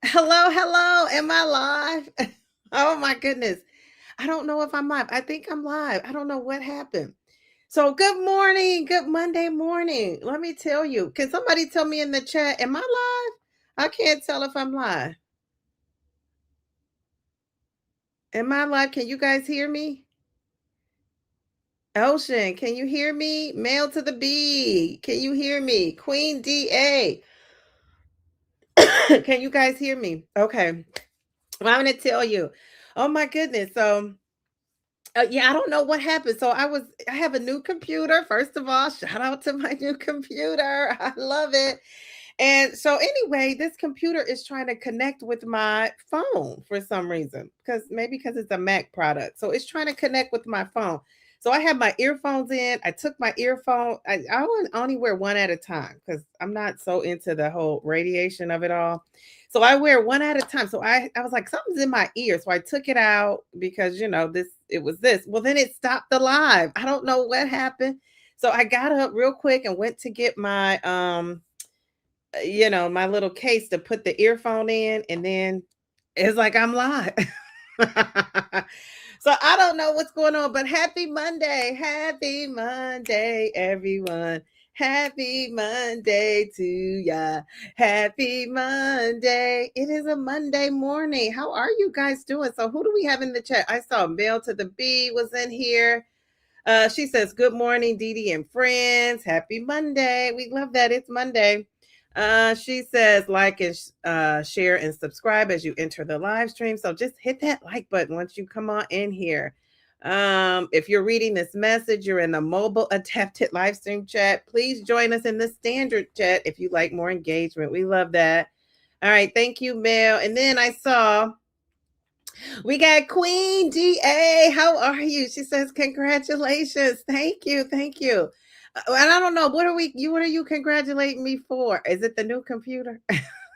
Hello, hello. Am I live? Oh my goodness. I don't know if I'm live. I think I'm live. I don't know what happened. So, good morning. Good Monday morning. Let me tell you. Can somebody tell me in the chat, am I live? I can't tell if I'm live. Am I live? Can you guys hear me? Ocean, can you hear me? Mail to the B. Can you hear me? Queen DA. Can you guys hear me? Okay. Well, I'm going to tell you. Oh my goodness. Yeah, I don't know what happened. I have a new computer. First of all, shout out to my new computer. I love it. And so anyway, this computer is trying to connect with my phone for some reason, because it's a Mac product. So it's trying to connect with my phone. So I have my earphones in. I took my earphone. Only wear one at a time because I'm not so into the whole radiation of it all. So I wear one at a time. I was like, something's in my ear. So I took it out because it was this. Well, then it stopped the live. I don't know what happened. So I got up real quick and went to get my little case to put the earphone in, and then it's like I'm live. So I don't know what's going on, but happy Monday. Happy Monday, everyone. Happy Monday to ya. Happy Monday. It is a Monday morning. How are you guys doing? So who do we have in the chat? I saw Mail to the B was in here. She says, good morning, Dee Dee and friends. Happy Monday. We love that. It's Monday. She says, like and share and subscribe as you enter the live stream. So just hit that like button once you come on in here. If you're reading this message, you're in the mobile adapted live stream chat. Please join us in the standard chat if you like more engagement. We love that. All right. Thank you, Mel. And then I saw we got Queen DA. How are you? She says, congratulations. Thank you. Thank you. And I don't know, what are you congratulating me for? Is it the new computer?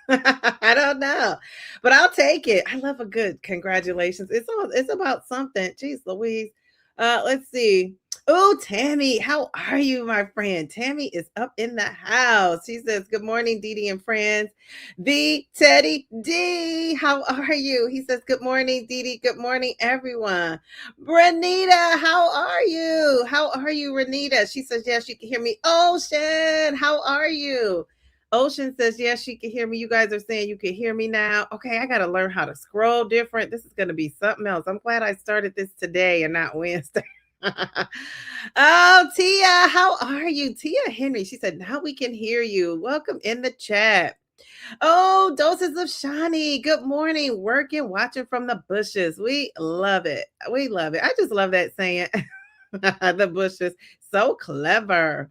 I don't know, but I'll take it. I love a good congratulations. It's about something. Jeez Louise. Let's see. Oh, Tammy, how are you, my friend? Tammy is up in the house. She says, good morning, Dee Dee and friends. The Teddy D, how are you? He says, good morning, Dee Dee. Good morning, everyone. Renita, how are you? How are you, Renita? She says, yes, you can hear me. Ocean, how are you? Ocean says, yes, she can hear me. You guys are saying you can hear me now. Okay, I got to learn how to scroll different. This is going to be something else. I'm glad I started this today and not Wednesday. Oh, Tia, how are you? Tia Henry, she said, now we can hear you. Welcome in the chat. Oh, doses of Shani. Good morning. Working, watching from the bushes. We love it. We love it. I just love that saying. The bushes. So clever.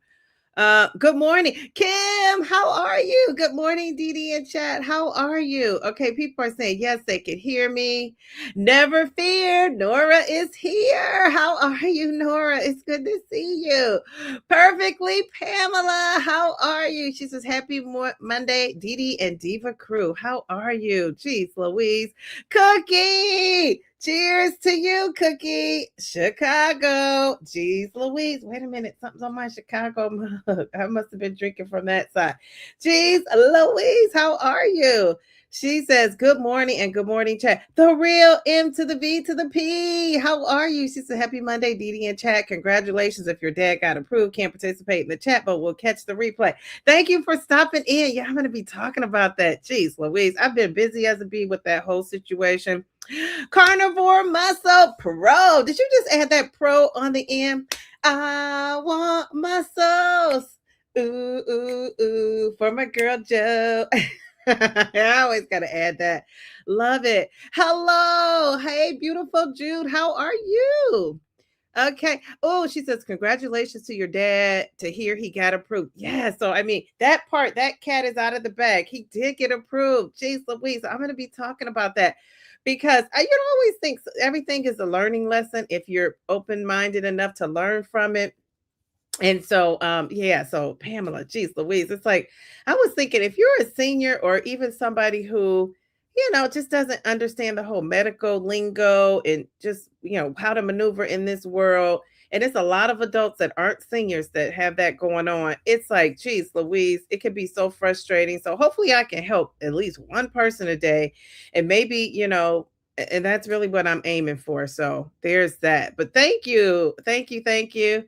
Good morning, Kim. How are you? Good morning, Dee Dee in chat. How are you? Okay, people are saying yes, they can hear me. Never fear, Nora is here. How are you, Nora? It's good to see you. Perfectly, Pamela. How are you? She says, happy Monday, Dee Dee and Diva crew. How are you? Jeez, Louise. Cookie. Cheers to you, Cookie. Chicago. Jeez Louise. Wait a minute. Something's on my Chicago mug. I must have been drinking from that side. Jeez Louise, how are you? She says, good morning and good morning, chat. The real M to the V to the P. How are you? She said, happy Monday, Dee Dee in chat. Congratulations if your dad got approved. Can't participate in the chat, but we'll catch the replay. Thank you for stopping in. Yeah, I'm going to be talking about that. Jeez Louise. I've been busy as a bee with that whole situation. Carnivore Muscle Pro. Did you just add that pro on the end? I want muscles. Ooh, ooh, ooh, for my girl Jo. I always got to add that. Love it. Hello. Hey, beautiful Jude. How are you? Okay. Oh, she says, congratulations to your dad to hear he got approved. Yeah. So, I mean, that cat is out of the bag. He did get approved. Jeez Louise. I'm going to be talking about that because you don't always think everything is a learning lesson if you're open-minded enough to learn from it. And so, yeah, so Pamela, geez Louise, it's like, I was thinking if you're a senior or even somebody who, just doesn't understand the whole medical lingo and just, how to maneuver in this world, And it's a lot of adults that aren't seniors that have that going on. It's like, geez, Louise, it can be so frustrating. So hopefully I can help at least one person a day. And maybe, and that's really what I'm aiming for. So there's that. But thank you. Thank you. Thank you.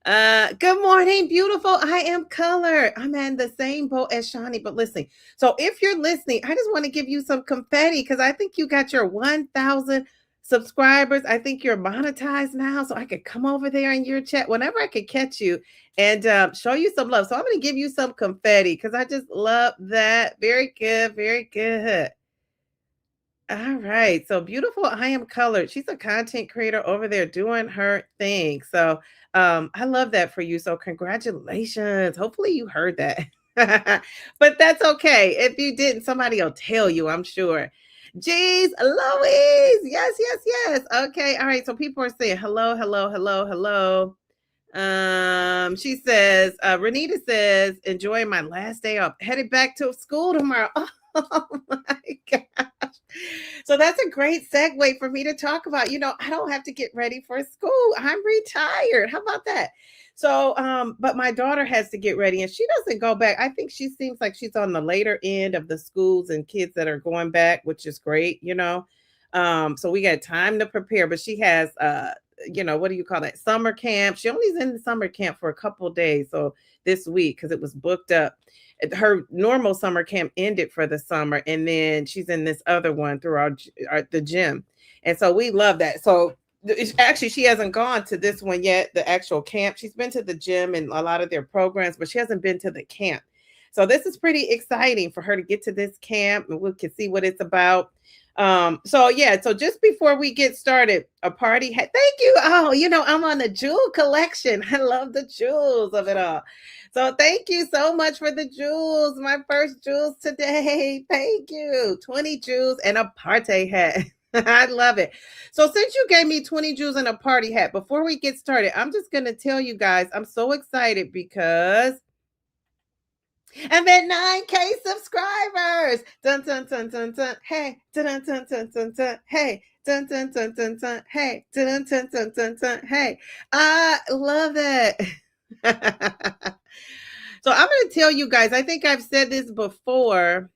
Good morning, beautiful. I am color. I'm in the same boat as Shawnee, but listen. So if you're listening, I just want to give you some confetti because I think you got your 1,000 subscribers. I think you're monetized now, so I could come over there in your chat whenever I could catch you and show you some love. So I'm going to give you some confetti because I just love that. Very good, very good. All right. So beautiful. I am colored. She's a content creator over there doing her thing. So I love that for you. So congratulations. Hopefully you heard that. But that's okay. If you didn't, somebody will tell you, I'm sure. Jeez, Louise. Yes, yes, yes. Okay. All right. So people are saying hello, hello, hello, hello. She says, Renita says, enjoying my last day off, headed back to school tomorrow. Oh my gosh. So that's a great segue for me to talk about. I don't have to get ready for school. I'm retired. How about that? So, but my daughter has to get ready and she doesn't go back. I think she seems like she's on the later end of the schools and kids that are going back, which is great. So we got time to prepare, but she has what do you call that? Summer camp. She only's in the summer camp for a couple of days. So this week, because it was booked up. Her normal summer camp ended for the summer, and then she's in this other one through the gym. And so we love that. So actually, she hasn't gone to this one yet, the actual camp. She's been to the gym and a lot of their programs, but she hasn't been to the camp. So this is pretty exciting for her to get to this camp and we can see what it's about. So just before we get started, a party thank you. Oh, I'm on the jewel collection. I love the jewels of it all. So thank you so much for the jewels. My first jewels today. Thank you. 20 jewels and a party hat. I love it. So since you gave me 20 jewels and a party hat, before we get started, I'm just going to tell you guys, I'm so excited because I'm at 9K subscribers. Dun dun dun dun dun. Hey, dun dun dun dun dun dun. Hey, dun dun dun dun dun. Hey, dun dun dun dun dun. Hey, I love it. So I'm going to tell you guys. I think I've said this before.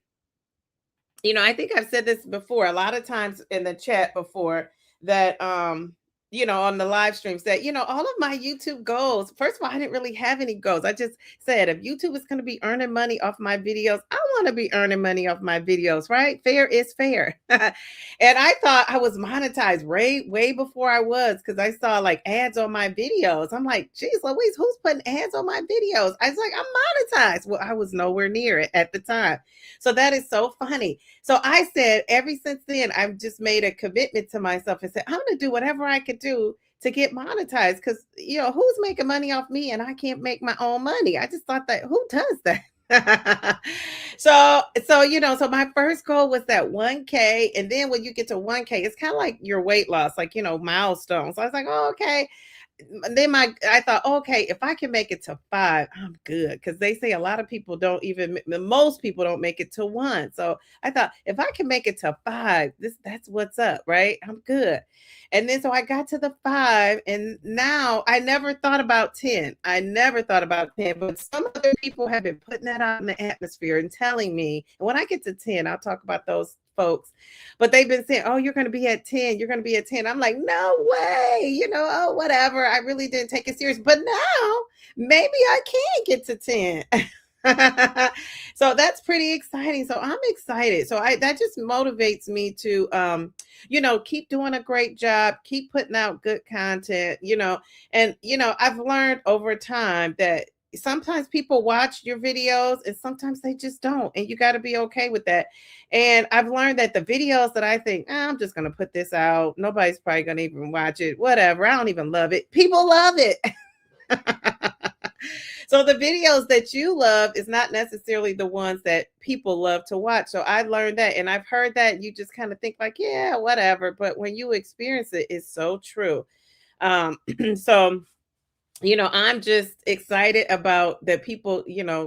I think I've said this before a lot of times in the chat before that on the live streams that all of my YouTube goals, first of all, I didn't really have any goals. I just said if YouTube is going to be earning money off my videos, I want to be earning money off my videos, right? Fair is fair. And I thought I was monetized way before I was because I saw like ads on my videos. I'm like, geez, Louise, who's putting ads on my videos? I was like, I'm monetized. Well, I was nowhere near it at the time. So that is so funny. So I said, ever since then, I've just made a commitment to myself and said, I'm going to do whatever I could do to get monetized because, who's making money off me and I can't make my own money? I just thought that who does that? So my first goal was that 1K. And then when you get to 1K, it's kind of like your weight loss, like, milestones. So I was like, oh, okay. Then I thought, okay, if I can make it to 5, I'm good. Because they say a lot of people most people don't make it to 1. So I thought if I can make it to 5, that's what's up, right? I'm good. And then so I got to the 5, and now I never thought about 10. I never thought about 10, but some other people have been putting that out in the atmosphere and telling me. And when I get to 10, I'll talk about those folks, but they've been saying, oh, you're going to be at 10, you're going to be at 10. I'm like, no way, oh, whatever. I really didn't take it serious, but now maybe I can get to 10. So that's pretty exciting. So I'm excited. So that just motivates me to keep doing a great job, keep putting out good content, and I've learned over time that sometimes people watch your videos and sometimes they just don't, and you got to be okay with that. And I've learned that the videos that I think, I'm just going to put this out, nobody's probably going to even watch it, whatever, I don't even love it, people love it. So the videos that you love is not necessarily the ones that people love to watch. So I learned that, and I've heard that you just kind of think like, yeah, whatever, but when you experience it, it's so true. So I'm just excited about that people,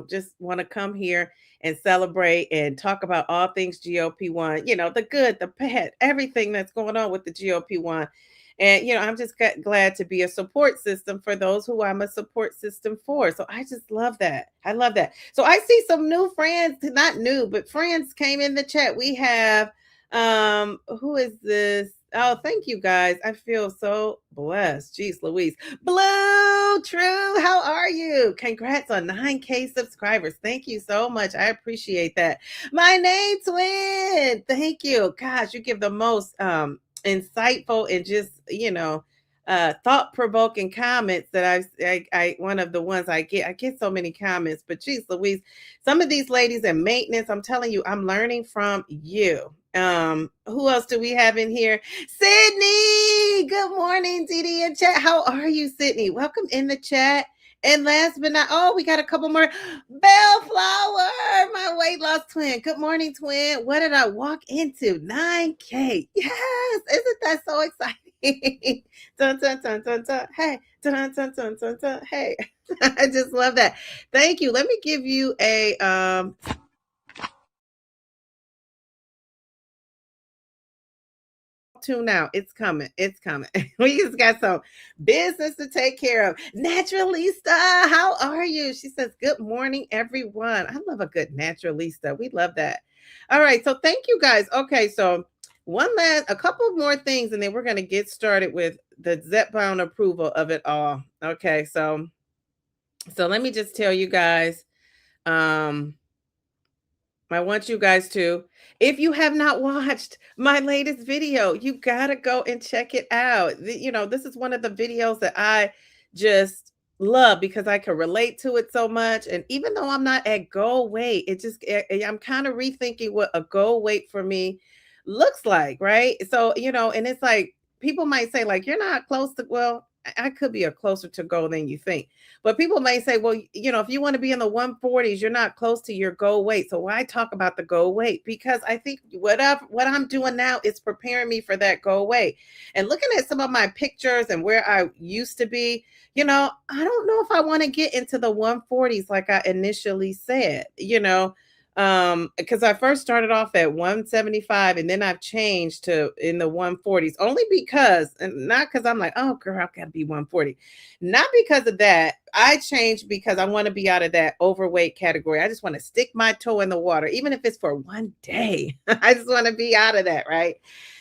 just want to come here and celebrate and talk about all things GLP-1, the good, the bad, everything that's going on with the GLP-1. And, I'm just glad to be a support system for those who I'm a support system for. So I just love that. I love that. So I see some new friends, not new, but friends came in the chat. We have, who is this? Oh, thank you guys. I feel so blessed. Jeez Louise. Blue, true. How are you? Congrats on 9K subscribers. Thank you so much. I appreciate that. My name twin. Thank you. Gosh, you give the most insightful and just thought-provoking comments that I one of the ones I get so many comments, but geez Louise, some of these ladies in maintenance, I'm telling you, I'm learning from you. Who else do we have in here? Sydney, good morning. Didi in chat, how are you? Sydney, welcome in the chat. And last but not, oh, we got a couple more. Bellflower, my weight loss twin. Good morning, twin. What did I walk into? 9K. Yes. Isn't that so exciting? Dun, dun, dun, dun, dun. Hey. Dun, dun, dun, dun, dun. Hey. I just love that. Thank you. Let me give you a tune out. It's coming. It's coming. We just got some business to take care of. Naturalista, how are you? She says, good morning, everyone. I love a good naturalista. We love that. All right. So thank you guys. Okay. So a couple more things, and then we're going to get started with the Zepbound approval of it all. Okay. So let me just tell you guys, um, I want you guys to, if you have not watched my latest video, you gotta go and check it out. This is one of the videos that I just love because I can relate to it so much. And even though I'm not at goal weight, I'm kind of rethinking what a goal weight for me looks like, right? So, and it's like people might say, like, you're not close to, well, I could be a closer to goal than you think. But people may say, well, if you want to be in the 140s, you're not close to your goal weight. So why talk about the goal weight? Because I think what I'm doing now is preparing me for that goal weight. And looking at some of my pictures and where I used to be, I don't know if I want to get into the 140s like I initially said, because I first started off at 175 and then I've changed to in the 140s only because, and not because I'm like, oh girl, I've got to be 140. Not because of that. I changed because I want to be out of that overweight category. I just want to stick my toe in the water, even if it's for one day. I just want to be out of that, right?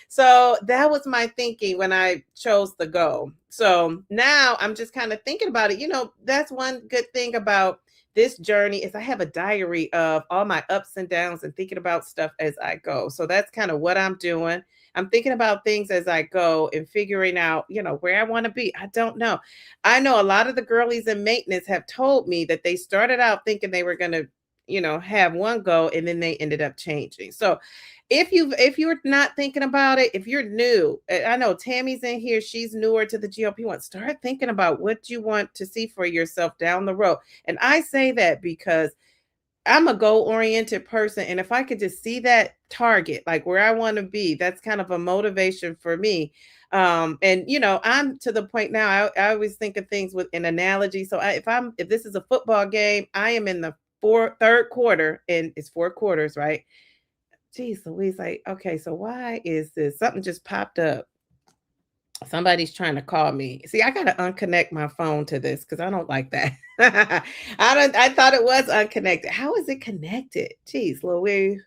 So that was my thinking when I chose the go. So now I'm just kind of thinking about it. That's one good thing about this journey is I have a diary of all my ups and downs and thinking about stuff as I go. So that's kind of what I'm doing. I'm thinking about things as I go and figuring out, where I want to be. I don't know. I know a lot of the girlies in maintenance have told me that they started out thinking they were going to, have one go and then they ended up changing. So if you're not thinking about it, if you're new, I know Tammy's in here, she's newer to the GLP-1. Start thinking about what you want to see for yourself down the road. And I say that because I'm a goal-oriented person. And if I could just see that target, like where I want to be, that's kind of a motivation for me. And I'm to the point now, I always think of things with an analogy. So if this is a football game, I am in the third quarter, and it's 4 quarters, right? Geez Louise, like, okay, so why is this? Something just popped up. Somebody's trying to call me. See, I gotta unconnect my phone to this because I don't like that. I thought it was unconnected. How is it connected? Geez Louise.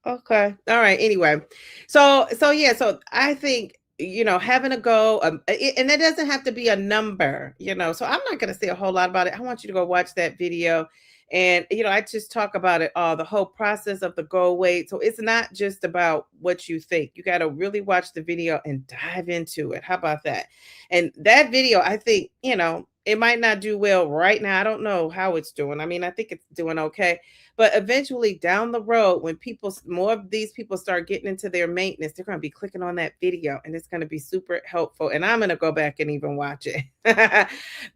Okay. All right. Anyway, so yeah. So I think having a goal, and it doesn't have to be a number. So I'm not going to say a whole lot about it. I want you to go watch that video, and I just talk about it all, the whole process of the goal weight. So it's not just about what you think. You got to really watch the video and dive into it. How about that? And that video, I think it might not do well right now. I don't know how it's doing. I mean, I think it's doing okay. But eventually down the road, when more of these people start getting into their maintenance, they're going to be clicking on that video and it's going to be super helpful. And I'm going to go back and even watch it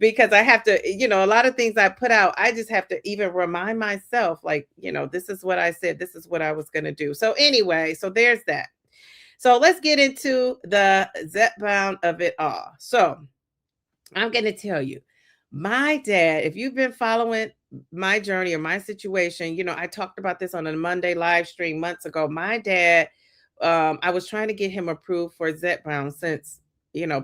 because I have to, a lot of things I put out, I just have to even remind myself, like, this is what I said, this is what I was going to do. So anyway, so there's that. So let's get into the Zepbound of it all. So I'm going to tell you, my dad, if you've been following my journey or my situation, I talked about this on a Monday live stream months ago. My dad, I was trying to get him approved for Zepbound since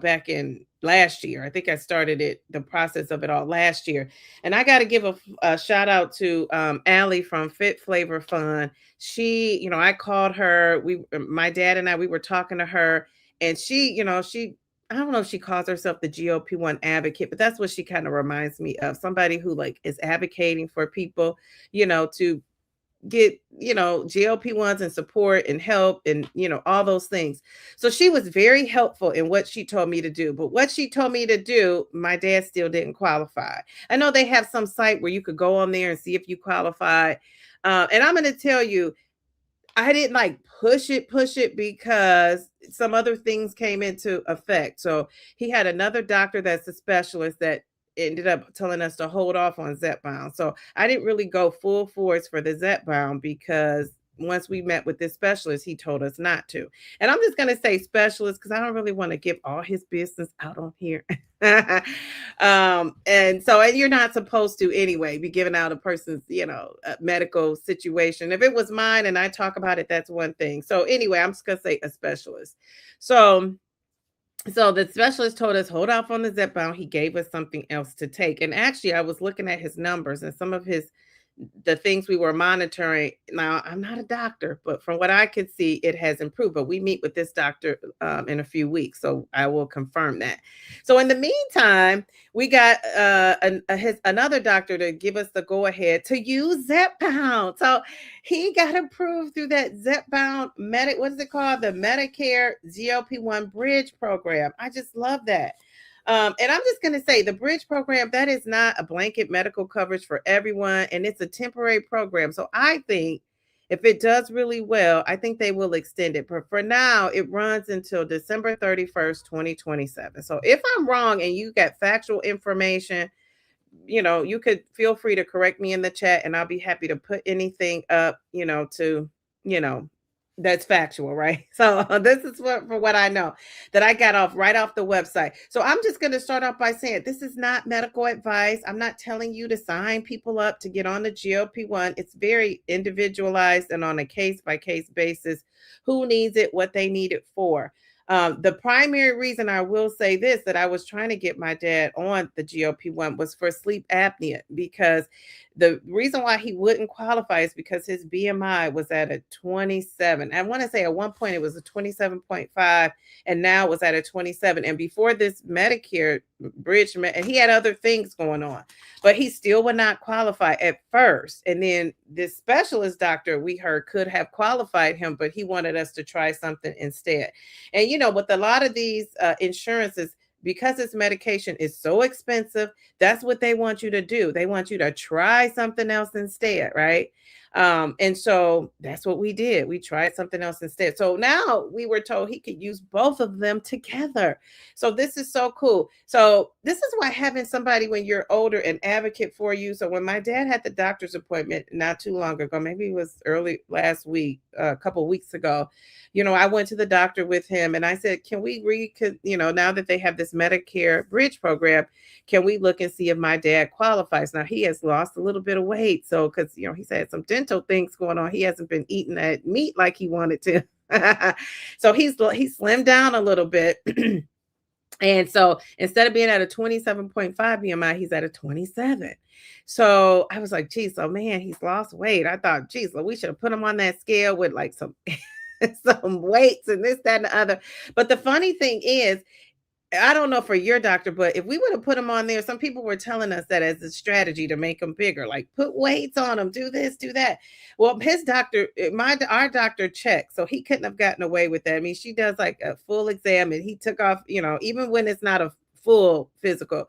back in last year. I think I started the process of it all last year. And I got to give a shout out to Allie from Fit Flavor Fun. She, I called her. My dad and I, we were talking to her, and she, I don't know if she calls herself the GLP-1 advocate, but that's what she kind of reminds me of. Somebody who like is advocating for people, to get GLP-1s and support and help and all those things. So she was very helpful in what she told me to do, but what she told me to do, my dad still didn't qualify. I know they have some site where you could go on there and see if you qualify, and I'm going to tell you, I didn't like push it because some other things came into effect. So he had another doctor that's a specialist that ended up telling us to hold off on Zepbound. So I didn't really go full force for the Zepbound because once we met with this specialist, he told us not to. And I'm just going to say specialist because I don't really want to give all his business out on here. And you're not supposed to anyway be giving out a person's medical situation. If it was mine and I talk about it, that's one thing. So anyway, I'm just gonna say a specialist. So the specialist told us hold off on the Zepbound. He gave us something else to take, and actually I was looking at his numbers and some of the things we were monitoring. Now, I'm not a doctor, but from what I could see, it has improved. But we meet with this doctor in a few weeks, so I will confirm that. So in the meantime, we got another doctor to give us the go ahead to use Zepbound. So he got approved through that Zepbound what is it called? The Medicare GLP-1 Bridge Program. I just love that. And I'm just going to say the bridge program, that is not a blanket medical coverage for everyone. And it's a temporary program. So I think if it does really well, I think they will extend it. But for now, it runs until December 31st, 2027. So if I'm wrong and you got factual information, you could feel free to correct me in the chat and I'll be happy to put anything up, you know, that's factual, right? So this is for what I know that I got right off the website. So I'm just going to start off by saying this is not medical advice. I'm not telling you to sign people up to get on the GLP-1. It's very individualized and on a case by case basis. Who needs it, what they need it for. The primary reason I will say this, that I was trying to get my dad on the GLP-1 was for sleep apnea, because the reason why he wouldn't qualify is because his BMI was at a 27. I want to say at one point it was a 27.5 and now it was at a 27. And before this Medicare bridge, and he had other things going on, but he still would not qualify at first. And then this specialist doctor we heard could have qualified him, but he wanted us to try something instead. And with a lot of these insurances, because this medication is so expensive, that's what they want you to do. They want you to try something else instead, right? And so that's what we did. We tried something else instead. So now we were told he could use both of them together. So this is so cool. So this is why having somebody when you're older, an advocate for you. So when my dad had the doctor's appointment not too long ago, maybe it was early last week, a couple of weeks ago, I went to the doctor with him and I said, can we now that they have this Medicare bridge program, can we look and see if my dad qualifies? Now he has lost a little bit of weight. So, cause he's had some dental things going on. He hasn't been eating that meat like he wanted to. So he slimmed down a little bit. And so instead of being at a 27.5 BMI, he's at a 27. So I was like, geez, oh man, he's lost weight. I thought, geez, we should have put him on that scale with like some weights and this, that, and the other. But the funny thing is, I don't know for your doctor, but if we would have put him on there, some people were telling us that as a strategy to make him bigger, like put weights on him, do this, do that. Well, his doctor, our doctor checked, so he couldn't have gotten away with that. I mean, she does like a full exam and he took off, even when it's not a full physical,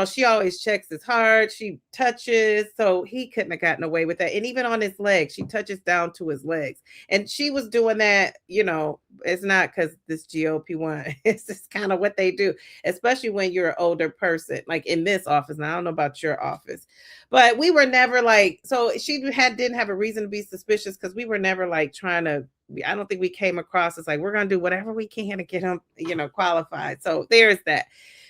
she always checks his heart, she touches, so he couldn't have gotten away with that. And even on his legs, she touches down to his legs. And she was doing that, it's not because this GLP-1, it's just kind of what they do, especially when you're an older person, like in this office. Now, I don't know about your office, but we were never like, so she didn't have a reason to be suspicious because we were never like trying to, I don't think we came across as like, we're going to do whatever we can to get him, qualified. So there's that.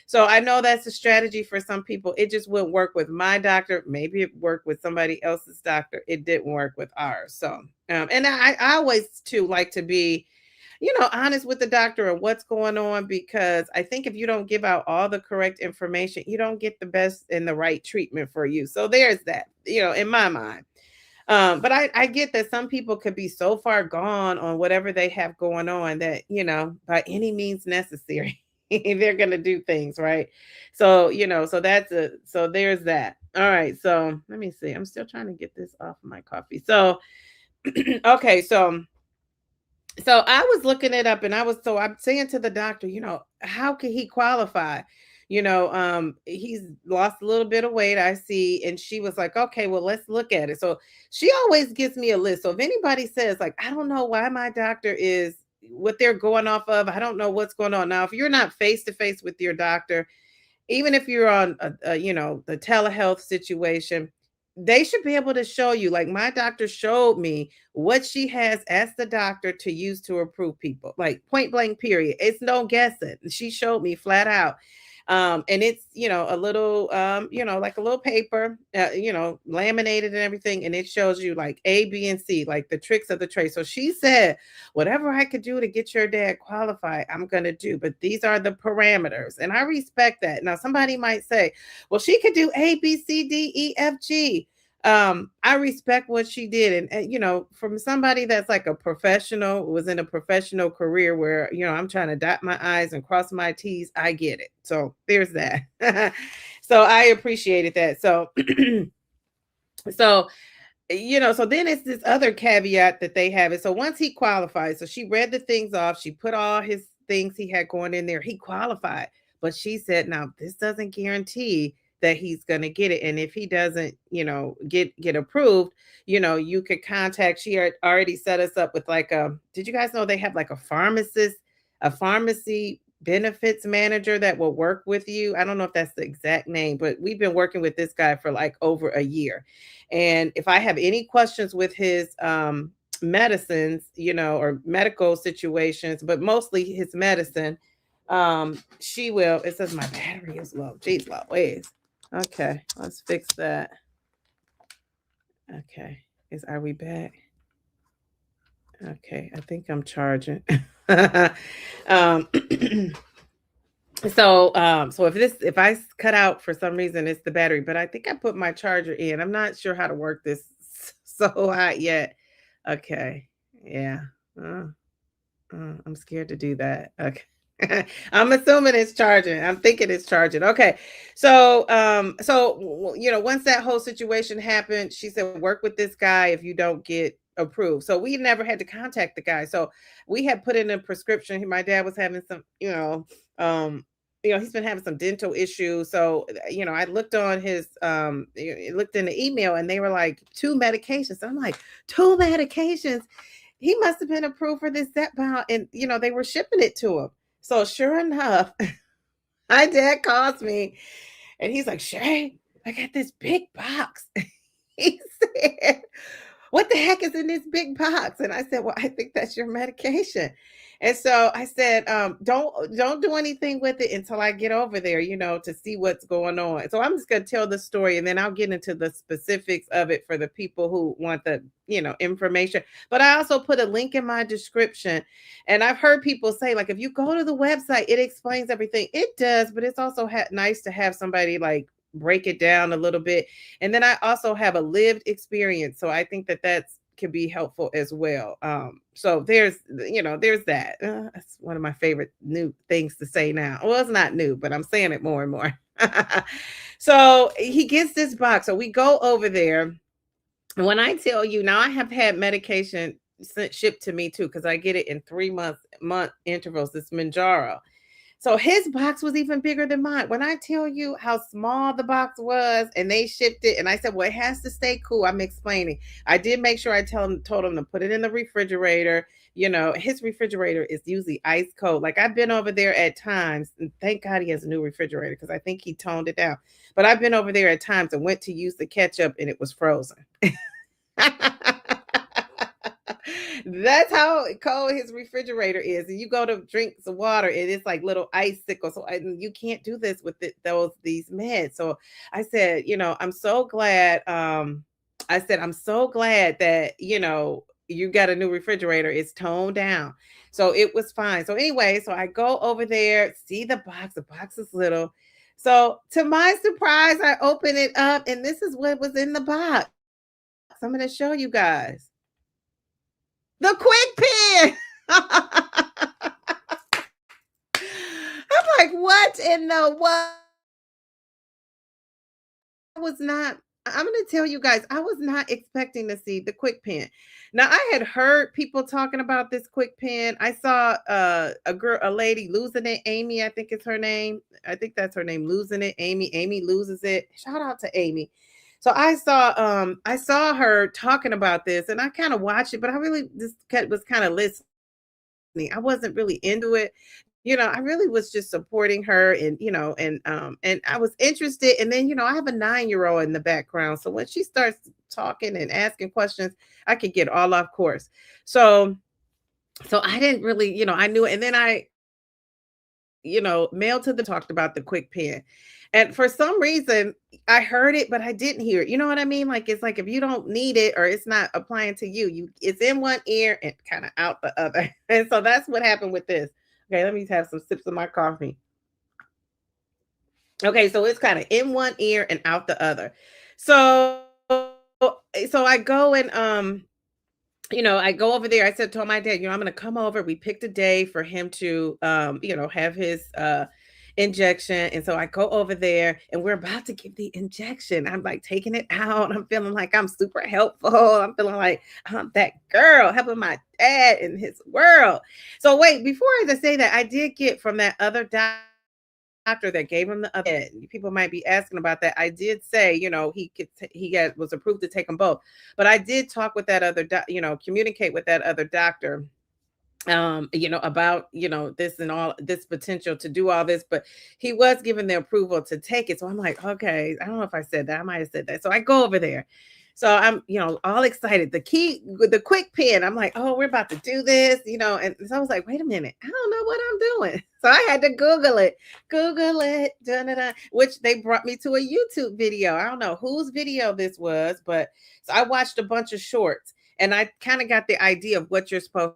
So I know that's a strategy for some people. It just wouldn't work with my doctor. Maybe it worked with somebody else's doctor. It didn't work with ours. So, and I always too like to be, honest with the doctor and what's going on, because I think if you don't give out all the correct information, you don't get the best and the right treatment for you. So there's that, in my mind. But I get that some people could be so far gone on whatever they have going on that, by any means necessary, they're gonna do things, right? So, so there's that. All right. So let me see. I'm still trying to get this off of my coffee. So okay, so I was looking it up, and I'm saying to the doctor, how can he qualify? He's lost a little bit of weight, I see. And she was like, okay, well, let's look at it. So she always gives me a list. So if anybody says, like, I don't know why my doctor is what they're going off of, I don't know what's going on. Now, if you're not face to face with your doctor, even if you're on the telehealth situation, they should be able to show you. Like, my doctor showed me what she has asked the doctor to use to approve people, like point blank period. It's no guessing. She showed me flat out. And it's, a little, like a little paper, laminated and everything. And it shows you like A, B, and C, like the tricks of the trade. So she said, whatever I could do to get your dad qualified, I'm going to do. But these are the parameters. And I respect that. Now, somebody might say, well, she could do A, B, C, D, E, F, G. I respect what she did. And from somebody that's like a professional, was in a professional career where, I'm trying to dot my I's and cross my T's, I get it. So there's that. So I appreciated that. So, so, so then it's this other caveat that they have. It. So once he qualifies, so she read the things off, she put all his things he had going in there, he qualified. But she said, now this doesn't guarantee that he's going to get it. And if he doesn't, get approved, you could contact, she had already set us up with like did you guys know they have like a pharmacist, a pharmacy benefits manager that will work with you? I don't know if that's the exact name, but we've been working with this guy for like over a year. And if I have any questions with his medicines, or medical situations, but mostly his medicine, she will. It says my battery is low. Jeez Louise. Okay, let's fix that. Okay, are we back? Okay, I think I'm charging. um, so if I cut out for some reason, it's the battery, but I think I put my charger in. I'm not sure how to work this so hot yet. Okay, yeah. I'm scared to do that. Okay. I'm assuming it's charging. I'm thinking it's charging. Okay. So, once that whole situation happened, she said, work with this guy if you don't get approved. So we never had to contact the guy. So we had put in a prescription. My dad was having some, he's been having some dental issues. So, I looked on his, looked in the email, and they were like 2 medications. So I'm like, 2 medications. He must have been approved for this Zepbound, and they were shipping it to him. So sure enough, my dad calls me, and he's like, Shay, I got this big box. He said, what the heck is in this big box? And I said, well, I think that's your medication. And so I said, don't do anything with it until I get over there, to see what's going on. So I'm just going to tell the story, and then I'll get into the specifics of it for the people who want the, information. But I also put a link in my description. And I've heard people say, like, if you go to the website, it explains everything. It does, but it's also nice to have somebody like break it down a little bit. And then I also have a lived experience. So I think that can be helpful as well. So there's that. That's one of my favorite new things to say now. Well, it's not new, but I'm saying it more and more. So he gets this box. So we go over there. And when I tell you, now I have had medication shipped to me too, because I get it in 3-month intervals. This Manjaro. So his box was even bigger than mine. When I tell you how small the box was, and they shipped it, and I said, well, it has to stay cool. I'm explaining. I did make sure I told him to put it in the refrigerator. His refrigerator is usually ice cold. Like, I've been over there at times, and thank God he has a new refrigerator, because I think he toned it down. But I've been over there at times and went to use the ketchup, and it was frozen. That's how cold his refrigerator is. And you go to drink some water, and it's like little icicles. So you can't do this with these meds. So I said, I'm so glad. I said, I'm so glad that, you got a new refrigerator. It's toned down. So it was fine. So anyway, so I go over there, see the box. The box is little. So to my surprise, I open it up and this is what was in the box. I'm going to show you guys. The quick pen. I'm like, what in the what? Was not I'm gonna tell you guys, I was not expecting to see the quick pen. Now I had heard people talking about this quick pen. I saw a lady losing it, Amy, I think it's her name. I think that's her name, losing it. Amy loses it. Shout out to Amy. So I saw her talking about this and I kind of watched it, but I really just was kind of listening. I wasn't really into it. I really was just supporting her and I was interested. And then, I have a 9-year-old in the background. So when she starts talking and asking questions, I could get all off course. So I didn't really, I knew it. And then mailed to the talked about the quick pen. And for some reason, I heard it, but I didn't hear it. You know what I mean? Like it's like if you don't need it or it's not applying to you, it's in one ear and kind of out the other. And so that's what happened with this. Okay, let me have some sips of my coffee. Okay, so it's kind of in one ear and out the other. So I go and I go over there. I said, told my dad, I'm gonna come over. We picked a day for him to have his injection. And so I go over there and we're about to give the injection. I'm like taking it out. I'm feeling like I'm super helpful. I'm feeling like I'm that girl helping my dad in his world. So wait, before I just say that, I did get from that other doctor that gave him the other. People might be asking about that. I did say, was approved to take them both. But I did talk with that other, communicate with that other doctor about this and all this potential to do all this, but he was given the approval to take it. So I'm like, okay, I don't know if I said that. I might have said that. So I go over there. So I'm, all excited. The quick pen. I'm like, oh, we're about to do this, and so I was like, wait a minute, I don't know what I'm doing. So I had to Google it, which they brought me to a YouTube video. I don't know whose video this was, but so I watched a bunch of shorts and I kind of got the idea of what you're supposed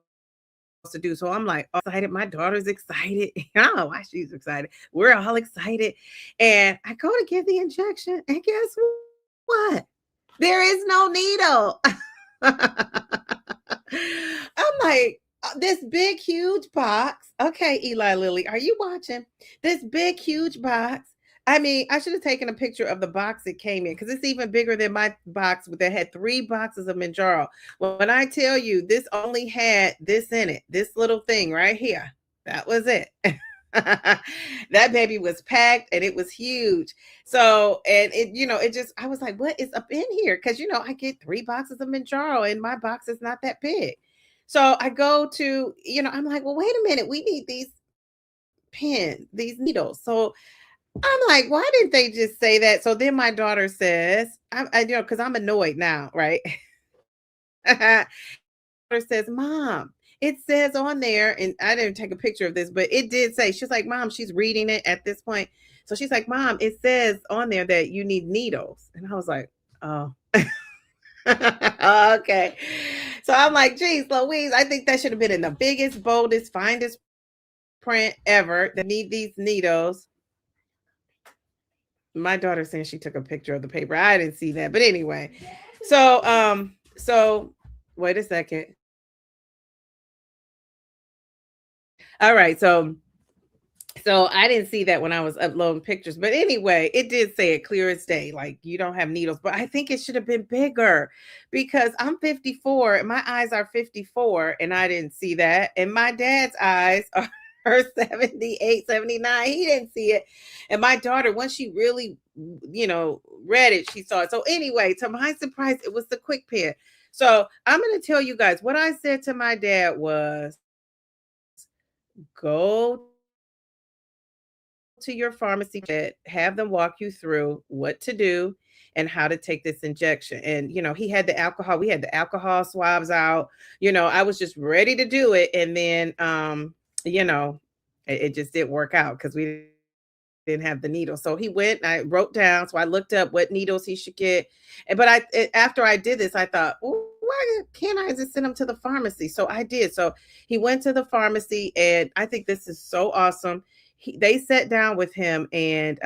to do. So I'm like excited. My daughter's excited. I don't know why she's excited. We're all excited. And I go to give the injection. And guess what? There is no needle. I'm like, this big, huge box. Okay, Eli Lilly, are you watching? This big, huge box. I mean, I should have taken a picture of the box it came in because it's even bigger than my box that had 3 boxes of Manjaro. When I tell you this only had this in it, this little thing right here, that was it. That baby was packed and it was huge. So, and it just, I was like, what is up in here? Because, I get 3 boxes of Manjaro and my box is not that big. So I go to, I'm like, well, wait a minute, we need these pins, these needles. So I'm like, why didn't they just say that? So then my daughter says, because I'm annoyed now, right? Daughter says, Mom, it says on there, and I didn't take a picture of this, but it did say, she's like, Mom, she's reading it at this point. So she's like, Mom, it says on there that you need needles. And I was like, oh. Okay. So I'm like, geez, Louise, I think that should have been in the biggest, boldest, finest print ever. That need these needles. My daughter saying she took a picture of the paper. I didn't see that. But anyway. So wait a second. All right. So I didn't see that when I was uploading pictures. But anyway, it did say it clear as day, like you don't have needles. But I think it should have been bigger because I'm 54 and my eyes are 54 and I didn't see that. And my dad's eyes are 78, 79. He didn't see it. And my daughter, once she really, read it, she saw it. So anyway, to my surprise, it was the quick pen. So I'm going to tell you guys what I said to my dad was go to your pharmacy, have them walk you through what to do and how to take this injection. And, he had the alcohol. We had the alcohol swabs out. I was just ready to do it. And then, it just didn't work out because we didn't have the needle. So he went and I wrote down. So I looked up what needles he should get. But after I did this, I thought, oh, why can't I just send him to the pharmacy? So I did. So he went to the pharmacy, and I think this is so awesome. They sat down with him, and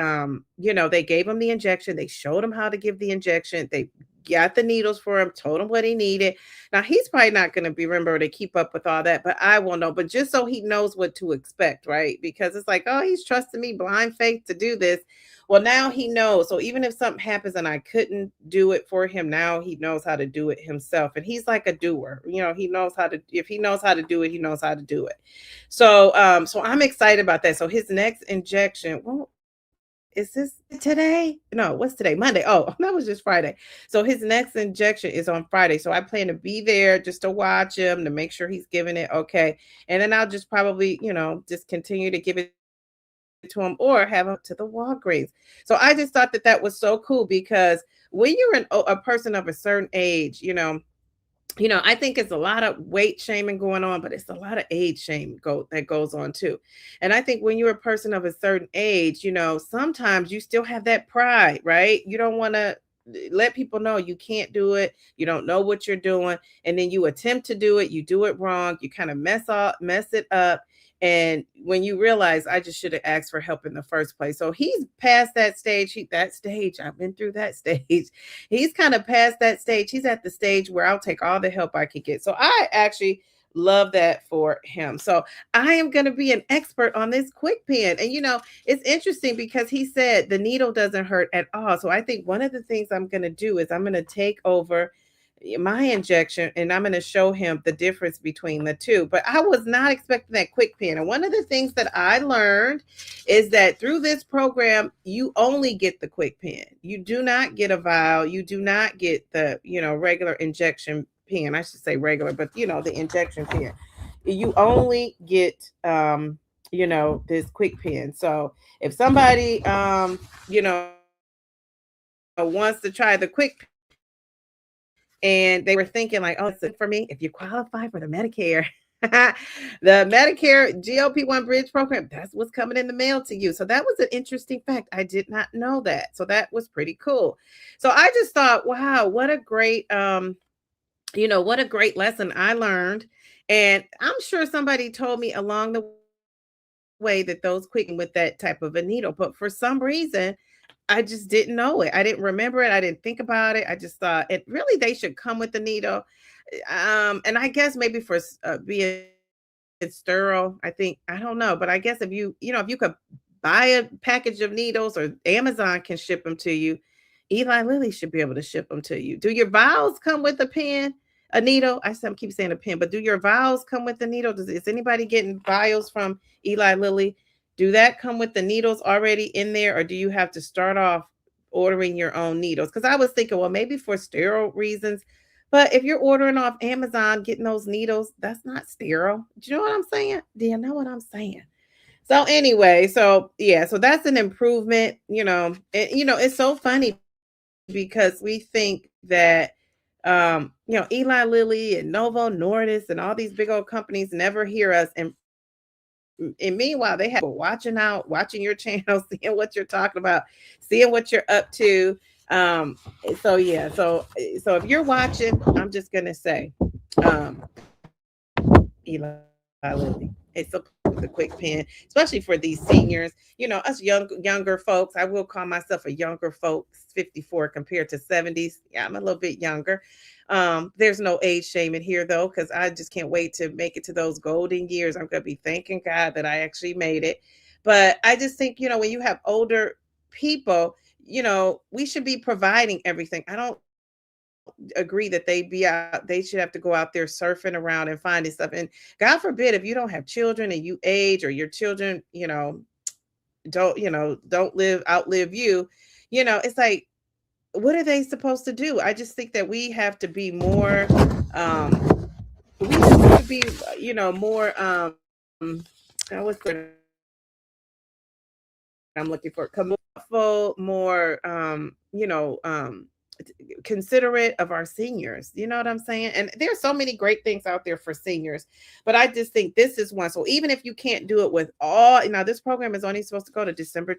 they gave him the injection. They showed him how to give the injection. They got the needles for him, told him what he needed. Now he's probably not going to be remember to keep up with all that, but I will know. But just so he knows what to expect, right? Because it's like, oh, he's trusting me blind faith to do this. Well, now he knows. So even if something happens and I couldn't do it for him, now he knows how to do it himself. And he's like a doer. He knows how to, if he knows how to do it, he knows how to do it. So I'm excited about that. So his next injection, well, is this today? No, what's today? Monday. Oh, that was just Friday. So his next injection is on Friday. So I plan to be there just to watch him, to make sure he's giving it okay. And then I'll just probably, just continue to give it to him or have him to the Walgreens. So I just thought that that was so cool because when you're a person of a certain age, I think it's a lot of weight shaming going on, but it's a lot of age shame that goes on too. And I think when you're a person of a certain age, sometimes you still have that pride, right? You don't want to let people know you can't do it. You don't know what you're doing. And then you attempt to do it, you do it wrong, you kind of mess it up. And when you realize I just should have asked for help in the first place. So he's past that stage. I've been through that stage. He's kind of past that stage. He's at the stage where I'll take all the help I can get. So I actually love that for him. So I am going to be an expert on this quick pen. And it's interesting because he said the needle doesn't hurt at all. So I think one of the things I'm going to do is I'm going to take over my injection and I'm going to show him the difference between the two. But I was not expecting that quick pen. And one of the things that I learned is that through this program, you only get the quick pen. You do not get a vial. You do not get the, regular injection pen. I should say regular, but the injection pen. You only get this quick pen. So if somebody wants to try the quick, and they were thinking like, oh, it's for me. If you qualify for the Medicare, the Medicare GLP-1 Bridge Program, that's what's coming in the mail to you. So that was an interesting fact. I did not know that. So that was pretty cool. So I just thought, wow, what a great, what a great lesson I learned. And I'm sure somebody told me along the way that those quick with that type of a needle, but for some reason, I just didn't know it. I didn't remember it. I didn't think about it. I just thought it really they should come with the needle. And I guess maybe for being sterile, I don't know, but I guess if you could buy a package of needles or Amazon can ship them to you, Eli Lilly should be able to ship them to you. Do your vials come with a pen, a needle? I keep saying a pen, but do your vials come with the needle? Is anybody getting vials from Eli Lilly? Do that come with the needles already in there, or do you have to start off ordering your own needles? Because I was thinking, well, maybe for sterile reasons, but if you're ordering off Amazon, getting those needles, that's not sterile. Do you know what I'm saying? Do you know what I'm saying? So anyway, so yeah, so that's an improvement, and it's so funny because we think that Eli Lilly and Novo Nordisk and all these big old companies never hear us, and meanwhile they have watching your channel, seeing what you're talking about, seeing what you're up to. So yeah, so if you're watching, I'm just gonna say, Eli Lilly, it's a quick pen, especially for these seniors. Us younger folks. I will call myself a younger folks, 54 compared to 70s. Yeah, I'm a little bit younger. There's no age shame in here though, because I just can't wait to make it to those golden years. I'm gonna be thanking God that I actually made it. But I just think, when you have older people, we should be providing everything. I don't agree that they should have to go out there surfing around and finding stuff. And God forbid if you don't have children and you age, or your children, don't outlive you, it's like, what are they supposed to do? I just think that we have to be more we have to be, more what's the I'm looking for, more considerate of our seniors. You know what I'm saying? And there's so many great things out there for seniors, but I just think this is one. So even if you can't do it with all, this program is only supposed to go to December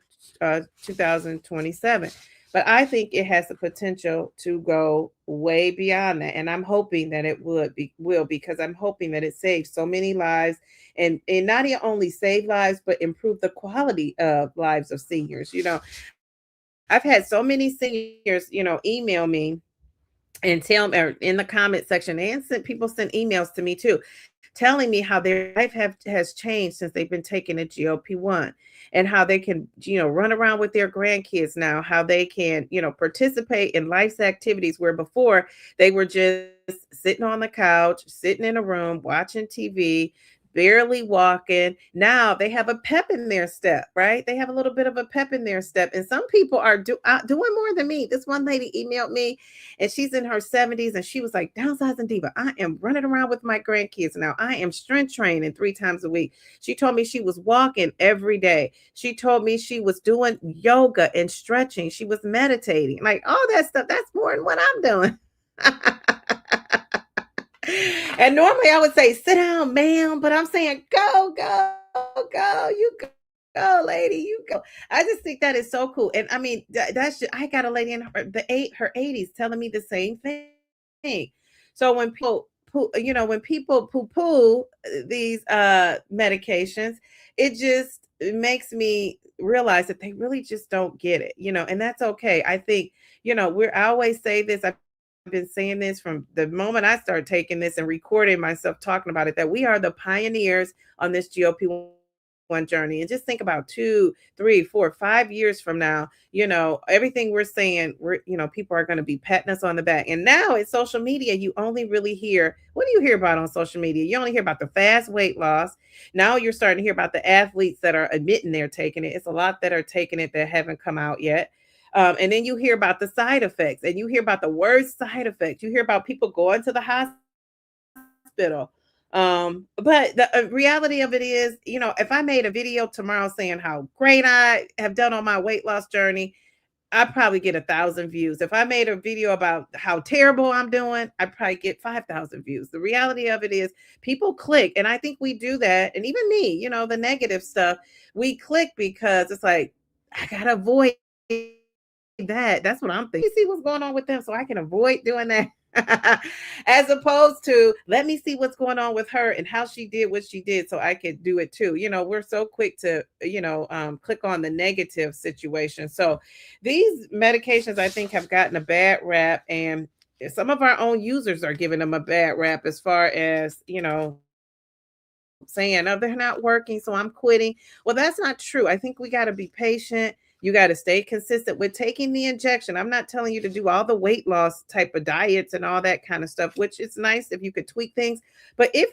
2027. But I think it has the potential to go way beyond that. And I'm hoping that it will, because I'm hoping that it saves so many lives, and not only save lives, but improve the quality of lives of seniors. I've had so many seniors, email me and tell me, or in the comment section, and people send emails to me too, telling me how their life has changed since they've been taking a GLP-1, and how they can, run around with their grandkids now, how they can, participate in life's activities where before they were just sitting on the couch, sitting in a room, watching TV, barely walking. Now they have a pep in their step, right? They have a little bit of a pep in their step. And some people are doing more than me. This one lady emailed me, and she's in her 70s, and she was like, Downsizing Diva, I am running around with my grandkids now. I am strength training 3 times a week. She told me she was walking every day. She told me she was doing yoga and stretching. She was meditating, like all that stuff. That's more than what I'm doing. And normally I would say, sit down, ma'am, but I'm saying, go, go, go, you go, lady, you go. I just think that is so cool. And I mean, I got a lady in her 80s telling me the same thing. So when people poo poo these medications, it makes me realize that they really just don't get it, and that's okay. I think, I always say this. I've been saying this from the moment I started taking this and recording myself talking about it, that we are the pioneers on this GLP-1 journey. And just think about 2, 3, 4, 5 years from now, everything we're saying, people are going to be patting us on the back. And now in social media, you only really hear, what do you hear about on social media? You only hear about the fast weight loss. Now you're starting to hear about the athletes that are admitting they're taking it. It's a lot that are taking it that haven't come out yet. And then you hear about the side effects, and you hear about the worst side effects. You hear about people going to the hospital. But the reality of it is, if I made a video tomorrow saying how great I have done on my weight loss journey, I'd probably get 1,000 views. If I made a video about how terrible I'm doing, I'd probably get 5,000 views. The reality of it is people click. And I think we do that. And even me, the negative stuff, we click because it's like, I got to avoid that's what I'm thinking. See what's going on with them so I can avoid doing that. As opposed to, let me see what's going on with her and how she did what she did so I could do it too. We're so quick to, click on the negative situation. So these medications, I think, have gotten a bad rap, and some of our own users are giving them a bad rap as far as, saying, oh, they're not working, so I'm quitting. Well, that's not true. I think we got to be patient. You got to stay consistent with taking the injection. I'm not telling you to do all the weight loss type of diets and all that kind of stuff, which is nice if you could tweak things. But if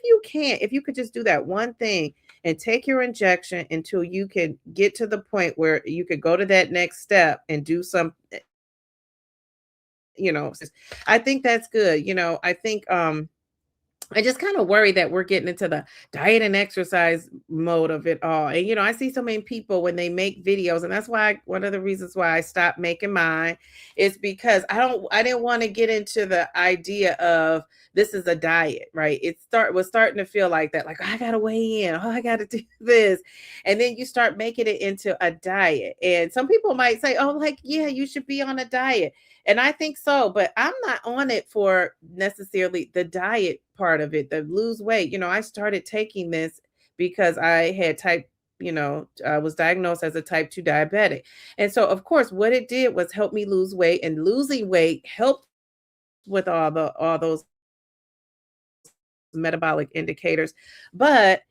you could just do that one thing and take your injection until you can get to the point where you could go to that next step and do some, I think that's good. I think, I just kind of worry that we're getting into the diet and exercise mode of it all. And, I see so many people when they make videos, and that's why one of the reasons why I stopped making mine is because I didn't want to get into the idea of this is a diet, right? Was starting to feel like that, like, oh, I got to weigh in. Oh, I got to do this. And then you start making it into a diet. And some people might say, oh, like, yeah, you should be on a diet. And I think so, but I'm not on it for necessarily the diet part of it, the lose weight. I started taking this because I had I was diagnosed as a type 2 diabetic. And so, of course, what it did was help me lose weight, and losing weight helped with all those metabolic indicators. But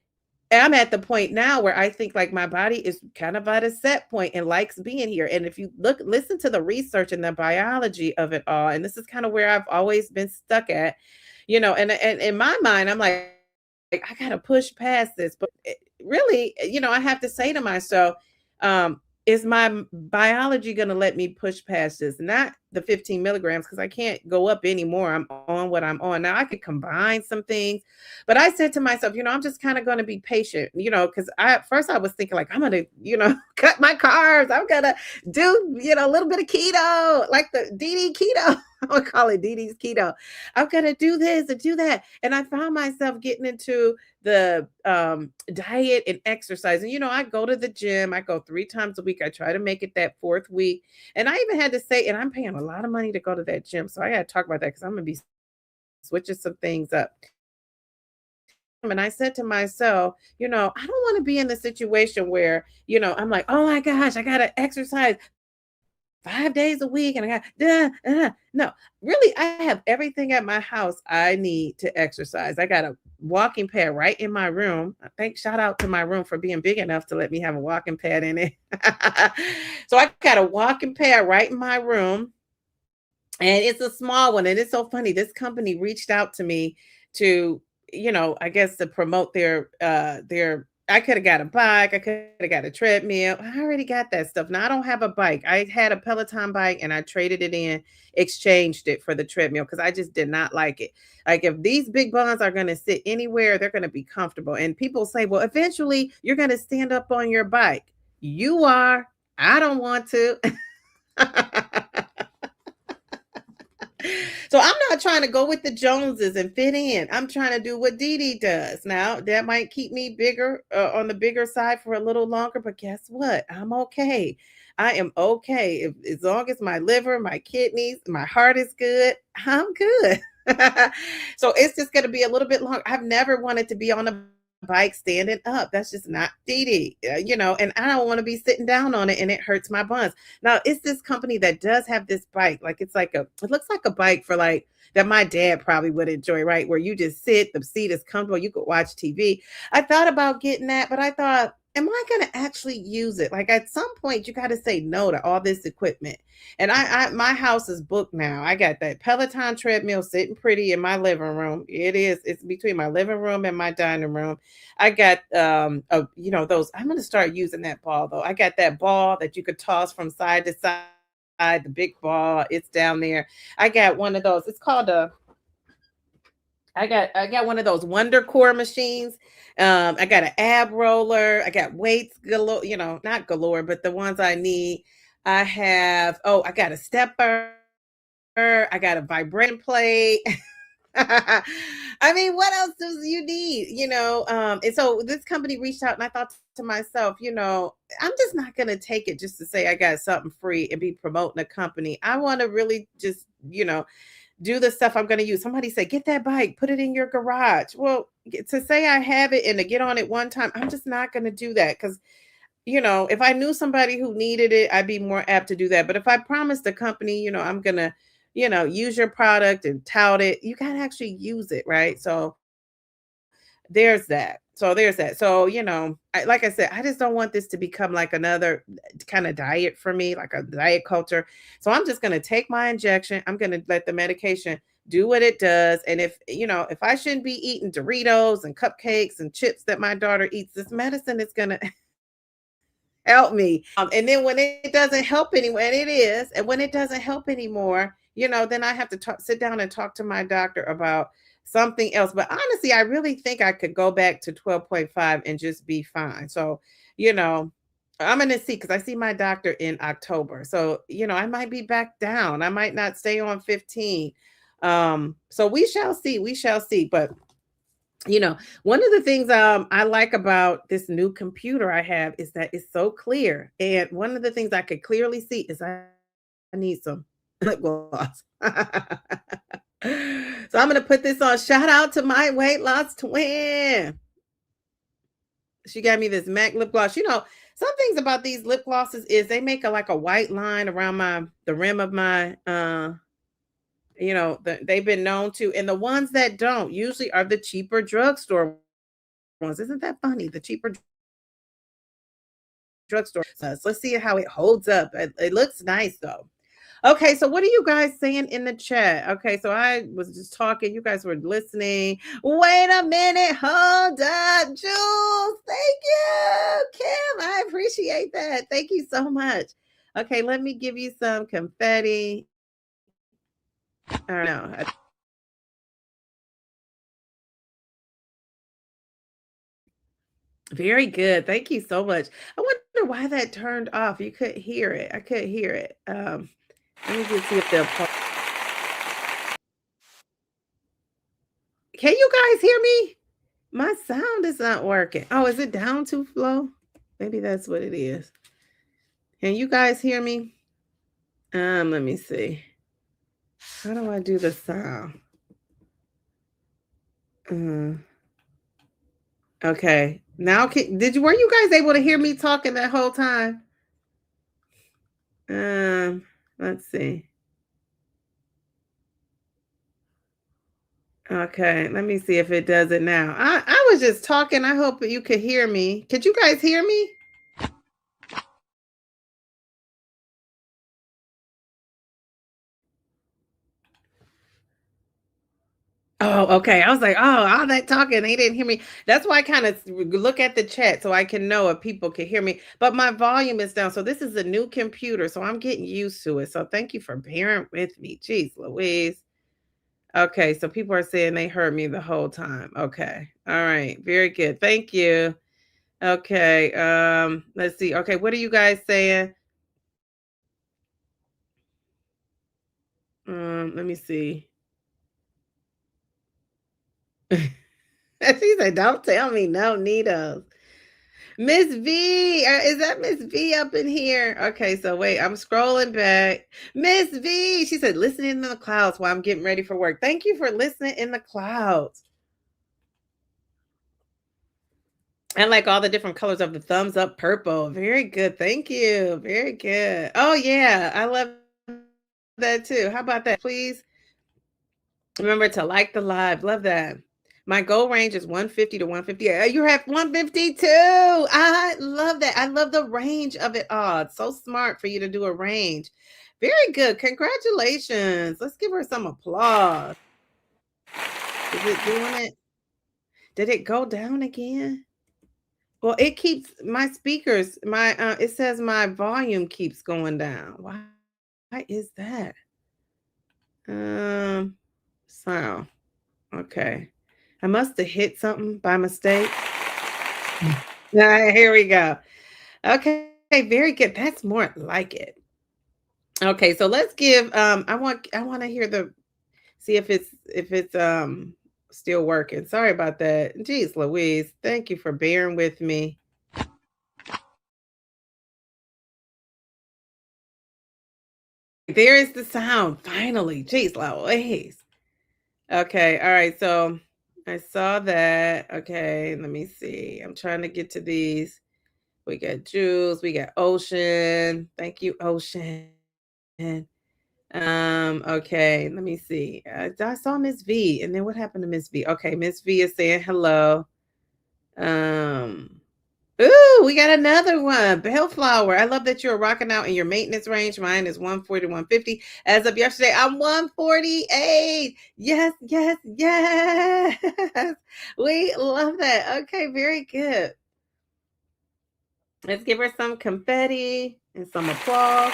I'm at the point now where I think like my body is kind of at a set point and likes being here. And if you listen to the research and the biology of it all, and this is kind of where I've always been stuck at, and in my mind, I'm like I gotta push past this. But really, I have to say to myself, is my biology going to let me push past this? Not the 15 milligrams, because I can't go up anymore. I'm on what I'm on. Now I could combine some things, but I said to myself, I'm just kind of going to be patient, because at first I was thinking like, I'm going to, cut my carbs. I'm going to do, a little bit of keto, like the DD keto. I would call it Dee Dee's keto. I'm gonna do this and do that. And I found myself getting into the diet and exercise. And I go to the gym, I go 3 times a week. I try to make it that fourth week. And I even had to say, and I'm paying a lot of money to go to that gym. So I gotta talk about that because I'm gonna be switching some things up. And I said to myself, I don't want to be in the situation where, I'm like, oh my gosh, I gotta exercise 5 days a week and I got no, really, I have everything at my house I need to exercise. I got a walking pad right in my room. I think shout out to my room for being big enough to let me have a walking pad in it. So I got a walking pad right in my room, and it's a small one. And it's so funny. This company reached out to me to, I guess to promote their I could have got a bike, I could have got a treadmill. I already got that stuff. Now I don't have a bike. I had a Peloton bike and I traded it in, exchanged it for the treadmill because I just did not like it. Like if these big buns are going to sit anywhere, they're going to be comfortable. And people say, well, eventually you're going to stand up on your bike. You are. I don't want to. So I'm not trying to go with the Joneses and fit in. I'm trying to do what Dee Dee does. Now that might keep me bigger on the bigger side for a little longer, but guess what? I'm okay. I am okay. As long as my liver, my kidneys, my heart is good, I'm good. So it's just going to be a little bit long. I've never wanted to be on a bike standing up. That's just not Dee Dee, and I don't want to be sitting down on it and it hurts my buns. Now, it's this company that does have this bike. Like it looks like a bike for like that my dad probably would enjoy, right? Where you just sit, the seat is comfortable, you could watch TV. I thought about getting that, but I thought, am I going to actually use it? Like at some point, you got to say no to all this equipment. And my house is booked now. I got that Peloton treadmill sitting pretty in my living room. It's between my living room and my dining room. I got those. I'm gonna start using that ball though. I got that ball that you could toss from side to side, the big ball. It's down there. I got one of those. It's called a I got one of those Wonder Core machines. I got an ab roller. I got weights galore, not galore, but the ones I need. I got a stepper. I got a vibrating plate. I mean, what else do you need? And so this company reached out and I thought to myself, I'm just not going to take it just to say I got something free and be promoting a company. I want to really just, do the stuff I'm going to use. Somebody said, get that bike, put it in your garage. Well, to say I have it and to get on it one time, I'm just not going to do that because if I knew somebody who needed it, I'd be more apt to do that. But if I promised the company, I'm going to, use your product and tout it, you got to actually use it. Right. So there's that. So, like I said, I just don't want this to become like another kind of diet for me, like a diet culture. So I'm just going to take my injection. I'm going to let the medication do what it does. And if I shouldn't be eating Doritos and cupcakes and chips that my daughter eats, this medicine is going to help me. And then when it doesn't help anymore, and it is, and when it doesn't help anymore, then I have to sit down and talk to my doctor about something else. But honestly, I really think I could go back to 12.5 and just be fine. So, I'm going to see because I see my doctor in October. So, I might be back down. I might not stay on 15. So we shall see. We shall see. But one of the things I like about this new computer I have is that it's so clear. And one of the things I could clearly see is I need some lip gloss. So I'm going to put this on. Shout out to my weight loss twin. She got me this MAC lip gloss. Some things about these lip glosses is they make like a white line around the rim of my they've been known to, and the ones that don't usually are the cheaper drugstore ones. Isn't that funny? The cheaper drugstore. So let's see how it holds up. It looks nice though. Okay, so what are you guys saying in the chat? Okay, so I was just talking. You guys were listening. Wait a minute. Hold up, Jules. Thank you, Kim. I appreciate that. Thank you so much. Okay, let me give you some confetti. I don't know. Very good. Thank you so much. I wonder why that turned off. You couldn't hear it. I couldn't hear it. Let me just see if they'll pause. Can you guys hear me? My sound is not working. Oh, is it down too low? Maybe that's what it is. Can you guys hear me? Let me see. How do I do the sound? Uh, okay. Now were you guys able to hear me talking that whole time? Um, let's see. Okay, let me see if it does it now. I was just talking. I hope you could hear me. Could you guys hear me? Oh, okay. I was like, oh, all that talking, they didn't hear me. That's why I kind of look at the chat so I can know if people can hear me. But my volume is down. So this is a new computer. So I'm getting used to it. So thank you for bearing with me. Jeez, Louise. Okay. So people are saying they heard me the whole time. Okay. All right. Very good. Thank you. Okay. Let's see. Okay. What are you guys saying? Let me see. She said, don't tell me no needles. Miss V, is that Miss V up in here? Okay, so wait, I'm scrolling back. Miss V, she said, listening in the clouds while I'm getting ready for work. Thank you for listening in the clouds. And like all the different colors of the thumbs up purple. Very good. Thank you. Very good. Oh, yeah, I love that too. How about that, please? Remember to like the live. Love that. My goal range is 150 to 150. You have 152. I love that. I love the range of it all. It's so smart for you to do a range. Very good. Congratulations. Let's give her some applause. Is it doing it? Did it go down again? Well, it keeps my speakers, my it says my volume keeps going down. Why is that? Sound. Okay. I must have hit something by mistake. Here we go. Okay, very good. That's more like it. Okay, so let's give I want to hear the see if it's still working. Sorry about that. Jeez Louise. Thank you for bearing with me. There is the sound finally. Jeez Louise. Okay, all right. So I saw that. Okay, let me see. I'm trying to get to these. We got Jules, we got Ocean. Thank you, Ocean. Okay, let me see. I saw Miss V, and then what happened to Miss V? Okay, Miss V is saying hello. Um, ooh, we got another one. Bellflower. I love that you're rocking out in your maintenance range. Mine is 140 to 150. As of yesterday, I'm 148. Yes, yes, yes. We love that. Okay, very good. Let's give her some confetti and some applause.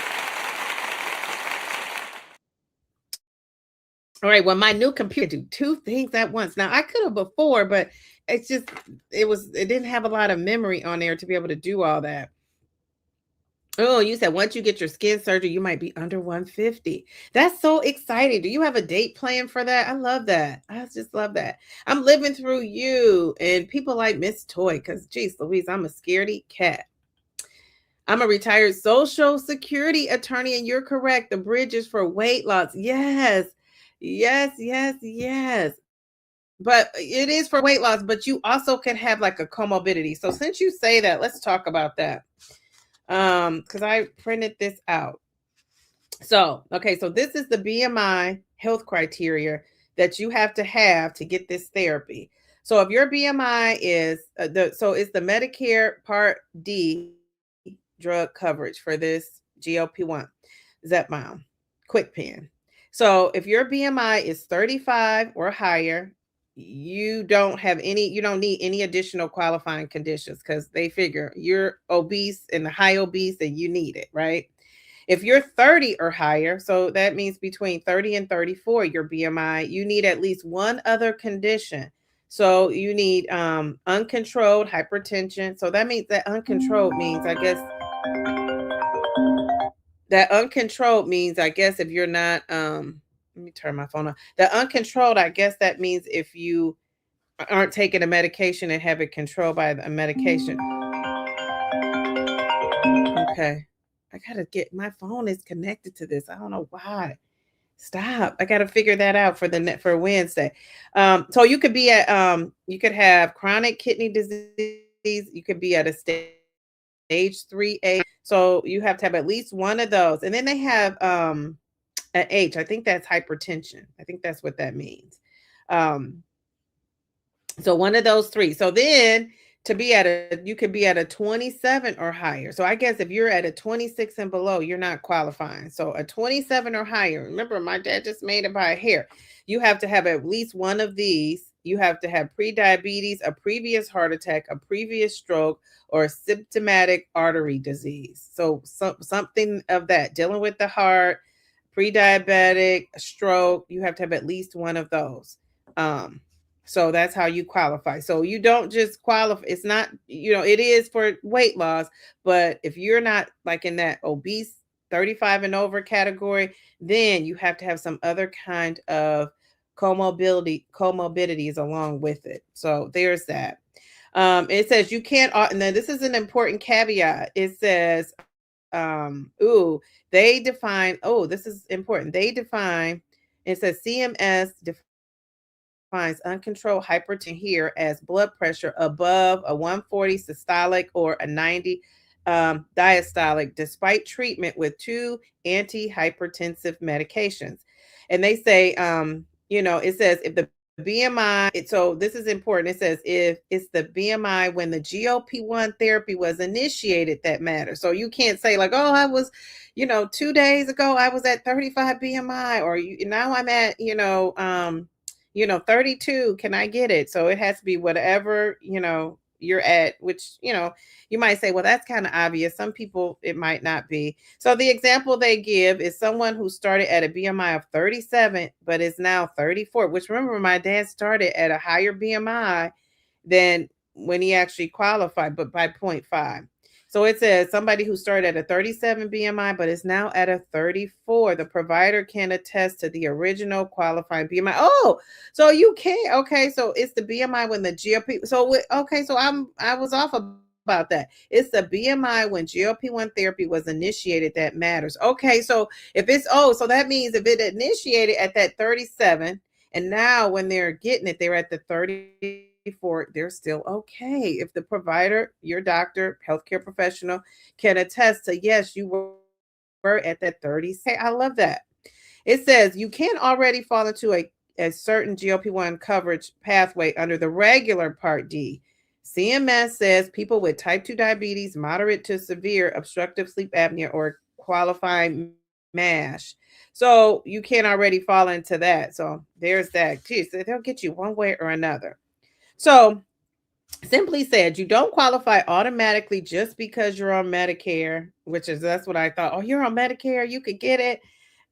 All right. Well, my new computer do two things at once. Now I could have before, but it's just it didn't have a lot of memory on there to be able to do all that. Oh, you said once you get your skin surgery, you might be under 150. That's so exciting. Do you have a date plan for that? I love that. I just love that. I'm living through you and people like Miss Toy because, geez, Louise, I'm a scaredy cat. I'm a retired social security attorney, and you're correct. The bridge is for weight loss. Yes, yes, yes, yes. But it is for weight loss, but you also can have like a comorbidity. So since you say that, let's talk about that. Because I printed this out. So, okay, so this is the BMI health criteria that you have to get this therapy. So if your BMI is it's the Medicare Part D drug coverage for this GLP-1 Zepbound quick pen. So if your BMI is 35 or higher, you don't need any additional qualifying conditions because they figure you're obese and high obese and you need it, right? If you're 30 or higher, so that means between 30 and 34, your BMI, you need at least one other condition. So you need uncontrolled hypertension. So that means that uncontrolled means, I guess, if you're not let me turn my phone on. The uncontrolled, I guess that means if you aren't taking a medication and have it controlled by a medication. Okay. I gotta get my phone is connected to this. I don't know why. Stop. I gotta figure that out for the net for Wednesday. So you could be at you could have chronic kidney disease, you could be at a stage 3A. So you have to have at least one of those. And then they have an H. I think that's hypertension. I think that's what that means. Um, so one of those three. So then to be at a, you could be at a 27 or higher. So I guess if you're at a 26 and below, you're not qualifying. So a 27 or higher. Remember, my dad just made it by a hair. You have to have at least one of these. You have to have pre-diabetes, a previous heart attack, a previous stroke, or symptomatic artery disease. So something of that, dealing with the heart, pre-diabetic, stroke, you have to have at least one of those. Um, so that's how you qualify. So you don't just qualify. It's not, it is for weight loss, but if you're not like in that obese 35 and over category, then you have to have some other kind of comorbidities along with it. So there's that. It says you can't, and then this is an important caveat. It says, they define, this is important. They define, it says CMS defines uncontrolled hypertension here as blood pressure above a 140 systolic or a 90 diastolic, despite treatment with two antihypertensive medications. And they say, it says if the BMI, so this is important. It says if it's the BMI when the GLP-1 therapy was initiated that matters. So you can't say like, oh, I was, 2 days ago I was at 35 BMI, or now I'm at, 32. Can I get it? So it has to be whatever, you're at, which, you might say, well, that's kind of obvious. Some people, it might not be. So the example they give is someone who started at a BMI of 37, but is now 34, which remember, my dad started at a higher BMI than when he actually qualified, but by 0.5. So it says somebody who started at a 37 BMI, but is now at a 34. The provider can attest to the original qualifying BMI. Oh, so you can't. Okay, so it's the BMI when the GLP. So okay, so I was off about that. It's the BMI when GLP-1 therapy was initiated that matters. Okay, so if it's so that means if it initiated at that 37, and now when they're getting it, they're at the 34, they're still okay. If the provider, your doctor, healthcare professional can attest to, yes, you were at that 30. Hey, I love that. It says you can already fall into a certain GLP-1 coverage pathway under the regular Part D. CMS says people with type 2 diabetes, moderate to severe obstructive sleep apnea, or qualifying MASH. So you can already fall into that. So there's that. Geez, they'll get you one way or another. So simply said, you don't qualify automatically just because you're on Medicare, that's what I thought. Oh, you're on Medicare, you could get it.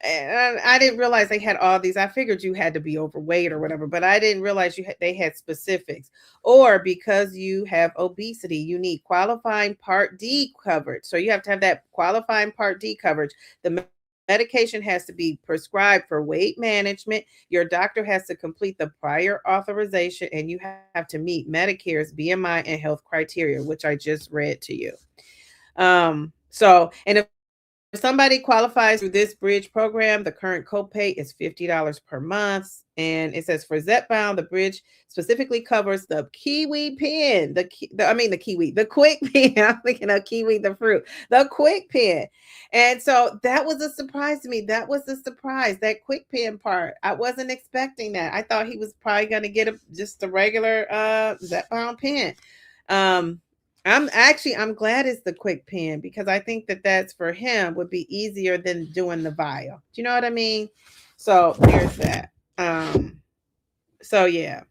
And I didn't realize they had all these. I figured you had to be overweight or whatever, but I didn't realize they had specifics. Or because you have obesity, you need qualifying Part D coverage. So you have to have that qualifying Part D coverage. The medication has to be prescribed for weight management. Your doctor has to complete the prior authorization, and you have to meet Medicare's BMI and health criteria, which I just read to you. And if somebody qualifies through this bridge program, the current copay is $50 per month. And it says for Zepbound, the bridge specifically covers the kiwi pen, the quick pen. I'm thinking of kiwi, the fruit, the quick pen. And so that was a surprise to me. That was a surprise, that quick pen part. I wasn't expecting that. I thought he was probably going to get just a regular Zepbound pen. I'm glad it's the quick pen, because I think that's for him would be easier than doing the vial. Do you know what I mean? So there's that. So yeah.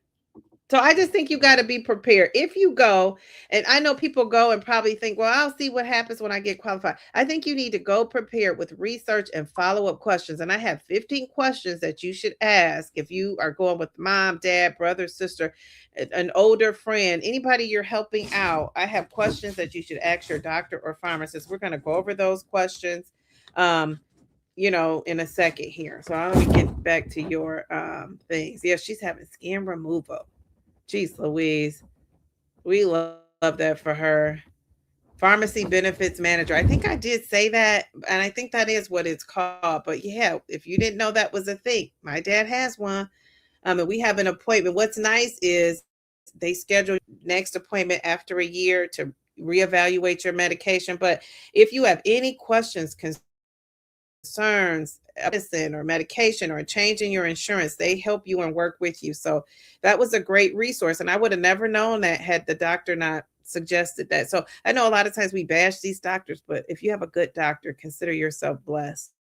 So I just think you got to be prepared. If you go, and I know people go and probably think, well, I'll see what happens when I get qualified. I think you need to go prepared with research and follow-up questions. And I have 15 questions that you should ask if you are going with mom, dad, brother, sister, an older friend, anybody you're helping out. I have questions that you should ask your doctor or pharmacist. We're going to go over those questions. in a second here. So let me get back to your things. Yeah, she's having skin removal. Jeez Louise. We love that for her. Pharmacy benefits manager. I think I did say that, and I think that is what it's called. But yeah, if you didn't know that was a thing, my dad has one. And we have an appointment. What's nice is they schedule next appointment after a year to reevaluate your medication. But if you have any questions, concerns, medicine or medication or changing your insurance, they help you and work with you. So that was a great resource. And I would have never known that had the doctor not suggested that. So I know a lot of times we bash these doctors, but if you have a good doctor, consider yourself blessed.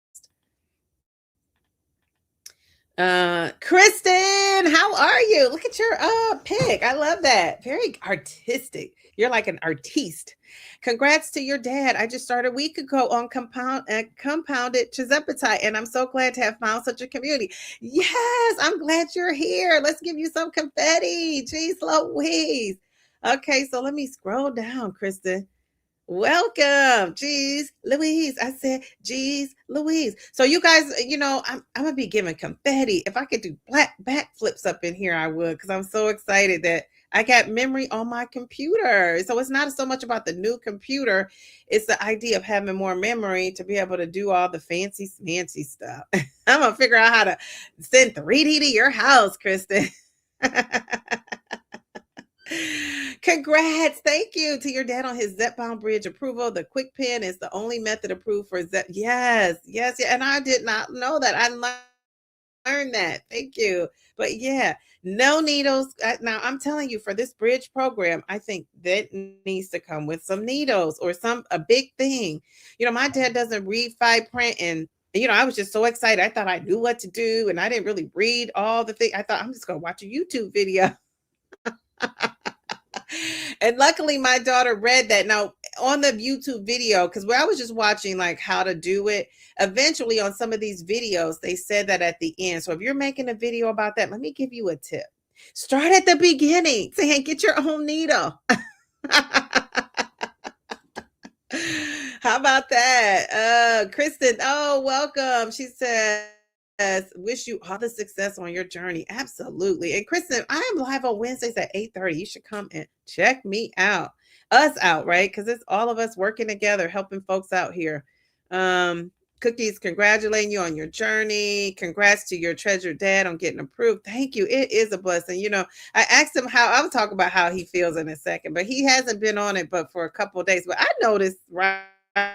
Kristen, how are you? Look at your pic. I love that. Very artistic. You're like an artiste. Congrats to your dad. I just started a week ago on compounded tirzepatide, and I'm so glad to have found such a community. Yes, I'm glad you're here. Let's give you some confetti. Jeez Louise. Okay, so let me scroll down, Kristen. Welcome. Jeez Louise. I said, Jeez Louise. So you guys, I'm gonna be giving confetti. If I could do black backflips up in here, I would, because I'm so excited that I got memory on my computer. So it's not so much about the new computer, it's the idea of having more memory to be able to do all the fancy stuff. I'm gonna figure out how to send 3D to your house, Kristen. Congrats. Thank you to your dad on his Zepbound Bridge approval. The quick pen is the only method approved for Zep. Yes. Yeah. And I did not know that. I learned that. Thank you. But yeah, no needles. Now I'm telling you, for this bridge program, I think that needs to come with some needles or a big thing. My dad doesn't read fine print, and I was just so excited. I thought I knew what to do, and I didn't really read all the things. I thought I'm just gonna watch a YouTube video. And luckily my daughter read that. Now on the YouTube video, because I was just watching like how to do it, eventually on some of these videos they said that at the end. So if you're making a video about that, let me give you a tip. Start at the beginning. Say, hey, get your own needle. How about that? Kristen, oh, welcome. She says, wish you all the success on your journey. Absolutely. And Kristen, I am live on Wednesdays at 8:30. You should come and check me out. Us out, right? Because it's all of us working together, helping folks out here. Cookies, congratulating you on your journey. Congrats to your treasured dad on getting approved. Thank you. It is a blessing. I asked him I'll talk about how he feels in a second, but he hasn't been on it but for a couple of days. But I noticed right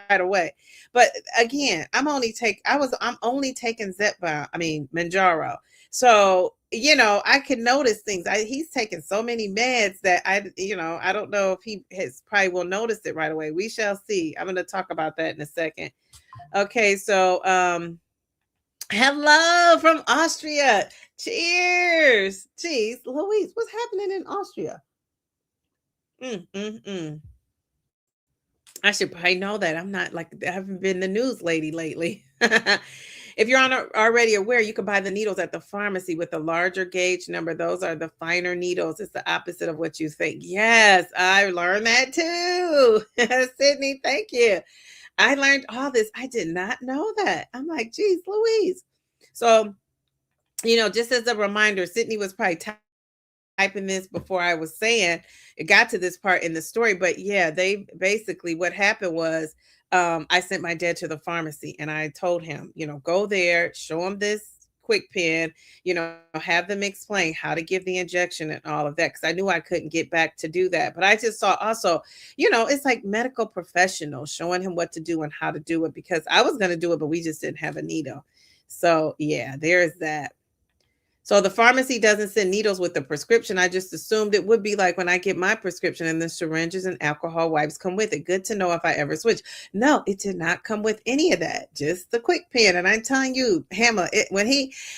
away. But again, I'm only taking Zepbound, Manjaro. So, I can notice things. He's taking so many meds that I don't know if he has probably will notice it right away. We shall see. I'm going to talk about that in a second. Okay, so hello from Austria. Cheers. Jeez, Louise, what's happening in Austria? I should probably know that. I'm not I haven't been the news lady lately. If you're already aware, you can buy the needles at the pharmacy with a larger gauge number. Those are the finer needles. It's the opposite of what you think. Yes, I learned that too. Sydney, thank you. I learned all this. I did not know that. I'm like, geez, Louise. So, just as a reminder, Sydney was probably typing this before I was saying it got to this part in the story. But yeah, they basically, what happened was I sent my dad to the pharmacy and I told him, go there, show him this quick pen, have them explain how to give the injection and all of that. Cause I knew I couldn't get back to do that. But I just saw also, it's like medical professionals showing him what to do and how to do it, because I was going to do it, but we just didn't have a needle. So yeah, there's that. So the pharmacy doesn't send needles with the prescription. I just assumed it would be like when I get my prescription and the syringes and alcohol wipes come with it. Good to know if I ever switch. No, it did not come with any of that. Just the quick pen. And I'm telling you, Hammer, when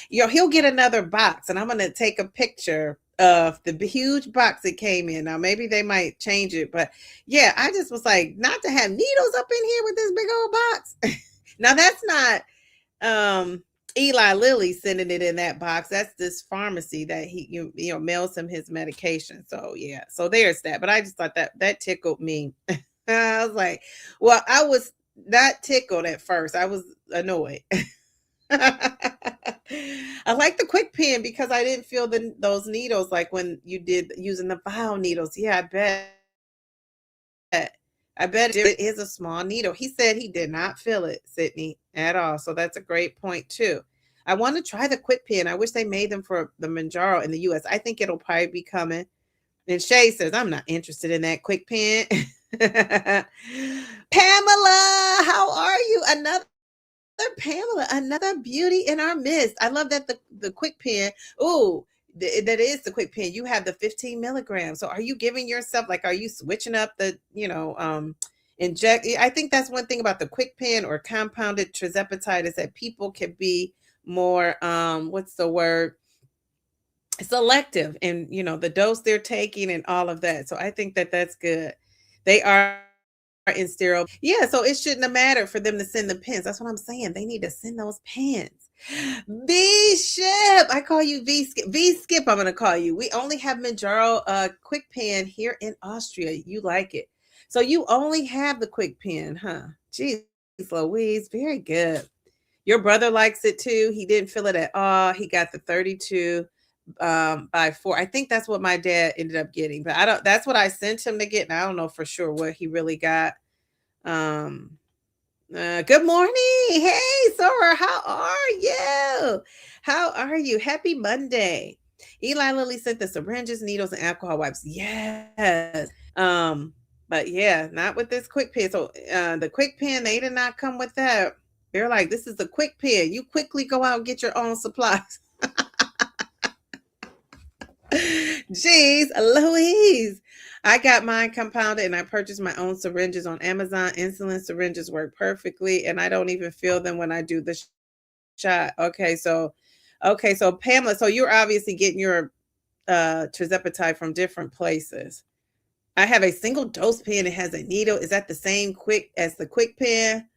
he'll get another box, and I'm going to take a picture of the huge box it came in. Now, maybe they might change it, but yeah, I just was like, not to have needles up in here with this big old box. Now that's not, Eli Lilly sending it in that box. That's this pharmacy that he mails him his medication. So yeah, so there's that. But I just thought that tickled me. I was like, well, I was not tickled at first. I was annoyed. I like the quick pen because I didn't feel those needles like when you did using the vial needles. Yeah, I bet. I bet it is a small needle. He said he did not feel it, Sydney, at all. So that's a great point too. I want to try the quick pen. I wish they made them for the Manjaro in the US. I think it'll probably be coming. And Shay says, I'm not interested in that quick pen. Pamela, how are you? Another Pamela, another beauty in our midst. I love that the quick pen. Oh, that is the quick pen. You have the 15 milligrams. So are you giving yourself, like, are you switching up the, inject? I think that's one thing about the quick pen or compounded tirzepatide is that people can be more, what's the word? Selective in, the dose they're taking and all of that. So I think that that's good. They are in sterile. Yeah, so it shouldn't have mattered for them to send the pens. That's what I'm saying. They need to send those pens. V Ship, I call you V Skip. V Skip, I'm gonna call you. We only have Manjaro quick pen here in Austria. You like it. So you only have the quick pen, huh? Jeez Louise, very good. Your brother likes it too. He didn't feel it at all. He got the 32 by 4. I think that's what my dad ended up getting, but I don't, that's what I sent him to get. And I don't know for sure what he really got. Good morning. Hey, Sora, how are you? How are you? Happy Monday. Eli Lilly sent the syringes, needles, and alcohol wipes. Yes. But yeah, not with this quick pen. So the quick pen, they did not come with that. They're like, this is the quick pen. You quickly go out and get your own supplies. Jeez, Louise. I got mine compounded and I purchased my own syringes on Amazon. Insulin syringes work perfectly and I don't even feel them when I do the shot. Okay, so Pamela, so you're obviously getting your tirzepatide from different places. I have a single dose pen. It has a needle. Is that the same quick as the quick pen?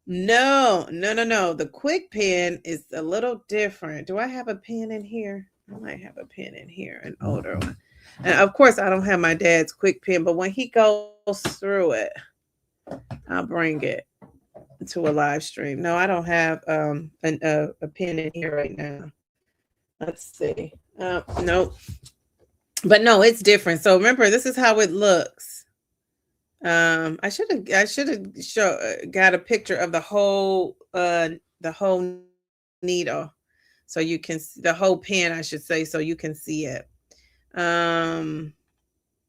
No. The quick pen is a little different. Do I have a pen in here? I might have a pen in here, an older one. And of course, I don't have my dad's quick pen, but when he goes through it, I'll bring it to a live stream. No, I don't have a pen in here right now. Let's see. Nope. But no, it's different. So remember, this is how it looks. I should have got a picture of the whole needle, so you can the whole pen, I should say, so you can see it.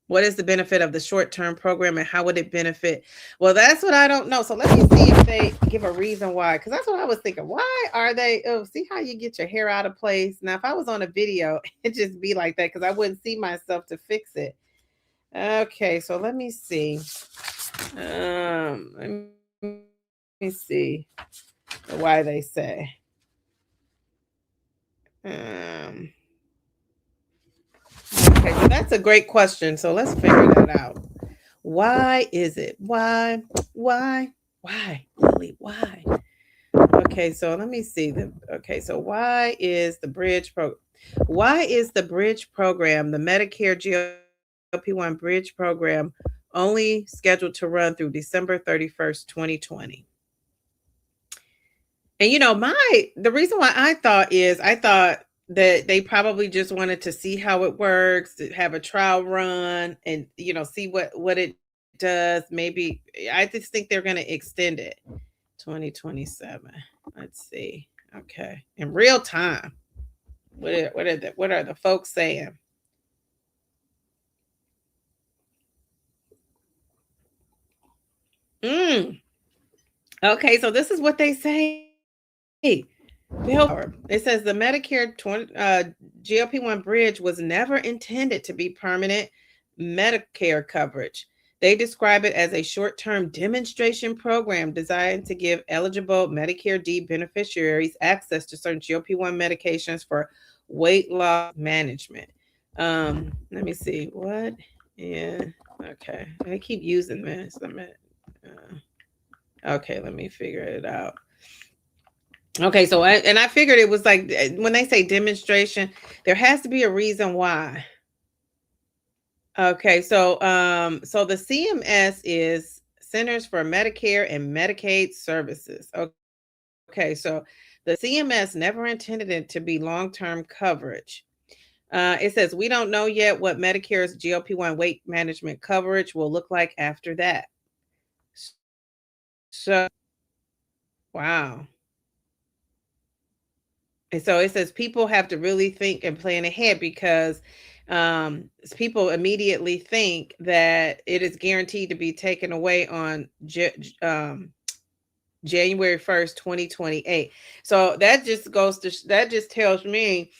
What is the benefit of the short-term program and how would it benefit? Well, that's what I don't know. So let me see if they give a reason why, because that's what I was thinking. Why are they? Oh, see how you get your hair out of place. Now, if I was on a video, it'd just be like that because I wouldn't see myself to fix it. Okay, so let me see. Let me see why they say. Okay, so that's a great question. So let's figure that out. Why is it? Why? Lily, why? Okay, so let me see. So why is the bridge program? Why is the bridge program, the Medicare GLP-1 Bridge Program, only scheduled to run through December 31st, 2020? And the reason why I thought that they probably just wanted to see how it works, to have a trial run and see what it does. Maybe I just think they're going to extend it 2027. Let's see. Okay. In real time. What are the folks saying? Okay, so this is what they say. It says the Medicare GLP-1 Bridge was never intended to be permanent Medicare coverage. They describe it as a short-term demonstration program designed to give eligible Medicare D beneficiaries access to certain GLP-1 medications for weight loss management. Let me see. What? Yeah. Okay. I keep using this. Okay, let me figure it out. Okay, so I figured it was like when they say demonstration, there has to be a reason why. Okay, so the CMS is Centers for Medicare and Medicaid Services. Okay, so the CMS never intended it to be long-term coverage. It says we don't know yet what Medicare's GLP-1 weight management coverage will look like after that. So, wow. And so it says people have to really think and plan ahead because people immediately think that it is guaranteed to be taken away on January 1st, 2028. So that just that just tells me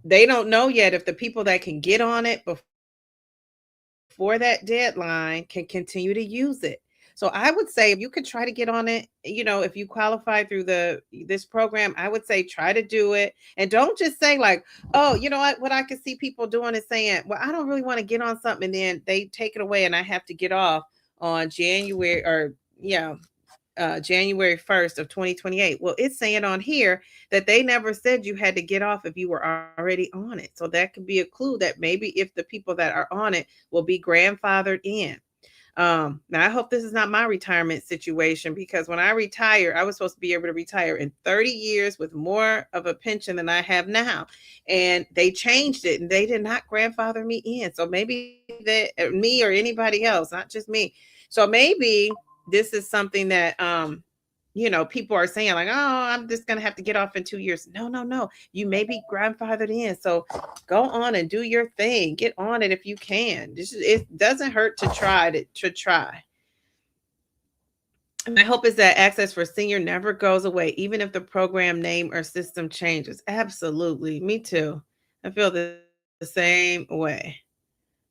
they don't know yet if the people that can get on it before that deadline can continue to use it. So I would say if you could try to get on it, if you qualify through this program, I would say try to do it. And don't just say like, oh, you know what I can see people doing is saying, well, I don't really want to get on something, and then they take it away and I have to get off on January 1st of 2028. Well, it's saying on here that they never said you had to get off if you were already on it. So that could be a clue that maybe if the people that are on it will be grandfathered in. Now I hope this is not my retirement situation, because when I retire, I was supposed to be able to retire in 30 years with more of a pension than I have now. And they changed it and they did not grandfather me in. So maybe that me or anybody else, not just me. So maybe this is something that people are saying like, oh, I'm just gonna have to get off in 2 years. No, no, no. You may be grandfathered in. So go on and do your thing. Get on it if you can. It doesn't hurt to try. My hope is that access for senior never goes away, even if the program name or system changes. Absolutely. Me too. I feel the same way.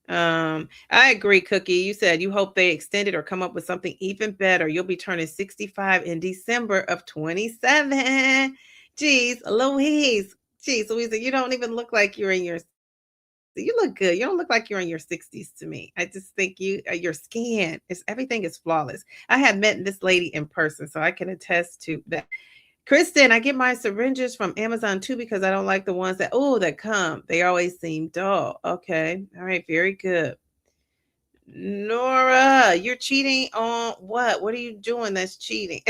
I agree, Cookie. You said you hope they extend it or come up with something even better. You'll be turning 65 in December of 27. Jeez, Louise. Jeez, Louisa, you don't even look like you look good. You don't look like you're in your 60s to me. I just think your skin everything is flawless. I have met this lady in person, so I can attest to that. Kristen, I get my syringes from Amazon too because I don't like the ones that come. They always seem dull. Okay. All right. Very good. Nora, you're cheating on what? What are you doing that's cheating?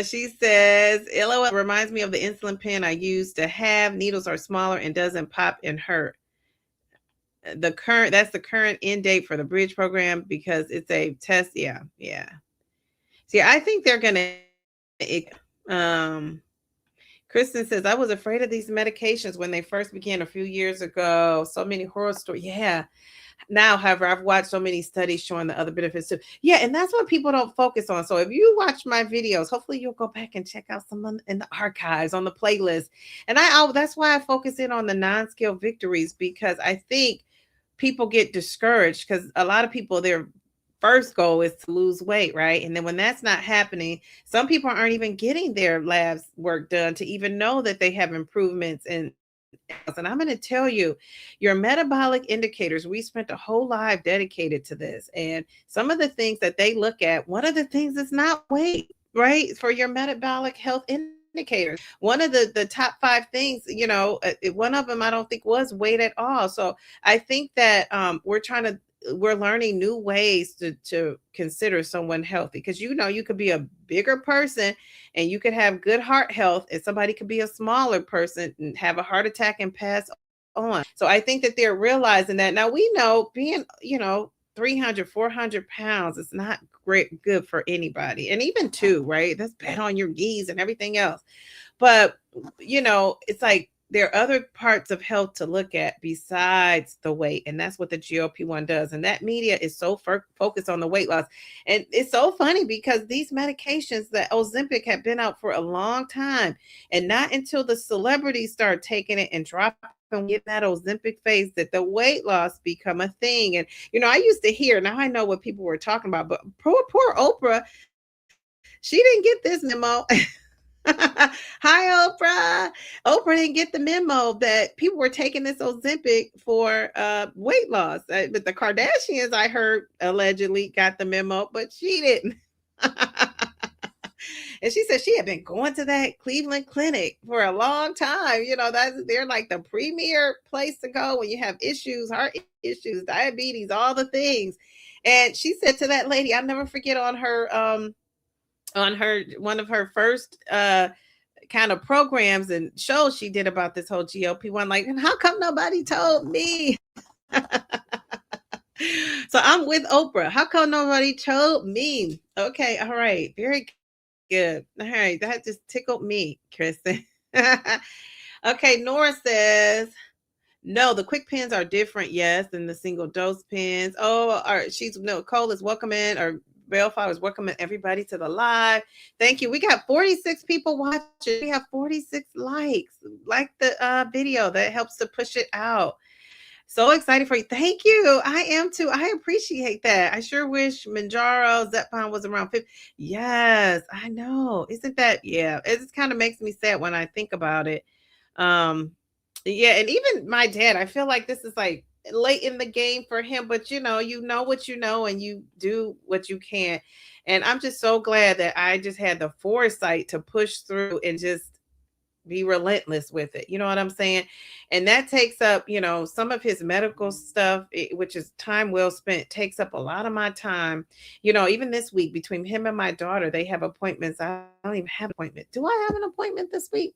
She says, LOL reminds me of the insulin pen I used to have. Needles are smaller and doesn't pop and hurt. That's the current end date for the bridge program because it's a test. Yeah. See, I think they're gonna Kristen says, I was afraid of these medications when they first began a few years ago. So many horror stories. Yeah. Now, however, I've watched so many studies showing the other benefits too. Yeah, and that's what people don't focus on. So if you watch my videos, hopefully you'll go back and check out some in the archives on the playlist. And that's why I focus in on the non-scale victories, because I think people get discouraged because a lot of people, their first goal is to lose weight, right? And then when that's not happening, some people aren't even getting their labs work done to even know that they have improvements in. And I'm going to tell you, your metabolic indicators, we spent a whole life dedicated to this. And some of the things that they look at, one of the things is not weight, right? For your metabolic health indicators. One of the top 5 things, one of them I don't think was weight at all. So I think that we're learning new ways to consider someone healthy, because you could be a bigger person and you could have good heart health, and somebody could be a smaller person and have a heart attack and pass on. So I think that they're realizing that. Now we know being 300 400 pounds is not good for anybody, and even 2, right? That's bad on your knees and everything else. But it's like there are other parts of health to look at besides the weight. And that's what the GLP-1 does. And that media is so focused on the weight loss. And it's so funny because these medications, that Ozempic, have been out for a long time. And not until the celebrities start taking it and dropping and get that Ozempic phase that the weight loss become a thing. And, I used to hear, now I know what people were talking about, but poor Oprah, she didn't get this memo. Hi, Oprah. Oprah didn't get the memo that people were taking this Ozempic for weight loss. But the Kardashians, I heard, allegedly got the memo, but she didn't. And she said she had been going to that Cleveland clinic for a long time. They're like the premier place to go when you have issues, heart issues, diabetes, all the things. And she said to that lady, I'll never forget, on her one of her first kind of programs and shows she did about this whole GLP-1, like, and how come nobody told me? So I'm with Oprah. How come nobody told me? Okay, all right, very good. All right, that just tickled me, Kristen. Okay, Nora says, no, the quick pens are different, yes, than the single dose pens. Oh, she's no, Cole is welcoming, or Bellflower is welcoming everybody to the live. Thank you. We got 46 people watching. We have 46 likes. Like the video, that helps to push it out. So excited for you. Thank you. I am too. I appreciate that. I sure wish Manjaro Zepbound was around 50. Yes, I know. Isn't that? Yeah, it just kind of makes me sad when I think about it. Um, yeah, and even my dad, I feel like this is like late in the game for him, but you know what you know, and you do what you can. And I'm just so glad that I just had the foresight to push through and just be relentless with it. You know what I'm saying? And that takes up, some of his medical stuff, which is time well spent, takes up a lot of my time. Even this week, between him and my daughter, they have appointments. I don't even have an appointment. Do I have an appointment this week?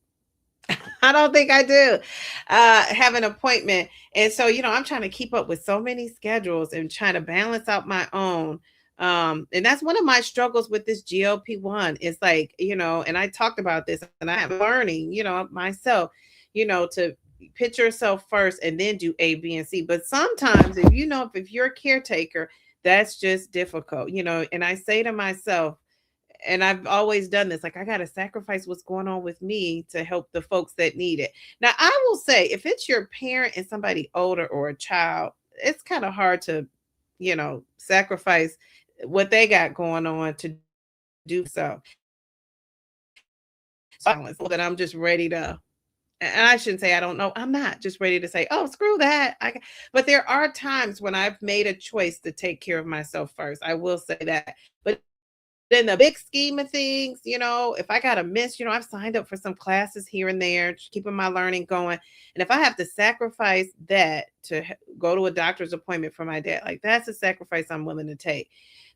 I don't think I do have an appointment. And so, I'm trying to keep up with so many schedules and trying to balance out my own. And that's one of my struggles with this GLP-1. It's like, and I talked about this, and I'm learning, myself, to put yourself first and then do A, B, and C. But sometimes if you're a caretaker, that's just difficult, and I say to myself, and I've always done this, like, I got to sacrifice what's going on with me to help the folks that need it. Now, I will say, if it's your parent and somebody older or a child, it's kind of hard to, sacrifice what they got going on to do so. Silence that I'm just ready to, and I shouldn't say I don't know. I'm not just ready to say, oh, screw that. But there are times when I've made a choice to take care of myself first. I will say that. But in the big scheme of things, if I got to miss, I've signed up for some classes here and there, just keeping my learning going. And if I have to sacrifice that to go to a doctor's appointment for my dad, like, that's a sacrifice I'm willing to take.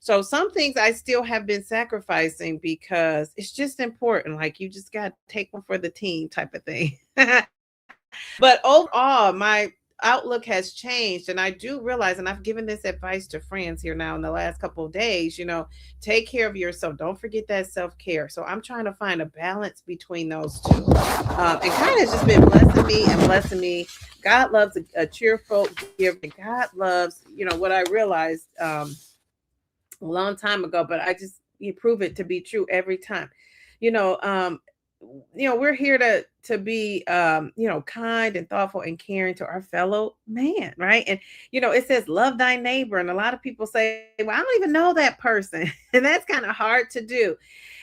So some things I still have been sacrificing because it's just important. Like, you just got to take one for the team type of thing. But overall, my outlook has changed, and I do realize, and I've given this advice to friends here now in the last couple of days, take care of yourself. Don't forget that self-care. So I'm trying to find a balance between those two. And kind of just been blessing me and blessing me. God loves a cheerful giver. God loves, what I realized a long time ago, but you prove it to be true every time. You know, um, we're here to be kind and thoughtful and caring to our fellow man, right? And it says love thy neighbor, and a lot of people say, well, I don't even know that person. And that's kind of hard to do.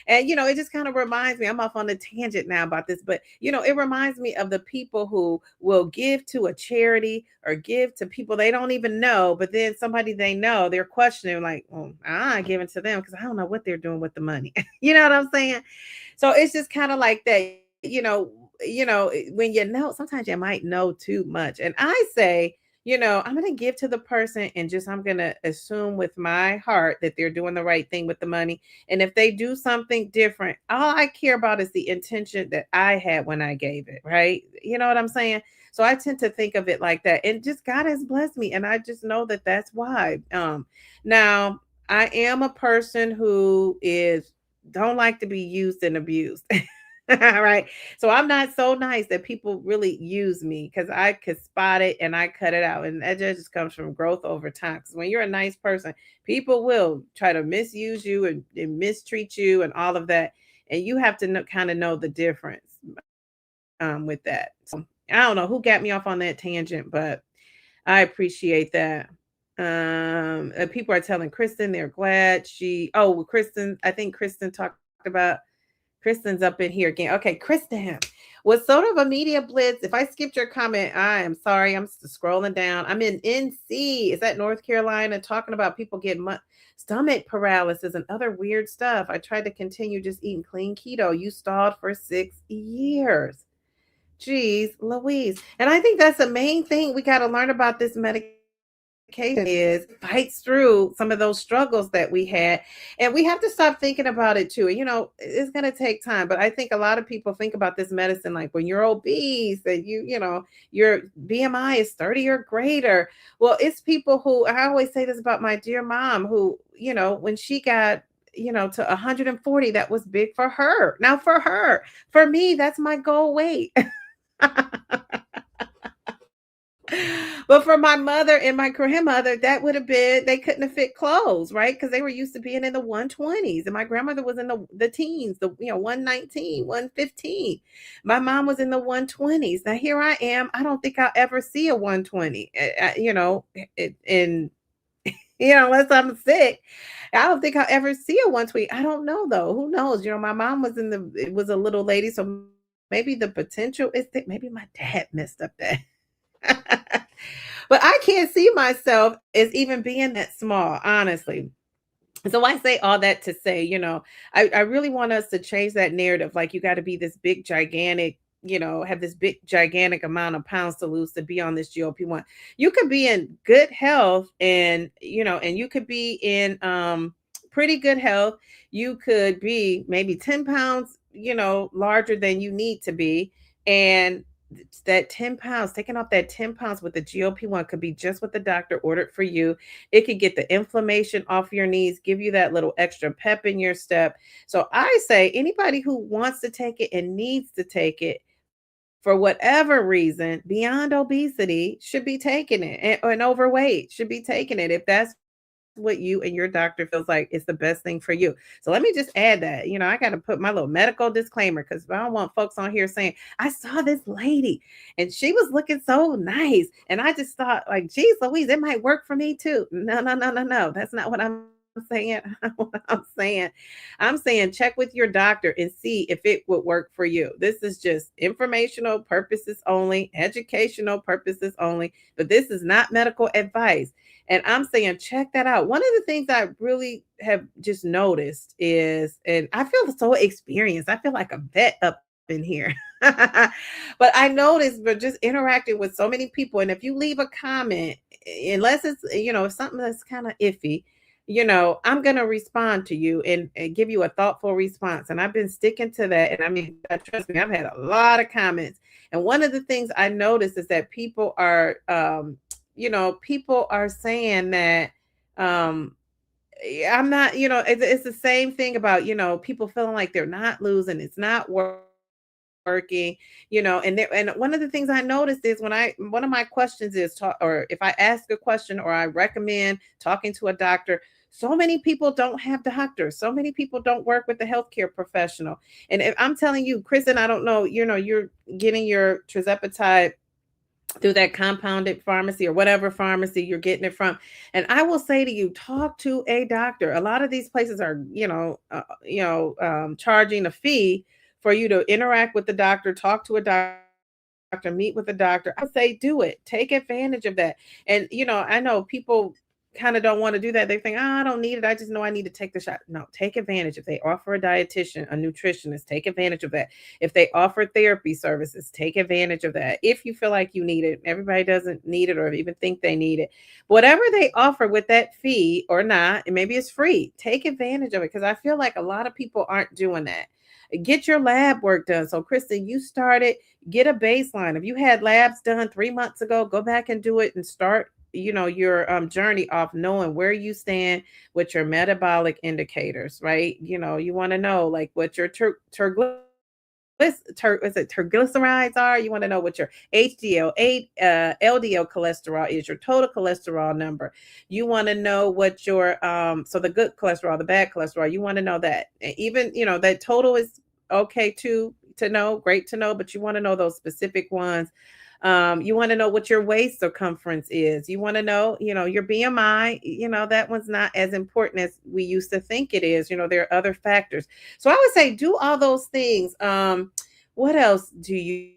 And it just kind of reminds me, I'm off on a tangent now about this, but it reminds me of the people who will give to a charity or give to people they don't even know, but then somebody they know, they're questioning, like, well, I'm not giving to them because I don't know what they're doing with the money. You know what I'm saying? So it's just kind of like that, when sometimes you might know too much. And I say, I'm going to give to the person, and just, I'm going to assume with my heart that they're doing the right thing with the money. And if they do something different, all I care about is the intention that I had when I gave it, right? You know what I'm saying? So I tend to think of it like that. And just, God has blessed me, and I just know that that's why. Now, I am a person who is don't like to be used and abused. All right. So I'm not so nice that people really use me, because I could spot it and I cut it out. And that just comes from growth over time. Because when you're a nice person, people will try to misuse you and mistreat you and all of that. And you have to kind of know the difference with that. So I don't know who got me off on that tangent, but I appreciate that. People are telling Kristen they're glad Kristen, I think Kristen talked about Kristen's up in here again. Okay, Kristen, was sort of a media blitz. If I skipped your comment, I am sorry. I'm scrolling down. I'm in NC. Is that North Carolina? Talking about people getting stomach paralysis and other weird stuff. I tried to continue just eating clean keto. You stalled for 6 years. Jeez, Louise. And I think that's the main thing we got to learn about this medication is fights through some of those struggles that we had. And we have to stop thinking about it too. It's going to take time, but I think a lot of people think about this medicine like when you're obese and your BMI is 30 or greater. Well, it's people who, I always say this about my dear mom who, when she got to 140, that was big for her. Now for her, for me, that's my goal weight. But for my mother and my grandmother, that would have been, they couldn't have fit clothes, right? Because they were used to being in the 120s. And my grandmother was in the teens, 119, 115. My mom was in the 120s. Now here I am. I don't think I'll ever see a 120, unless I'm sick. I don't think I'll ever see a 120. I don't know though. Who knows? My mom was a little lady. So maybe the potential is that maybe my dad messed up that. But I can't see myself as even being that small, honestly. So I say all that to say, I really want us to change that narrative. Like you got to be this big, gigantic, have this big, gigantic amount of pounds to lose to be on this GLP-1. You could be in good health and you could be in pretty good health. You could be maybe 10 pounds, larger than you need to be. And that 10 pounds, taking off that 10 pounds with the GLP-1 could be just what the doctor ordered for you. It could get the inflammation off your knees, give you that little extra pep in your step. So I say anybody who wants to take it and needs to take it for whatever reason beyond obesity should be taking it, and overweight should be taking it if that's what you and your doctor feels like it's the best thing for you. So let me just add that, I got to put my little medical disclaimer because I don't want folks on here saying, I saw this lady and she was looking so nice. And I just thought like, geez, Louise, it might work for me too. No, no, no, no, no. That's not what I'm saying. I'm saying check with your doctor and see if it would work for you. This is just informational purposes only, educational purposes only, but this is not medical advice. And I'm saying, check that out. One of the things I really have just noticed is, and I feel so experienced. I feel like a vet up in here. But I noticed, but just interacting with so many people. And if you leave a comment, unless it's, something that's kind of iffy, I'm going to respond to you and give you a thoughtful response. And I've been sticking to that. And I mean, trust me, I've had a lot of comments. And one of the things I noticed is that people are, people are saying that I'm not, it's the same thing about, people feeling like they're not losing, it's not working, and one of the things I noticed is one of my questions is or if I ask a question or I recommend talking to a doctor, so many people don't have doctors. So many people don't work with the healthcare professional. And if I'm telling you, Kristen, I don't know, you're getting your tirzepatide through that compounded pharmacy or whatever pharmacy you're getting it from. And I will say to you, talk to a doctor. A lot of these places are, charging a fee for you to interact with the doctor, talk to a doctor, meet with a doctor. I would say do it. Take advantage of that. And, I know people kind of don't want to do that. They think, I don't need it. I just know I need to take the shot. No, take advantage. If they offer a dietitian, a nutritionist, take advantage of that. If they offer therapy services, take advantage of that. If you feel like you need it, everybody doesn't need it or even think they need it. Whatever they offer with that fee or not, and maybe it's free, take advantage of it. Because I feel like a lot of people aren't doing that. Get your lab work done. So, Kristen, you started, get a baseline. If you had labs done 3 months ago, go back and do it and start your journey off knowing where you stand with your metabolic indicators, right? You want to know like what your triglycerides are. You want to know what your HDL, LDL cholesterol is, your total cholesterol number. You want to know what your so the good cholesterol, the bad cholesterol. You want to know that. Even that total is okay to know, great to know, but you want to know those specific ones. You want to know what your waist circumference is. You want to know, your BMI. That one's not as important as we used to think it is. There are other factors. So I would say do all those things. What else do you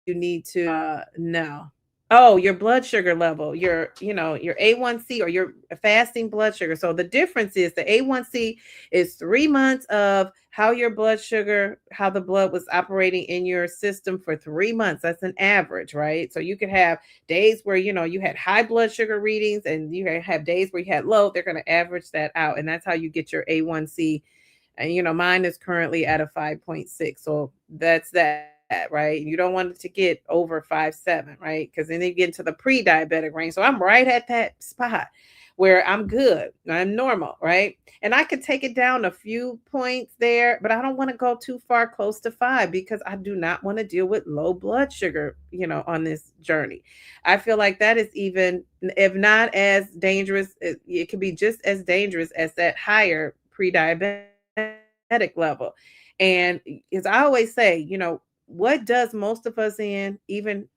need to know? Oh, your blood sugar level, your A1C or your fasting blood sugar. So the difference is the A1C is 3 months of how your blood sugar, how the blood was operating in your system for 3 months. That's an average, right? So you could have days where you had high blood sugar readings, and you have days where you had low. They're going to average that out, and that's how you get your A1C. And mine is currently at a 5.6. So that's that, right? You don't want it to get over 5.7, right? Because then you get into the pre-diabetic range. So I'm right at that spot where I'm good. I'm normal, right? And I could take it down a few points there, but I don't want to go too far close to 5 because I do not want to deal with low blood sugar, on this journey. I feel like that is even, if not as dangerous, it can be just as dangerous as that higher pre-diabetic level. And as I always say, what does most of us in, even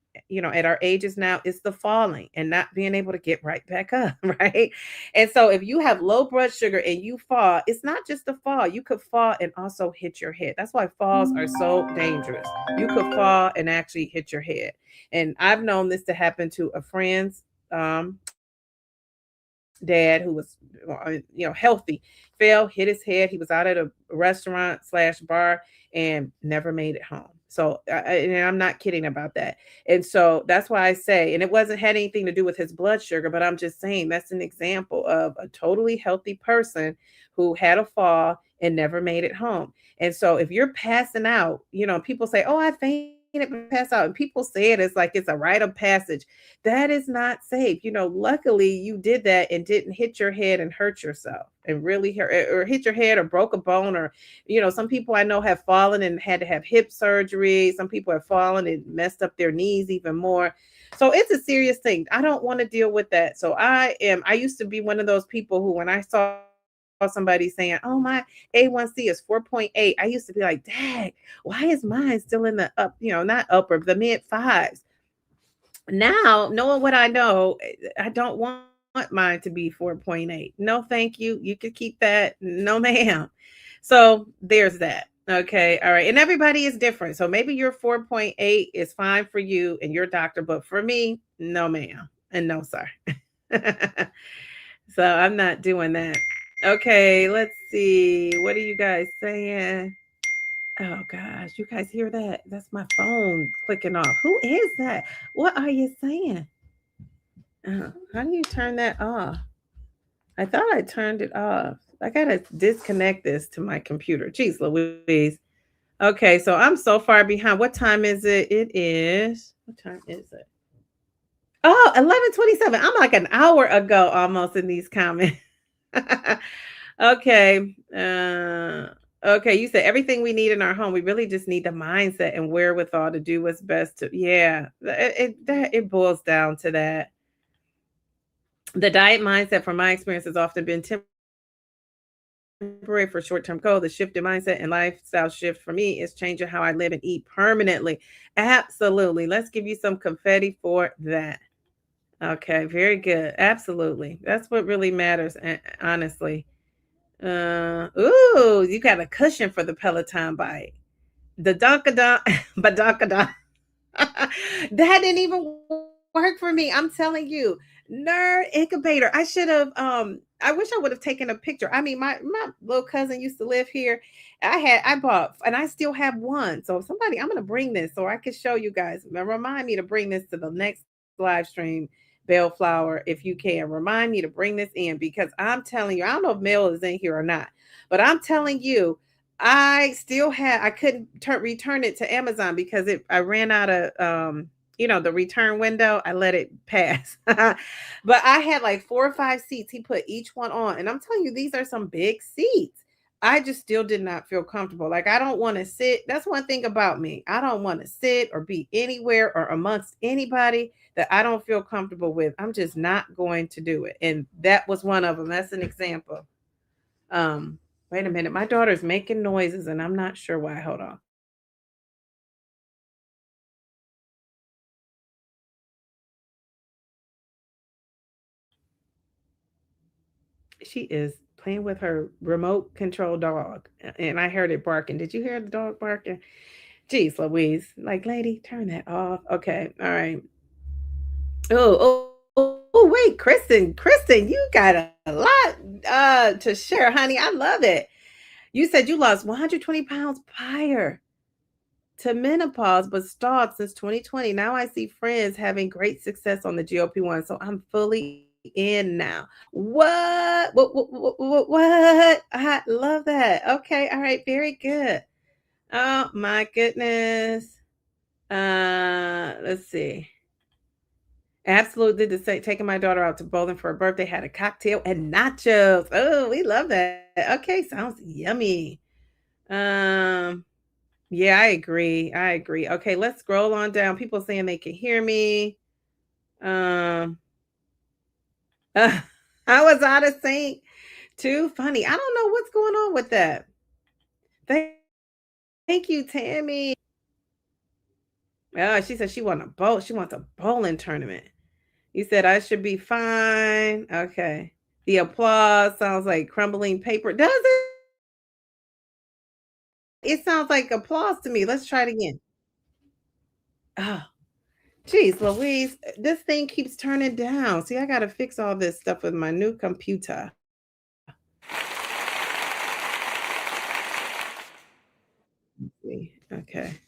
at our ages now, is the falling and not being able to get right back up, right? And so if you have low blood sugar and you fall, it's not just a fall. You could fall and also hit your head. That's why falls are so dangerous. You could fall and actually hit your head. And I've known this to happen to a friend's dad who was healthy, fell, hit his head. He was out at a restaurant slash bar and never made it home. So and I'm not kidding about that. And so that's why I say, and it wasn't had anything to do with his blood sugar, but I'm just saying that's an example of a totally healthy person who had a fall and never made it home. And so if you're passing out, people say, oh, I fainted and pass out, and people say it as like it's a rite of passage. That is not safe. Luckily you did that and didn't hit your head and hurt yourself and really hurt, or hit your head or broke a bone, or some people I know have fallen and had to have hip surgery. Some people have fallen and messed up their knees even more. So it's a serious thing. I don't want to deal with that. So I used to be one of those people who, when I saw somebody saying, oh, my A1C is 4.8, I used to be like, dang, why is mine still in the up, not upper, the mid fives? Now, knowing what I know, I don't want mine to be 4.8. No, thank you. You could keep that. No, ma'am. So there's that. Okay. All right. And everybody is different. So maybe your 4.8 is fine for you and your doctor, but for me, no, ma'am. And no, sir. So I'm not doing that. Okay. Let's see. What are you guys saying? Oh gosh, you guys hear that? That's my phone clicking off. Who is that? What are you saying? How do you turn that off? I thought I turned it off. I gotta disconnect this to my computer. Jeez Louise. Okay, so I'm so far behind. What time is it? It is, what time is it? Oh, 11:27. I'm like an hour ago almost in these comments. Okay. Okay, you said everything we need in our home. We really just need the mindset and wherewithal to do what's best to, yeah. It boils down to that. The diet mindset, from my experience, has often been temporary for short-term goal. The shift in mindset and lifestyle shift for me is changing how I live and eat permanently. Absolutely. Let's give you some confetti for that. Okay, very good. Absolutely. That's what really matters, honestly. Ooh, you got a cushion for the Peloton bike. The Donkadon, Badonkadon. That didn't even work for me. I'm telling you. Nerd incubator. I should have I wish I would have taken a picture. I mean, my little cousin used to live here. I bought, and I still have one. So somebody, I'm gonna bring this so I can show you guys. Now, remind me to bring this to the next live stream. Bellflower, if you can remind me to bring this in, because I'm telling you, I don't know if Mel is in here or not, but I'm telling you, I couldn't return it to Amazon because I ran out of the return window. I let it pass. But I had like 4 or 5 seats. He put each one on, and I'm telling you, these are some big seats. I just still did not feel comfortable. Like, I don't want to sit. That's one thing about me. I don't want to sit or be anywhere or amongst anybody that I don't feel comfortable with. I'm just not going to do it. And that was one of them. That's an example. Wait a minute. My daughter's making noises and I'm not sure why. Hold on. she is playing with her remote control dog, and I heard it barking. Did you hear the dog barking? Jeez Louise. Like, lady, turn that off. Okay. All right. Oh, wait, Kristen, you got a lot to share, honey. I love it. You said you lost 120 pounds prior to menopause, but stalled since 2020. Now I see friends having great success on the GLP-1, so I'm fully in now. What? What? I love that. Okay, all right, very good. Oh my goodness. Let's see. Absolutely did the same. Taking my daughter out to bowling for her birthday, had a cocktail and nachos. Oh, we love that. Okay, sounds yummy. Um, yeah, I agree. I agree. Okay, let's scroll on down. People saying they can hear me. Um, I was out of sync. Too funny. I don't know what's going on with that. Thank, thank you, Tammy. Oh, she said she want a bowl. She wants a bowling tournament. You said I should be fine. Okay. The applause sounds like crumbling paper. Does it? It sounds like applause to me. Let's try it again. Oh, geez, Louise, this thing keeps turning down. See, I got to fix all this stuff with my new computer. Let's see. Okay.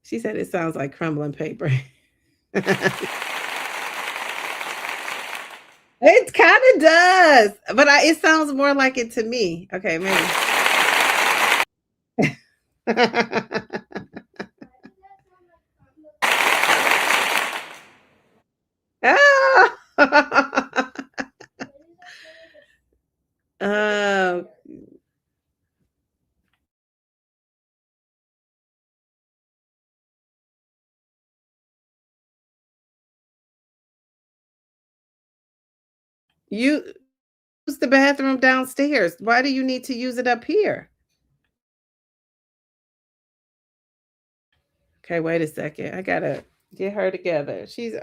She said it sounds like crumbling paper. It kind of does, but it sounds more like it to me. Okay, maybe. Ah! uh, you use the bathroom downstairs. Why do you need to use it up here? Okay, wait a second. I gotta get her together. She's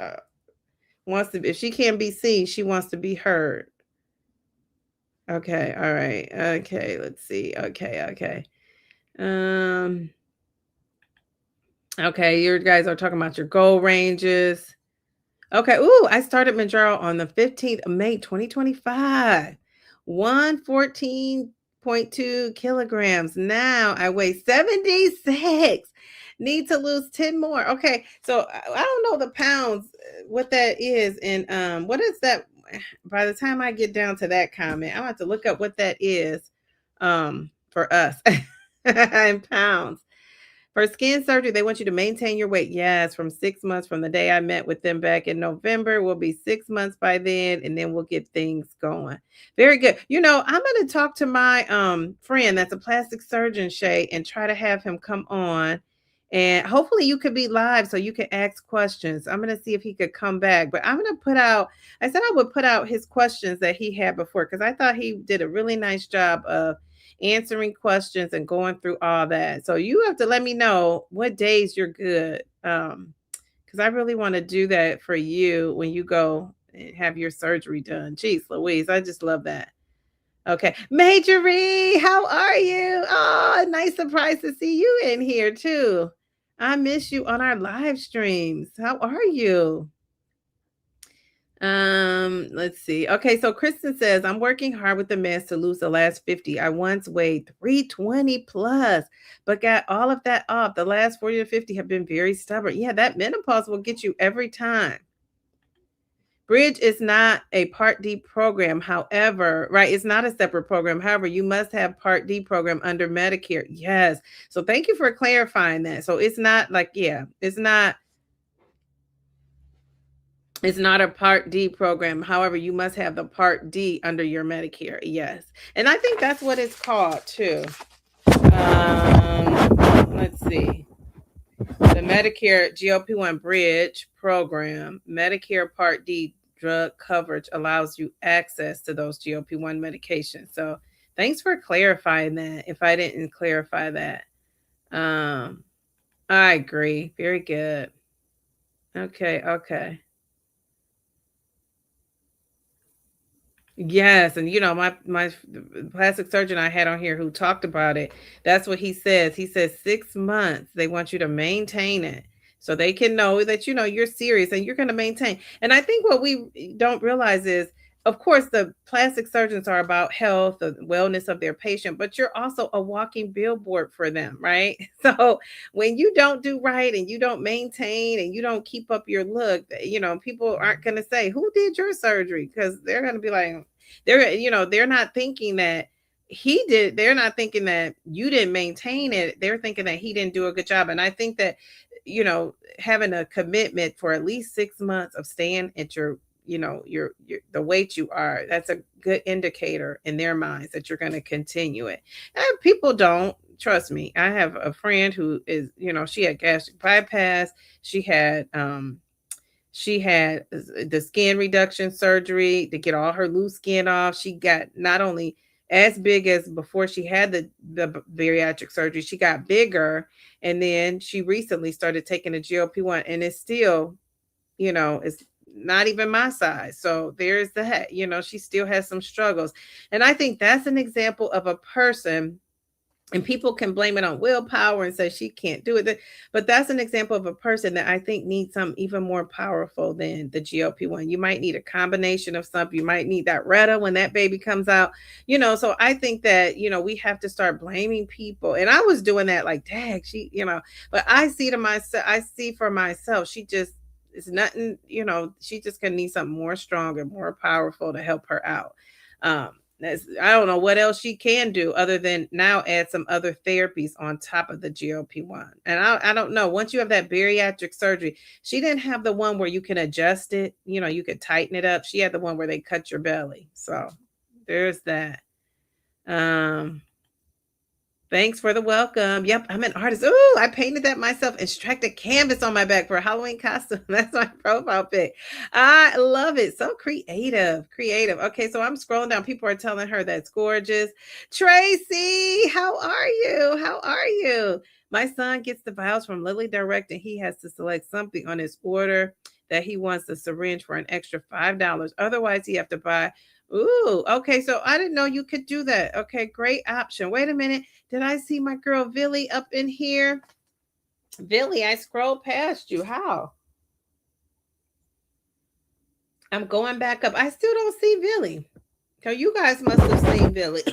wants to. If she can't be seen, she wants to be heard. Okay, all right. Okay, let's see. Okay. Um. Okay, you guys are talking about your goal ranges. Okay. Ooh, I started Manjaro on the 15th of May, 2025. 114.2 kilograms. Now I weigh 76. Need to lose 10 more. Okay. So I don't know the pounds, what that is. And what is that? By the time I get down to that comment, I'm have to look up what that is for us in pounds. For skin surgery, they want you to maintain your weight. Yes, from 6 months from the day I met with them back in November. We'll be 6 months by then, and then we'll get things going. Very good. I'm gonna talk to my friend that's a plastic surgeon, Shay, and try to have him come on. And hopefully you could be live so you can ask questions. I'm gonna see if he could come back. But I'm gonna put out, I said I would put out his questions that he had before because I thought he did a really nice job of answering questions and going through all that. So you have to let me know what days you're good. Because I really want to do that for you when you go and have your surgery done. Jeez Louise, I just love that. Okay. Majorie, how are you? Oh, nice surprise to see you in here too. I miss you on our live streams. How are you? Let's see. Okay, so Kristen says, I'm working hard with the mess to lose the last 50. I once weighed 320 plus, but got all of that off. The last 40 to 50 have been very stubborn. Yeah, that menopause will get you every time. Bridge is not a Part D program. However, right, it's not a separate program. However, you must have Part D program under Medicare. Yes. So thank you for clarifying that. So it's not like, yeah, it's not a Part D program. However, you must have the Part D under your Medicare. Yes. And I think that's what it's called too. Let's see. The Medicare GLP-1 Bridge Program, Medicare Part D drug coverage allows you access to those GLP-1 medications. So thanks for clarifying that. If I didn't clarify that. Um, I agree. Very good. Okay. Yes, and my plastic surgeon I had on here who talked about it. That's what he says. He says 6 months. They want you to maintain it so they can know that you're serious and you're going to maintain. And I think what we don't realize is, of course, the plastic surgeons are about health, the wellness of their patient, but you're also a walking billboard for them, right? So when you don't do right and you don't maintain and you don't keep up your look, people aren't going to say, "Who did your surgery?" Because they're going to be like, they're not thinking that he did, they're not thinking that you didn't maintain it. They're thinking that he didn't do a good job. And I think that, having a commitment for at least 6 months of staying at your the weight you are, that's a good indicator in their minds that you're going to continue it. And people don't trust me. I have a friend who is, she had gastric bypass. She had the skin reduction surgery to get all her loose skin off. She got not only as big as before she had the bariatric surgery, she got bigger. And then she recently started taking a GLP-1, and it's still, it's not even my size. So there's that, she still has some struggles. And I think that's an example of a person, and people can blame it on willpower and say she can't do it. But that's an example of a person that I think needs something even more powerful than the GLP-1. You might need a combination of something. You might need that Retta when that baby comes out. So I think that, we have to start blaming people. And I was doing that like, dang, but I see to myself, I see for myself, she just is nothing, she just gonna need something more stronger, more powerful to help her out. Um, I don't know what else she can do other than now add some other therapies on top of the GLP-1. And I don't know. Once you have that bariatric surgery, she didn't have the one where you can adjust it. You could tighten it up. She had the one where they cut your belly. So there's that. Um, Thanks for the welcome. Yep, I'm an artist. Ooh, I painted that myself and strapped a canvas on my back for a Halloween costume. That's my profile pic. I love it. So creative. Creative. Okay, so I'm scrolling down. People are telling her that's gorgeous. Tracy, how are you? How are you? My son gets the vials from Lily Direct, and he has to select something on his order that he wants the syringe for an extra $5. Otherwise, he have to buy. Ooh, okay. So I didn't know you could do that. Okay, great option. Wait a minute. Did I see my girl Billy up in here? Billy, I scrolled past you. How? I'm going back up. I still don't see Billy. So you guys must have seen Billy.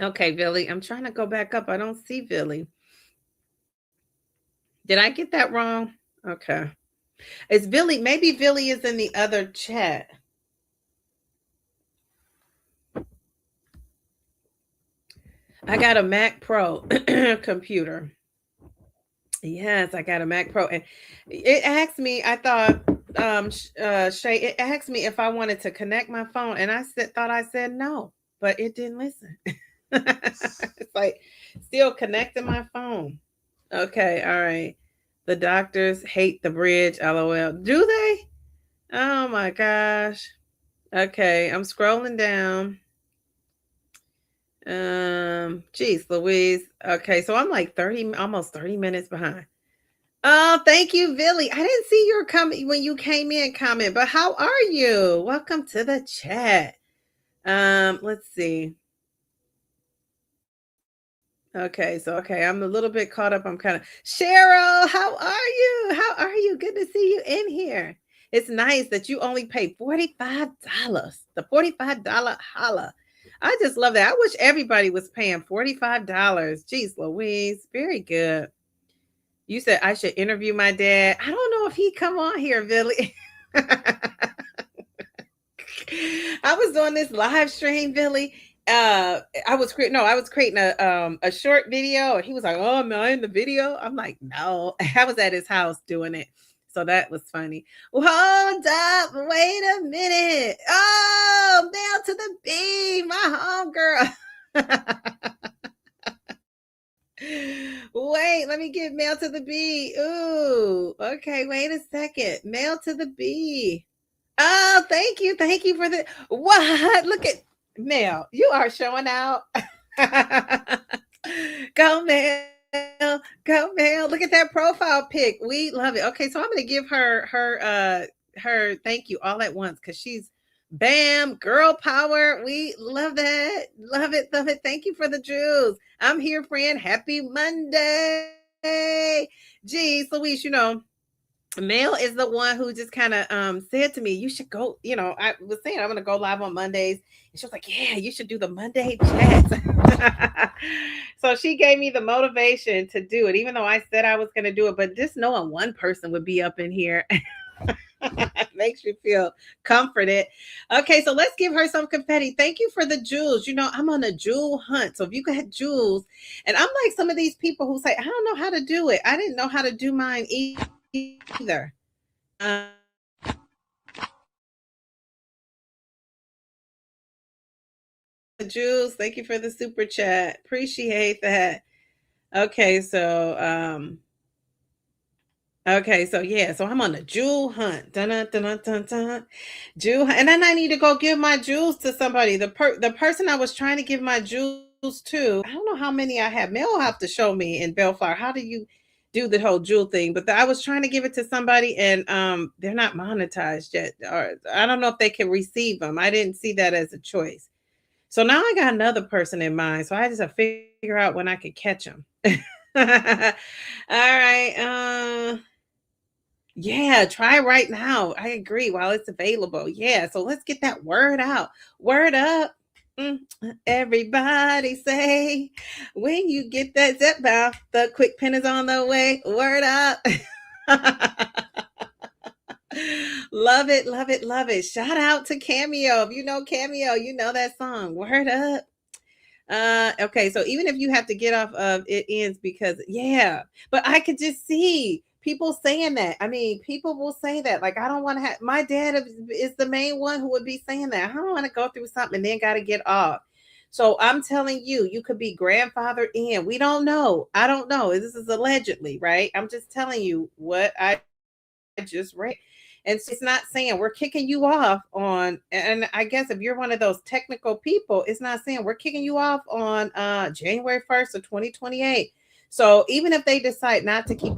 Okay, Billy. I'm trying to go back up. I don't see Billy. Did I get that wrong? Okay. Is Billy, maybe Billy is in the other chat. I got a Mac Pro computer. Yes, I got a Mac Pro, and it asked me. I thought, Shay, it asked me if I wanted to connect my phone, and thought I said no, but it didn't listen. It's like still connecting my phone. Okay, all right. The doctors hate the bridge. LOL. Do they? Oh my gosh. Okay, I'm scrolling down. Geez, Louise. Okay, so I'm like 30, almost 30 minutes behind. Oh, thank you, Billy. I didn't see your comment when you came in comment, but how are you? Welcome to the chat. Let's see. Okay, I'm a little bit caught up. I'm kind of Cheryl, how are you? How are you? Good to see you in here. It's nice that you only pay $45. The $45 holla. I just love that. I wish everybody was paying $45. Jeez Louise. Very good. You said I should interview my dad. I don't know if he come on here, Billy. I was doing this live stream, Billy. I was creating a short video, and he was like, "Oh, am I in the video?" I'm like, "No." I was at his house doing it. So that was funny. Well, hold up. Wait a minute. Oh, Mail to the B, my homegirl. Wait, let me get Mail to the B. Ooh, okay. Wait a second. Mail to the B. Oh, thank you. Thank you for the what? Look at Mel. You are showing out. Go, Mel. Go, Mel. Look at that profile pic. We love it. Okay, so I'm gonna give her her thank you all at once because she's bam, girl power. We love that. Love it. Love it. Thank you for the jewels. I'm here, friend. Happy Monday. Geez, Louise, Mel is the one who just kind of said to me, you should go, I was saying I'm gonna go live on Mondays. And she was like, yeah, you should do the Monday chats. So she gave me the motivation to do it, even though I said I was gonna do it. But just knowing one person would be up in here makes you feel comforted. Okay, so let's give her some confetti. Thank you for the jewels. I'm on a jewel hunt. So if you got jewels, and I'm like some of these people who say, I don't know how to do it. I didn't know how to do mine either. Um, Jules, thank you for the super chat. Appreciate that. Okay, so yeah, so I'm on a jewel hunt. Dun dun dun dun dun. Dun. Jewel hunt. And then I need to go give my jewels to somebody. The person I was trying to give my jewels to, I don't know how many I have. Mel will have to show me in Bellflower. How do you do the whole jewel thing? But I was trying to give it to somebody and they're not monetized yet. Or I don't know if they can receive them. I didn't see that as a choice. So now I got another person in mind. So I just have to figure out when I could catch them. All right. Yeah, try right now. I agree while it's available. Yeah. So let's get that word out. Word up. Everybody say when you get that Zepbound, the quick pen is on the way. Word up. Love it, love it, love it. Shout out to Cameo. If you know Cameo, you know that song. Word up. Okay, so even if you have to get off of it ends because yeah, but I could just see people saying that. I mean, people will say that. Like, I don't want to have my dad is the main one who would be saying that. I don't want to go through something and then gotta get off. So I'm telling you, you could be grandfathered in. We don't know. I don't know. This is allegedly, right? I'm just telling you what I just read. And so it's not saying we're kicking you off on, and I guess if you're one of those technical people, it's not saying we're kicking you off on January 1st of 2028. So even if they decide not to keep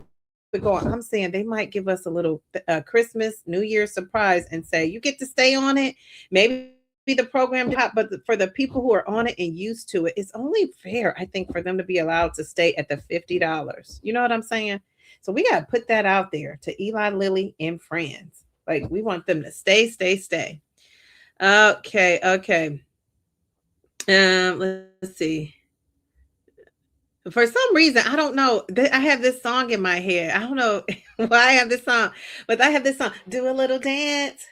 it going, I'm saying they might give us a little Christmas, New Year's surprise and say, you get to stay on it. Maybe the program top, but for the people who are on it and used to it, it's only fair, I think, for them to be allowed to stay at the $50. You know what I'm saying? So we got to put that out there to Eli Lilly and friends. Like, we want them to stay, stay, stay. Okay, okay. Let's see. For some reason, I don't know. I have this song in my head. I don't know why I have this song, but I have this song. Do a little dance,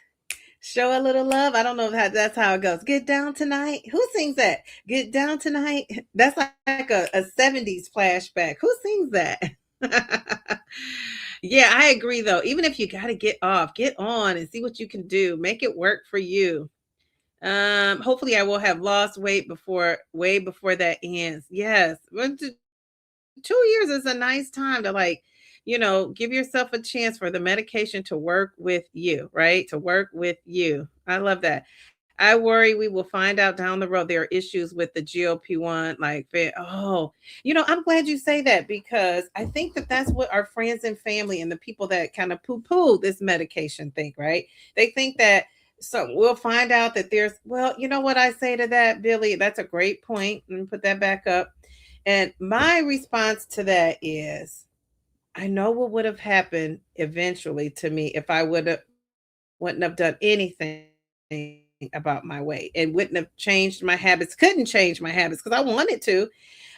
show a little love. I don't know if that's how it goes. Get down tonight. Who sings that? Get down tonight. That's like a 70s flashback. Who sings that? Yeah, I agree though. Even if you got to get off, get on and see what you can do. Make it work for you. Hopefully I will have lost weight way before that ends. Yes. 2 years is a nice time to give yourself a chance for the medication to work with you, right? To work with you. I love that. I worry we will find out down the road there are issues with the GLP-1. I'm glad you say that because I think that that's what our friends and family and the people that kind of poo-poo this medication think, right? They think that so we'll find out that you know what I say to that, Billy? That's a great point. Let me put that back up. And my response to that is, I know what would have happened eventually to me if I wouldn't have done anything about my weight and wouldn't have changed my habits, couldn't change my habits because I wanted to.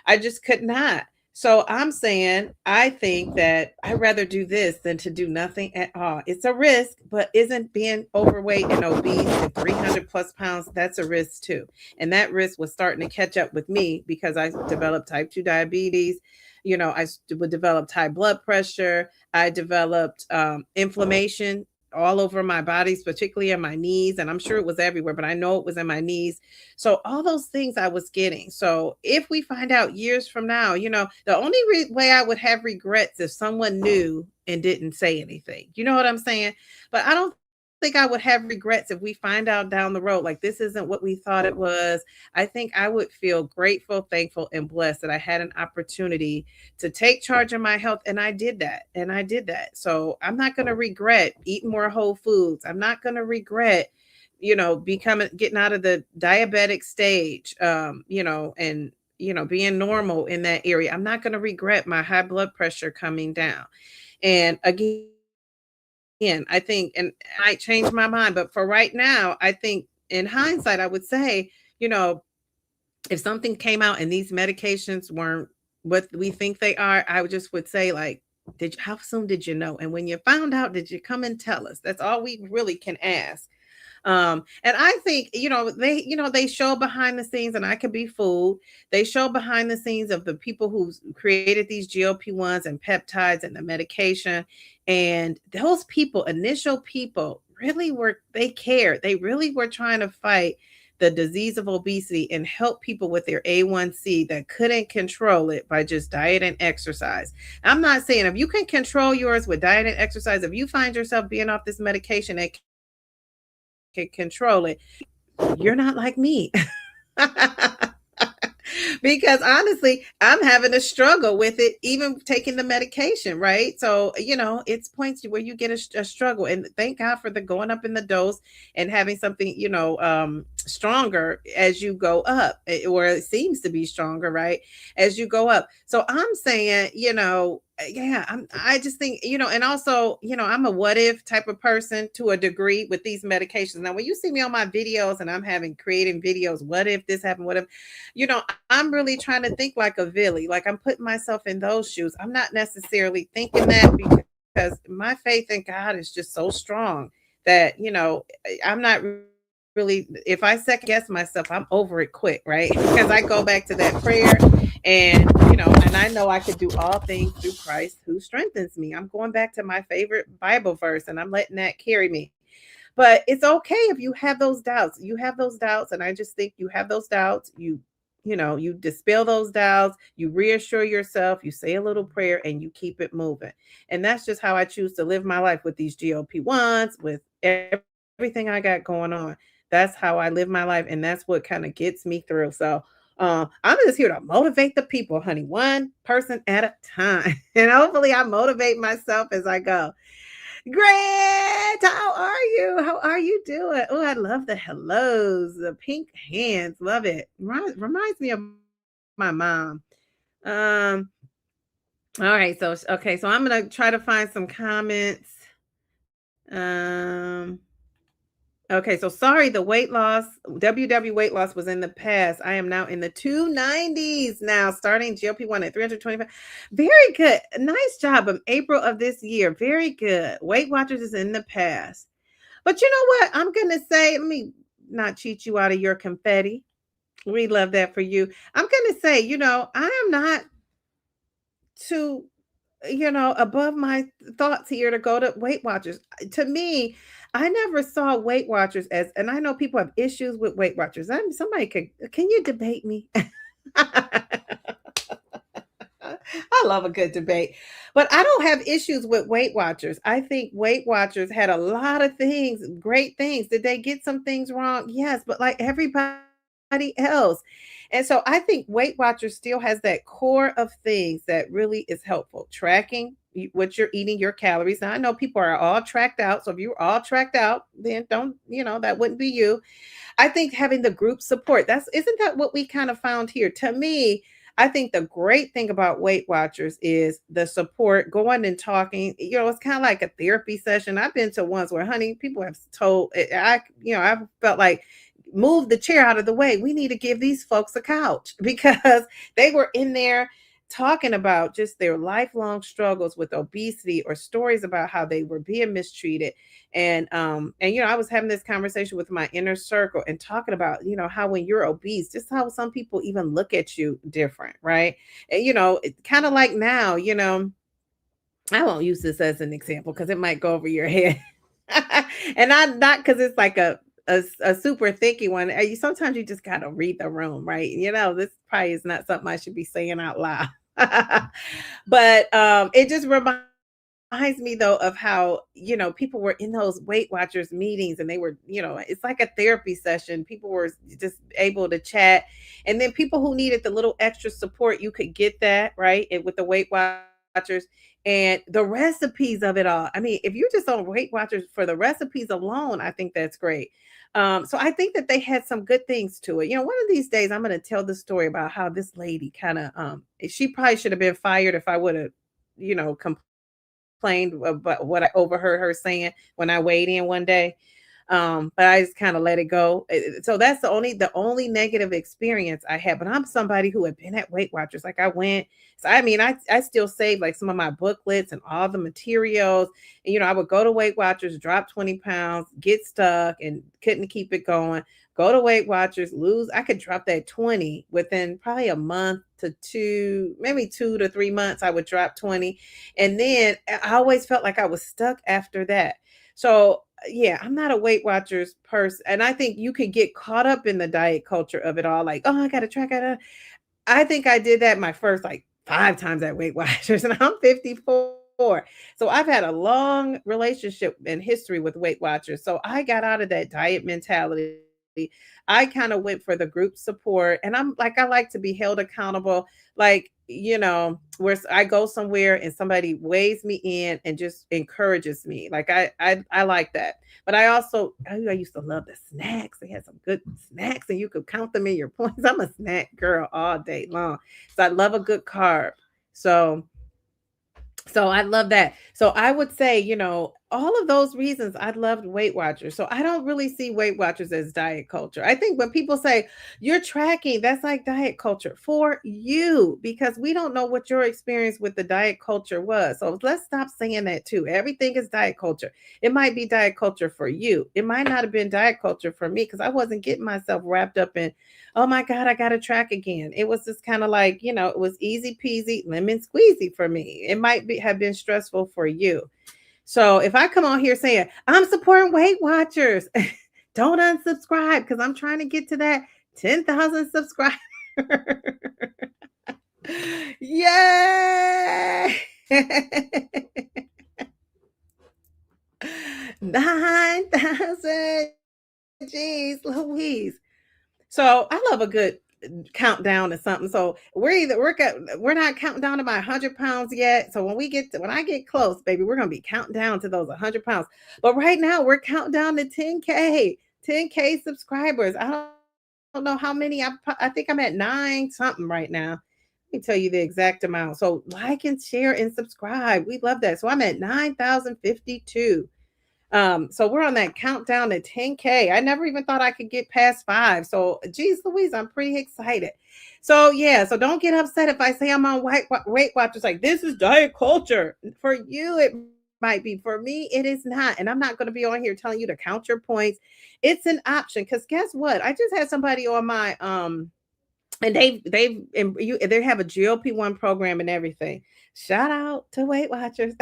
I just could not. So I'm saying I think that I'd rather do this than to do nothing at all. It's a risk, but isn't being overweight and obese and 300 plus pounds, that's a risk too. And that risk was starting to catch up with me because I developed type 2 diabetes. I would develop high blood pressure. I developed inflammation all over my bodies, particularly in my knees. And I'm sure it was everywhere, but I know it was in my knees. So all those things I was getting. So if we find out years from now, the only way I would have regrets if someone knew and didn't say anything. You know what I'm saying? But I don't think I would have regrets if we find out down the road like this isn't what we thought it was. I think I would feel grateful, thankful, and blessed that I had an opportunity to take charge of my health, and I did that. And I did that. So I'm not going to regret eating more whole foods. I'm not going to regret becoming getting out of the diabetic stage, and being normal in that area. I'm not going to regret my high blood pressure coming down. And again, I think, and I might change my mind, but for right now, I think in hindsight, I would say, you know, if something came out and these medications weren't what we think they are, I would say, like, how soon did you know? And when you found out, did you come and tell us? That's all we really can ask. And I think, they show behind the scenes, and I could be fooled. They show behind the scenes of the people who created these GLP-1s and peptides and the medication. And those people, initial people, they cared. They really were trying to fight the disease of obesity and help people with their A1C that couldn't control it by just diet and exercise. I'm not saying if you can control yours with diet and exercise, if you find yourself being off this medication that can control it, you're not like me. Because honestly, I'm having a struggle with it, even taking the medication, right? So, it's points where you get a struggle. And thank God for the going up in the dose and having something, stronger as you go up, or it seems to be stronger, right? As you go up. So I'm saying, yeah, I just think, and also, I'm a what if type of person to a degree with these medications. Now, when you see me on my videos and I'm creating videos, what if this happened? What if, I'm really trying to think like a Villy, like I'm putting myself in those shoes. I'm not necessarily thinking that because my faith in God is just so strong that, I'm not really, if I second guess myself, I'm over it quick, right? Because I go back to that prayer and, and I know I could do all things through Christ who strengthens me. I'm going back to my favorite Bible verse and I'm letting that carry me. But it's okay if you have those doubts. You have those doubts. And I just think you have those doubts. You dispel those doubts, you reassure yourself, you say a little prayer, and you keep it moving. And that's just how I choose to live my life with these GLP-1s, with everything I got going on. That's how I live my life. And that's what kind of gets me through. So I'm just here to motivate the people, honey, one person at a time. And hopefully I motivate myself as I go. Grant, how are you? How are you doing? Oh, I love the hellos, the pink hands. Love it. Reminds me of my mom. Um, all right, so okay, so I'm gonna try to find some comments. Um, okay, so sorry, the WW weight loss was in the past. I am now in the 290s now, starting GLP-1 at 325. Very good. Nice job. April of this year. Very good. Weight Watchers is in the past. But you know what? I'm going to say, let me not cheat you out of your confetti. We love that for you. I'm going to say, I am not too, above my thoughts here to go to Weight Watchers. To me, I never saw Weight Watchers as, and I know people have issues with Weight Watchers. Can you debate me? I love a good debate, but I don't have issues with Weight Watchers. I think Weight Watchers had a lot of things, great things. Did they get some things wrong? Yes, but like everybody else. And so I think Weight Watchers still has that core of things that really is helpful. Tracking what you're eating, your calories. Now I know people are all tracked out. So if you're all tracked out, then don't, that wouldn't be you. I think having the group support, isn't that what we kind of found here? To me, I think the great thing about Weight Watchers is the support, going and talking. It's kind of like a therapy session. I've been to ones where, honey, people have told I felt like move the chair out of the way. We need to give these folks a couch because they were in there talking about just their lifelong struggles with obesity or stories about how they were being mistreated. And I was having this conversation with my inner circle and talking about, how when you're obese, just how some people even look at you different, right? And it's kind of like now, I won't use this as an example because it might go over your head. And I'm not, because it's like a super thicky one. Sometimes you just gotta read the room, right? This probably is not something I should be saying out loud. But it just reminds me though of how, people were in those Weight Watchers meetings and they were, it's like a therapy session. People were just able to chat. And then people who needed the little extra support, you could get that, right? And with the Weight Watchers and the recipes of it all. I mean, if you're just on Weight Watchers for the recipes alone, I think that's great. So I think that they had some good things to it. One of these days I'm going to tell the story about how this lady kind of she probably should have been fired if I would have, complained about what I overheard her saying when I weighed in one day. But I just kind of let it go. So that's the only negative experience I had. But I'm somebody who had been at Weight Watchers. Like I went. So I mean, I still saved like some of my booklets and all the materials. And I would go to Weight Watchers, drop 20 pounds, get stuck and couldn't keep it going. Go to Weight Watchers, lose. I could drop that 20 within probably a month to two, maybe 2 to 3 months. I would drop 20. And then I always felt like I was stuck after that. So yeah, I'm not a Weight Watchers person. And I think you could get caught up in the diet culture of it all. Like, oh, I got to track it. I think I did that my first like 5 times at Weight Watchers, and I'm 54. So I've had a long relationship and history with Weight Watchers. So I got out of that diet mentality. I kind of went for the group support, and I'm like, I like to be held accountable. Like, where I go somewhere and somebody weighs me in and just encourages me. Like I like that. But I used to love the snacks. They had some good snacks and you could count them in your points. I'm a snack girl all day long. So I love a good carb. So I love that. So I would say, all of those reasons I loved Weight Watchers. So I don't really see Weight Watchers as diet culture. I think when people say you're tracking, that's like diet culture for you because we don't know what your experience with the diet culture was. So let's stop saying that too. Everything is diet culture. It might be diet culture for you. It might not have been diet culture for me because I wasn't getting myself wrapped up in, oh my God, I got to track again. It was just kind of like, it was easy peasy, lemon squeezy for me. It might have been stressful for you. So if I come on here saying I'm supporting Weight Watchers, don't unsubscribe because I'm trying to get to that 10,000 subscribers. Yay! 9,000. Jeez Louise. So I love a good countdown to something. So we're not counting down to my 100 pounds yet. So when I get close, baby, we're gonna be counting down to those 100 pounds. But right now we're counting down to 10K subscribers. I don't know how many. I think I'm at 9 something right now. Let me tell you the exact amount. So like and share and subscribe. We love that. So I'm at 9,052. So we're on that countdown to 10K. I never even thought I could get past 5. So geez Louise, I'm pretty excited. So yeah, so don't get upset if I say I'm on Weight Watchers. Like this is diet culture. For you, it might be. For me, it is not. And I'm not going to be on here telling you to count your points. It's an option. Because guess what? I just had somebody on my and they have a GLP-1 program and everything. Shout out to Weight Watchers.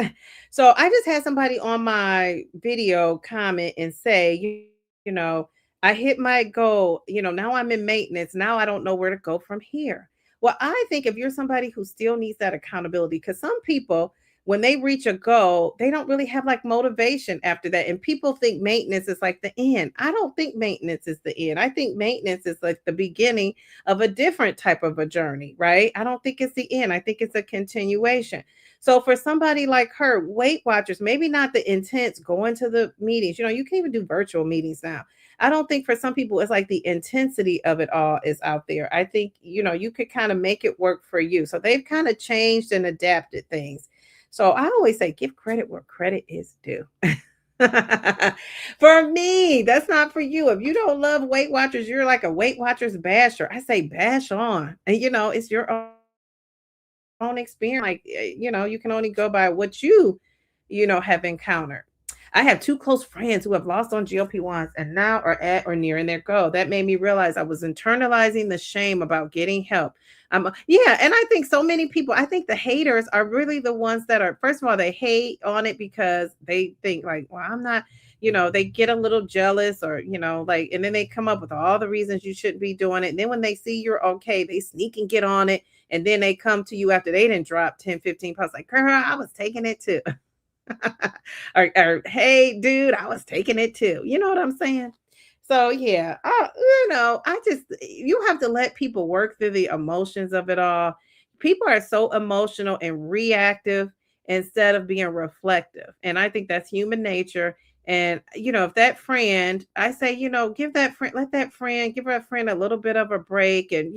So I just had somebody on my video comment and say, you know, I hit my goal. Now I'm in maintenance. Now I don't know where to go from here. Well, I think if you're somebody who still needs that accountability, because some people, when they reach a goal, they don't really have like motivation after that. And people think maintenance is like the end. I don't think maintenance is the end. I think maintenance is like the beginning of a different type of a journey, right? I don't think it's the end. I think it's a continuation. So for somebody like her, Weight Watchers, maybe not the intense going to the meetings. You can even do virtual meetings now. I don't think for some people it's like the intensity of it all is out there. I think, you could kind of make it work for you. So they've kind of changed and adapted things. So I always say, give credit where credit is due. For me, that's not for you. If you don't love Weight Watchers, you're like a Weight Watchers basher. I say bash on. And it's your own experience. Like, you can only go by what have encountered. I have two close friends who have lost on GLP-1s and now are at or nearing their goal. That made me realize I was internalizing the shame about getting help. Yeah, and I think so many people, I think the haters are really the ones that are, first of all, they hate on it because they think like, well, I'm not, they get a little jealous or, like, and then they come up with all the reasons you shouldn't be doing it. And then when they see you're okay, they sneak and get on it. And then they come to you after they didn't drop 10, 15 pounds like, girl, I was taking it too. or hey, dude, I was taking it too. You know what I'm saying? So yeah, I just you have to let people work through the emotions of it all. People are so emotional and reactive instead of being reflective. And I think that's human nature. And if that friend, I say, give that friend, let that friend, give that friend a little bit of a break. And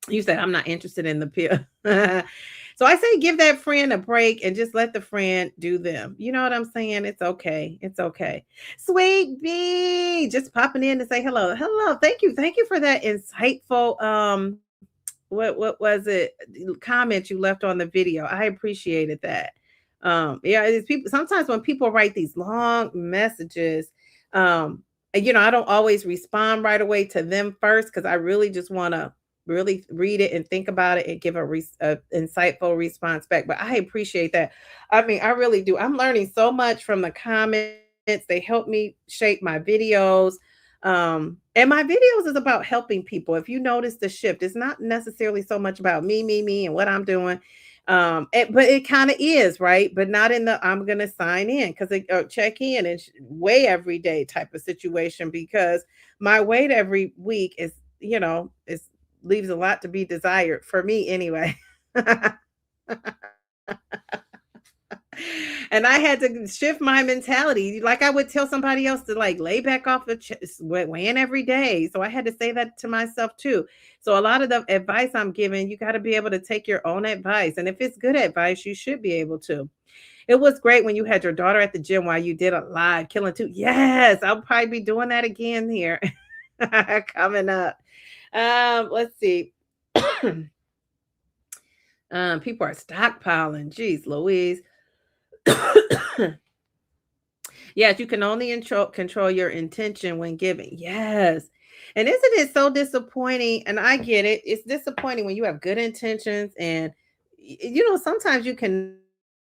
you said I'm not interested in the pill. So I say give that friend a break and just let the friend do them. You know what I'm saying? It's okay. It's okay. Sweet B, just popping in to say hello. Hello. Thank you. Thank you for that insightful what was it comment you left on the video. I appreciated that. Yeah, it's people sometimes when people write these long messages, um I don't always respond right away to them first because I really just want to really read it and think about it and give a insightful response back. But I appreciate that. I mean, I really do. I'm learning so much from the comments. They help me shape my videos. And my videos is about helping people. If you notice the shift, it's not necessarily so much about me, and what I'm doing. But it kind of is, right? But not in the I'm gonna sign in because check in and weigh every day type of situation because my weight every week is leaves a lot to be desired for me anyway. And I had to shift my mentality. Like I would tell somebody else to like lay back off the weighing every day. So I had to say that to myself too. So a lot of the advice I'm giving, you got to be able to take your own advice. And if it's good advice, you should be able to. It was great when you had your daughter at the gym while you did a live killing too. Yes, I'll probably be doing that again here coming up. Let's see. People are stockpiling. Jeez, Louise. Yes, you can only control your intention when giving. Yes. And isn't it so disappointing? And I get it. It's disappointing when you have good intentions and sometimes you can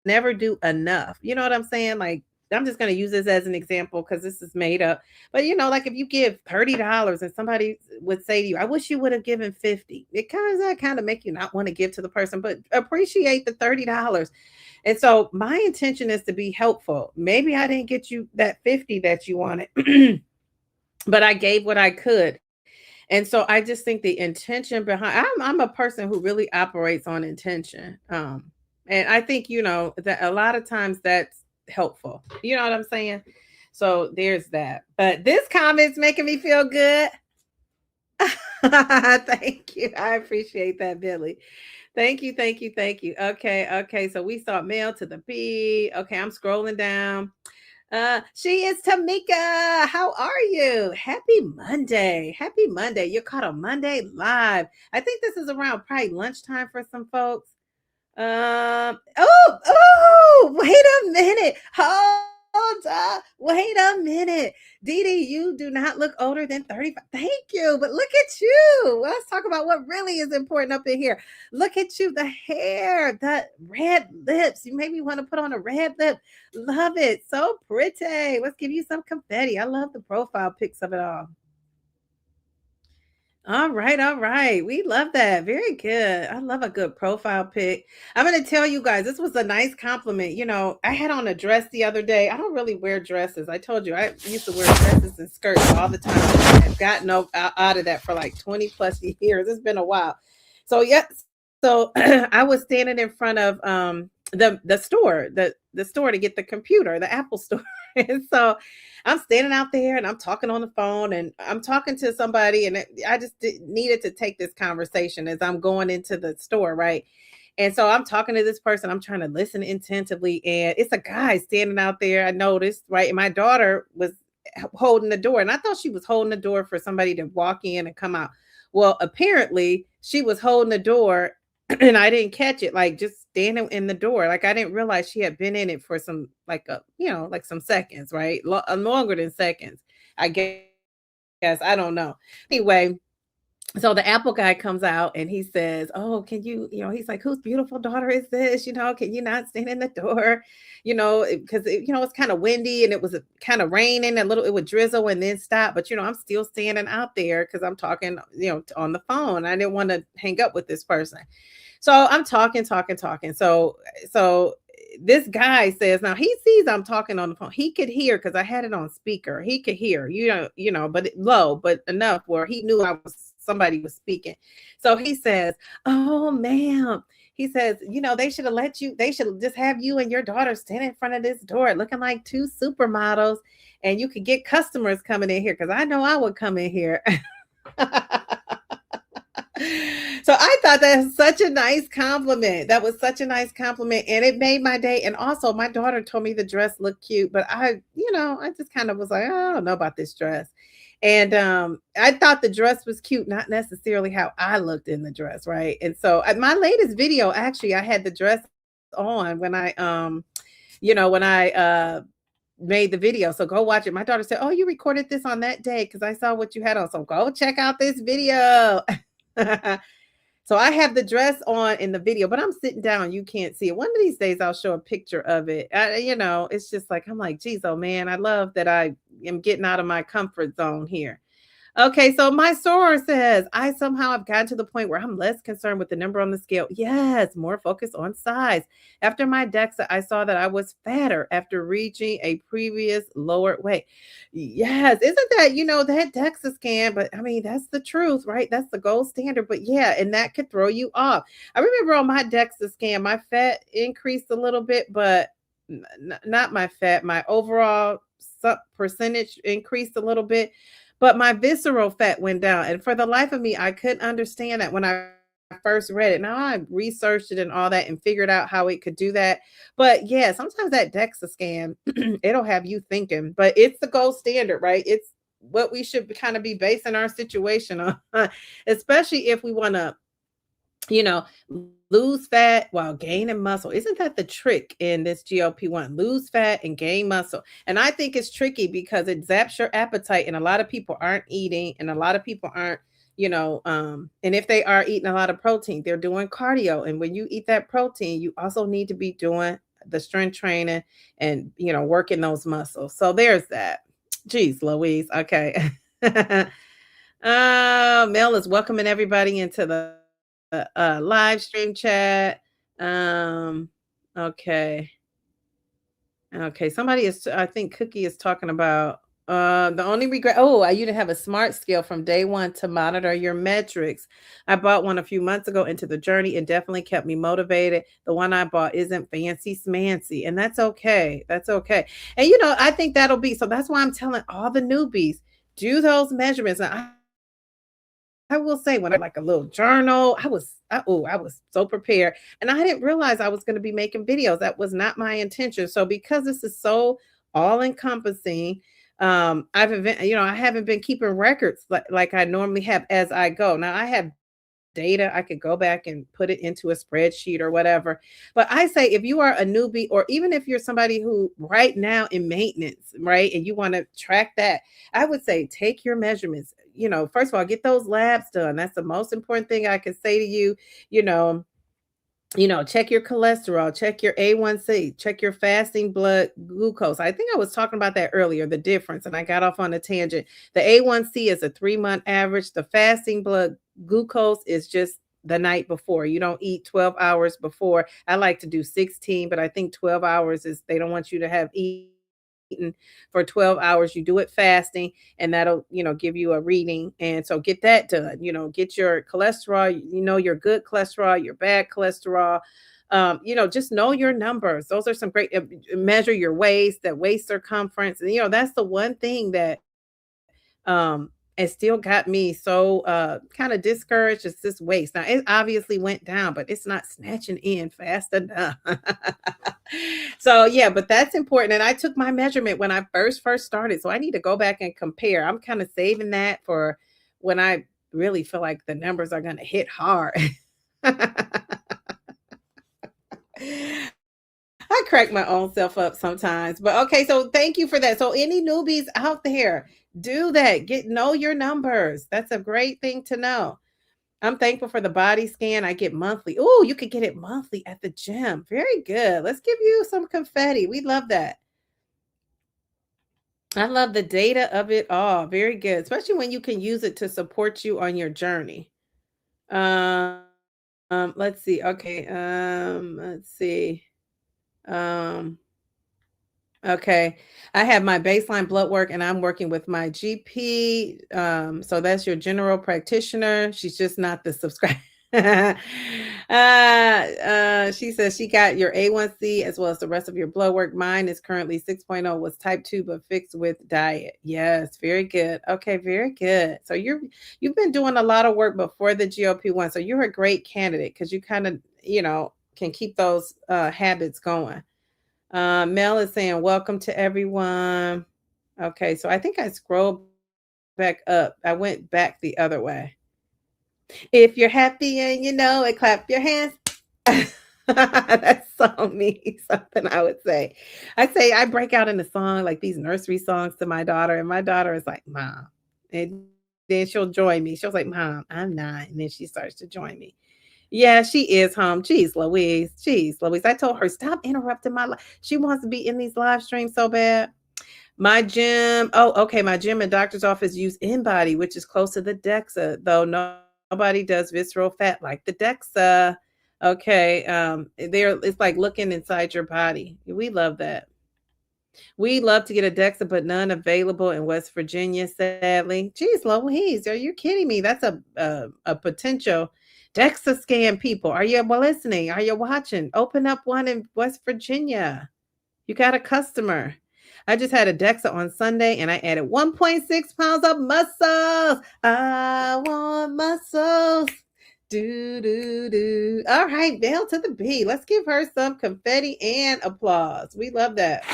never do enough. You know what I'm saying? Like I'm just going to use this as an example because this is made up. But like if you give $30 and somebody would say to you, I wish you would have given 50. It kind of make you not want to give to the person, but appreciate the $30. And so my intention is to be helpful. Maybe I didn't get you that 50 that you wanted, but I gave what I could. And so I just think the intention behind I'm a person who really operates on intention. And I think that a lot of times that's helpful. You know what I'm saying? So there's that. But this comment's making me feel good. Thank you. I appreciate that, Billy. Thank you, thank you, thank you. Okay, okay. So we saw mail to the B. Okay, I'm scrolling down. She is Tamika. How are you? Happy Monday. Happy Monday. You're caught on Monday live. I think this is around probably lunchtime for some folks. Wait a minute. Hold up. Wait a minute. Dee Dee, you do not look older than 35. Thank you. But look at you. Let's talk about what really is important up in here. Look at you. The hair, the red lips. You made me want to put on a red lip. Love it. So pretty. Let's give you some confetti. I love the profile pics of it all. All right, all right. We love that. Very good. I love a good profile pic. I'm going to tell you guys, this was a nice compliment. I had on a dress the other day. I don't really wear dresses. I told you I used to wear dresses and skirts all the time. I've gotten out of that for like 20 plus years. It's been a while. So, yes. So I was standing in front of the store, the store to get the computer, the Apple store. And so I'm standing out there and I'm talking on the phone and I'm talking to somebody and I just needed to take this conversation as I'm going into the store, right? And so I'm talking to this person, I'm trying to listen attentively, and it's a guy standing out there. I noticed, right? And my daughter was holding the door, and I thought she was holding the door for somebody to walk in and come out. Well, apparently she was holding the door and I didn't catch it, like just standing in the door. Like I didn't realize she had been in it for some, like like some seconds, right? Longer than seconds, I guess. I don't know. Anyway, so the Apple guy comes out and he says, "Oh, can you, he's like, whose beautiful daughter is this? Can you not stand in the door? Because it's kind of windy and it was kind of raining a little, it would drizzle and then stop. But I'm still standing out there because I'm talking, on the phone. I didn't want to hang up with this person. So I'm talking. So this guy says now he sees I'm talking on the phone. He could hear because I had it on speaker. He could hear, but low, but enough where he knew I was somebody was speaking. So he says, "Oh, ma'am." He says, they should have let you, they should just have you and your daughter stand in front of this door looking like two supermodels, and you could get customers coming in here because I know I would come in here. So I thought that was such a nice compliment. That was such a nice compliment. And it made my day. And also, my daughter told me the dress looked cute, but I just kind of was like, "Oh, I don't know about this dress." And I thought the dress was cute, not necessarily how I looked in the dress, right? And so my latest video, actually, I had the dress on when I made the video. So go watch it. My daughter said, "Oh, you recorded this on that day because I saw what you had on. So go check out this video." So I have the dress on in the video, but I'm sitting down. You can't see it. One of these days, I'll show a picture of it. It's just like, I'm like, geez, oh man, I love that I am getting out of my comfort zone here. Okay, so my soror says, I somehow have gotten to the point where I'm less concerned with the number on the scale. Yes, more focused on size. After my DEXA, I saw that I was fatter after reaching a previous lower weight. Yes, isn't that, that DEXA scan? But I mean, that's the truth, right? That's the gold standard. But yeah, and that could throw you off. I remember on my DEXA scan, my fat increased a little bit, but not my fat, my overall percentage increased a little bit, but my visceral fat went down. And for the life of me, I couldn't understand that when I first read it. Now I researched it and all that and figured out how it could do that. But yeah, sometimes that DEXA scan, it'll have you thinking, but it's the gold standard, right? It's what we should kind of be basing our situation on, especially if we want to, you know, lose fat while gaining muscle. Isn't that the trick in this GLP-1? Lose fat and gain muscle. And I think it's tricky because it zaps your appetite, and a lot of people aren't eating, and a lot of people aren't, and if they are eating a lot of protein, they're doing cardio. And when you eat that protein, you also need to be doing the strength training and, working those muscles. So there's that. Geez, Louise. Okay. Mel is welcoming everybody into the live stream chat. Um, okay. Okay. Somebody is, I think Cookie is talking about the only regret. Oh, I used to have a smart scale from day one to monitor your metrics. I bought one a few months ago into the journey. It definitely kept me motivated. The one I bought isn't fancy smancy, and that's okay. That's okay. And I think that'll be so. That's why I'm telling all the newbies, do those measurements. Now, I will say when I like a little journal, I was so prepared, and I didn't realize I was going to be making videos. That was not my intention. So because this is so all encompassing, I haven't been keeping records like I normally have as I go. Now I have data. I could go back and put it into a spreadsheet or whatever. But I say if you are a newbie, or even if you're somebody who right now in maintenance, right, and you want to track that, I would say take your measurements. First of all, get those labs done. That's the most important thing I can say to you. You know, check your cholesterol, check your A1C, check your fasting blood glucose. I think I was talking about that earlier, the difference, and I got off on a tangent. The A1C is a 3-month average. The fasting blood glucose is just the night before. You don't eat 12 hours before. I like to do 16, but I think 12 hours is, they don't want you to have eaten for 12 hours. You do it fasting, and that'll, give you a reading. And so get that done. Get your cholesterol, your good cholesterol, your bad cholesterol. Just know your numbers. Those are some great, measure your waist, that waist circumference. And that's the one thing that it still got me so kind of discouraged, is this waist. Now it obviously went down, but it's not snatching in fast enough. So yeah, but that's important. And I took my measurement when I first started. So I need to go back and compare. I'm kind of saving that for when I really feel like the numbers are gonna hit hard. I crack my own self up sometimes. But okay, so thank you for that. So any newbies out there, do that. Know your numbers. That's a great thing to know. I'm thankful for the body scan I get monthly. Oh, you could get it monthly at the gym. Very good. Let's give you some confetti. We love that. I love the data of it all. Very good, especially when you can use it to support you on your journey. Let's see. Okay. Let's see. Um, Okay. I have my baseline blood work and I'm working with my GP. So that's your general practitioner. She's just not the subscriber. She says she got your A1C as well as the rest of your blood work. Mine is currently 6.0, was type 2, but fixed with diet. Yes, very good. Okay, very good. So you've been doing a lot of work before the GLP-1. So you're a great candidate because you kind of, can keep those habits going. Mel is saying, welcome to everyone. Okay, so I think I scrolled back up. I went back the other way. If you're happy and you know it, clap your hands. That's so me, something I would say. I break out in the song, like these nursery songs to my daughter, and my daughter is like, Mom. And then she'll join me. She'll like, Mom, I'm not. And then she starts to join me. Yeah, she is home. Jeez Louise. Jeez Louise. I told her, stop interrupting my life. She wants to be in these live streams so bad. My gym. Oh, okay. My gym and doctor's office use InBody, which is close to the DEXA, though nobody does visceral fat like the DEXA. Okay. It's like looking inside your body. We love that. We love to get a DEXA, but none available in West Virginia, sadly. Geez, Louise, are you kidding me? That's a potential DEXA scan, people. Are you listening? Are you watching? Open up one in West Virginia. You got a customer. I just had a DEXA on Sunday and I added 1.6 pounds of muscles. I want muscles. Do, do, do. All right, Bell to the B. Let's give her some confetti and applause. We love that.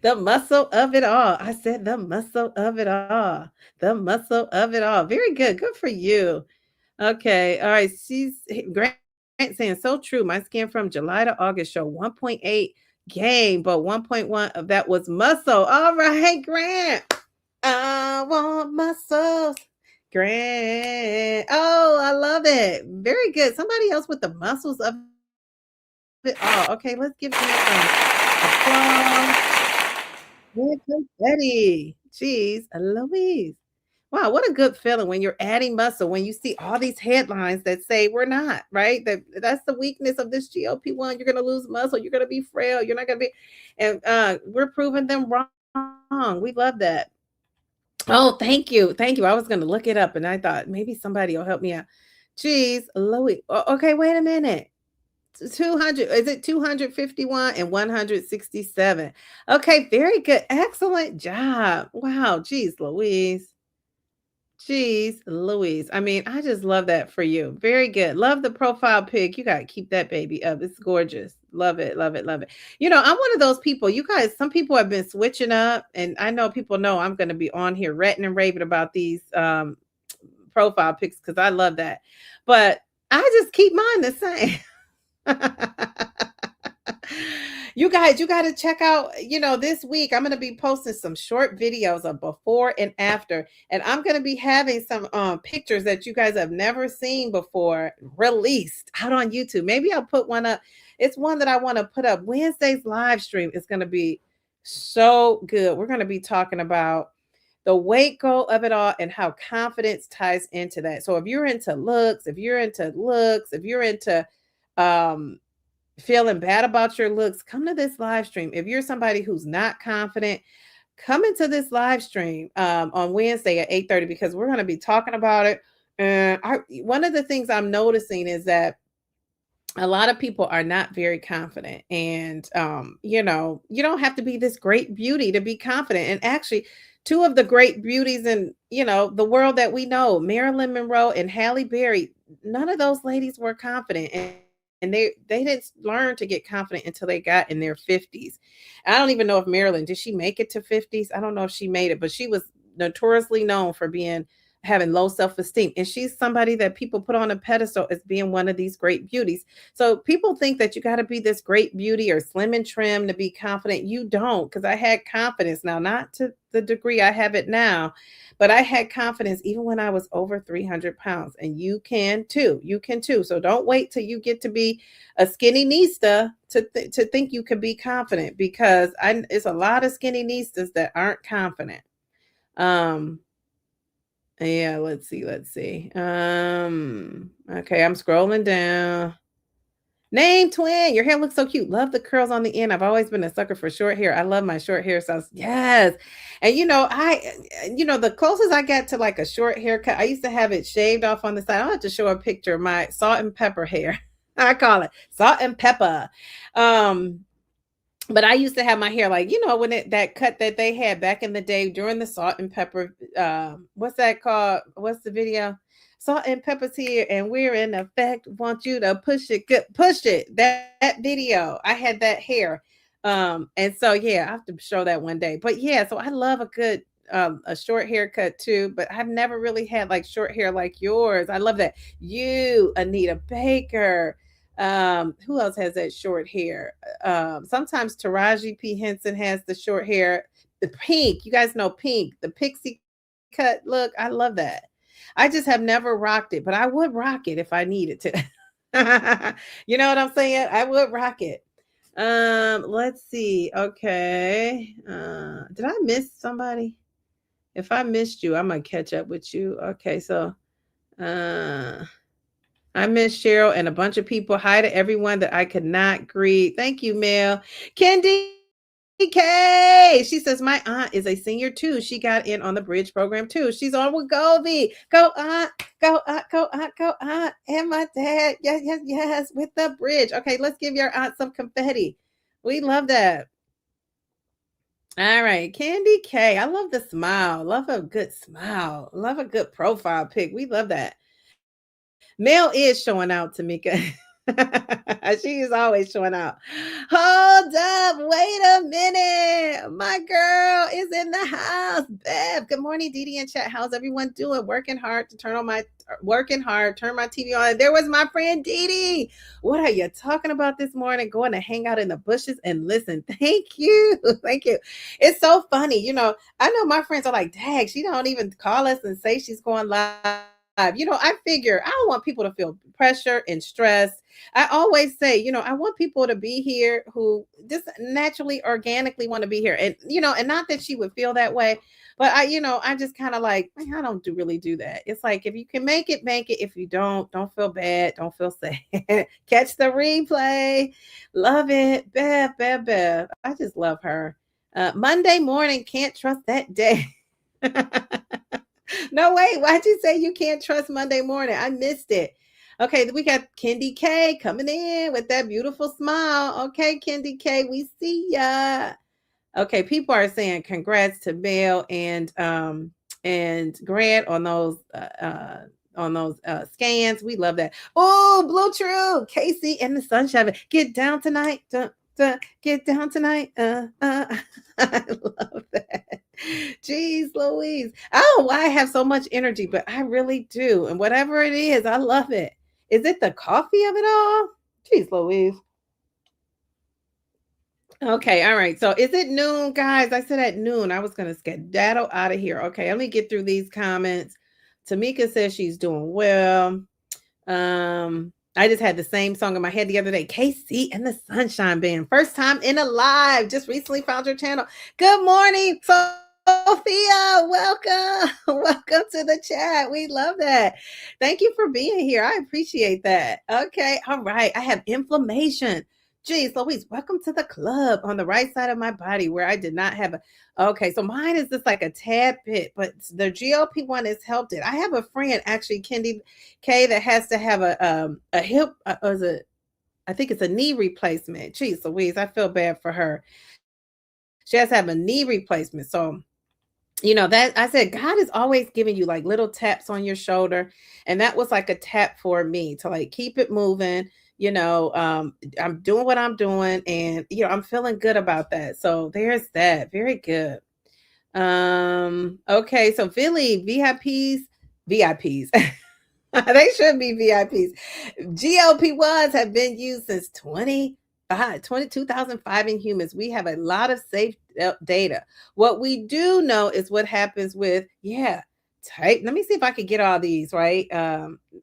The muscle of it all. I said the muscle of it all. The muscle of it all. Very good. Good for you. Okay. All right. Grant saying so true. My scan from July to August show 1.8 gain, but 1.1 of that was muscle. All right, Grant. I want muscles. Grant. Oh, I love it. Very good. Somebody else with the muscles of it all. Okay, let's give Grant some applause. With confetti. Jeez Louise. Wow, what a good feeling when you're adding muscle, when you see all these headlines that say we're not, right? That's the weakness of this GLP-1. You're gonna lose muscle, you're gonna be frail, you're not gonna be, and we're proving them wrong. We love that. Oh, thank you. Thank you. I was gonna look it up and I thought maybe somebody will help me out. Jeez, Louis. Okay, wait a minute. 200, is it 251 and 167? Okay, very good. Excellent job. Wow, geez, Louise. Jeez, Louise. I mean, I just love that for you. Very good. Love the profile pic. You got to keep that baby up. It's gorgeous. Love it, love it, love it. I'm one of those people. You guys, some people have been switching up, and I know people know I'm going to be on here ranting and raving about these profile pics because I love that. But I just keep mine the same. You guys, you got to check out, this week I'm going to be posting some short videos of before and after, and I'm going to be having some pictures that you guys have never seen before released out on YouTube. Maybe I'll put one up. It's one that I want to put up. Wednesday's live stream is going to be so good. We're going to be talking about the weight goal of it all and how confidence ties into that. So if you're into looks, if you're into feeling bad about your looks, come to this live stream. If you're somebody who's not confident, come into this live stream on Wednesday at 8:30 because we're going to be talking about it. And one of the things I'm noticing is that a lot of people are not very confident, and you don't have to be this great beauty to be confident. And actually, two of the great beauties in the world that we know, Marilyn Monroe and Halle Berry, none of those ladies were confident, and they didn't learn to get confident until they got in their 50s. I don't even know if Marilyn, did she make it to 50s? I don't know if she made it, but she was notoriously known for having low self-esteem. And she's somebody that people put on a pedestal as being one of these great beauties. So people think that you got to be this great beauty or slim and trim to be confident. You don't, because I had confidence now, not to the degree I have it now, but I had confidence even when I was over 300 pounds. And you can too. You can too. So don't wait till you get to be a skinny nista to think you can be confident, because it's a lot of skinny nistas that aren't confident. Yeah, let's see. Okay, I'm scrolling down. Name twin, your hair looks so cute. Love the curls on the end. I've always been a sucker for short hair. I love my short hair. So yes. And the closest I got to like a short haircut, I used to have it shaved off on the side. I'll have to show a picture of my salt and pepper hair. I call it salt and pepper. Um, but I used to have my hair like, when that cut that they had back in the day during the salt and pepper, what's that called? What's the video? Salt and pepper's here and we're in effect. Want you to push it, good, push it. That video, I had that hair. And so yeah, I have to show that one day. But yeah, so I love a short haircut too, but I've never really had like short hair like yours. I love that. You, Anita Baker. Who else has that short hair? Sometimes Taraji P. Henson has the short hair. The pink, you guys know pink, the pixie cut look. I love that. I just have never rocked it, but I would rock it if I needed to. You know what I'm saying? I would rock it. Let's see. Okay. Did I miss somebody? If I missed you, I'm gonna catch up with you. Okay, so uh I miss Cheryl and a bunch of people. Hi to everyone that I could not greet. Thank you, Mel. Kendi K. She says, my aunt is a senior too. She got in on the bridge program too. She's on with Govi. Go aunt, go aunt, go aunt, go aunt. And my dad. Yes, yes, yes. With the bridge. Okay, let's give your aunt some confetti. We love that. All right, Candy K. I love the smile. Love a good smile. Love a good profile pic. We love that. Mel is showing out, Tamika. She is always showing out. Hold up. Wait a minute. My girl is in the house. Bev. Good morning, Dee and chat. How's everyone doing? Working hard, turn my TV on. There was my friend Dee. What are you talking about this morning? Going to hang out in the bushes and listen. Thank you. Thank you. It's so funny. I know my friends are like, dang, she don't even call us and say she's going live. I figure I don't want people to feel pressure and stress. I always say, I want people to be here who just naturally, organically want to be here. And not that she would feel that way, but I just kind of like, I don't really do that. It's like, if you can make it, make it. If you don't feel bad. Don't feel sad. Catch the replay. Love it. Bev. I just love her. Monday morning, can't trust that day. No, wait. Why'd you say you can't trust Monday morning? I missed it. Okay, we got Kendi K coming in with that beautiful smile. Okay, Kendi K, we see ya. Okay, people are saying congrats to Mel and Grant on those scans. We love that. Oh, Blue True, Casey and the Sunshine. Get down tonight. Get down tonight. I love that. Jeez Louise. I don't know why I have so much energy, but I really do. And whatever it is, I love it. Is it the coffee of it all? Jeez Louise. Okay, all right. So is it noon, guys? I said at noon. I was gonna skedaddle out of here. Okay, let me get through these comments. Tamika says she's doing well. I just had the same song in my head the other day. KC and the Sunshine Band. First time in a live. Just recently found your channel. Good morning, Sophia. Welcome. Welcome to the chat. We love that. Thank you for being here. I appreciate that. Okay. All right. I have inflammation. Geez, Louise, welcome to the club on the right side of my body where I did not have a. Okay, so mine is just like a tad bit, but the GLP-1 has helped it. I have a friend, actually, Kendi K, that has to have a hip, I think it's a knee replacement. Geez, Louise, I feel bad for her. She has to have a knee replacement. So, that I said, God is always giving you like little taps on your shoulder. And that was like a tap for me to like keep it moving. I'm doing what I'm doing and I'm feeling good about that. So there's that. Very good. Okay, so Philly VIPs. They should be VIPs. GLP-1s have been used since 2005 in humans. We have a lot of safe data. What we do know is what happens with Let me see if I can get all these right.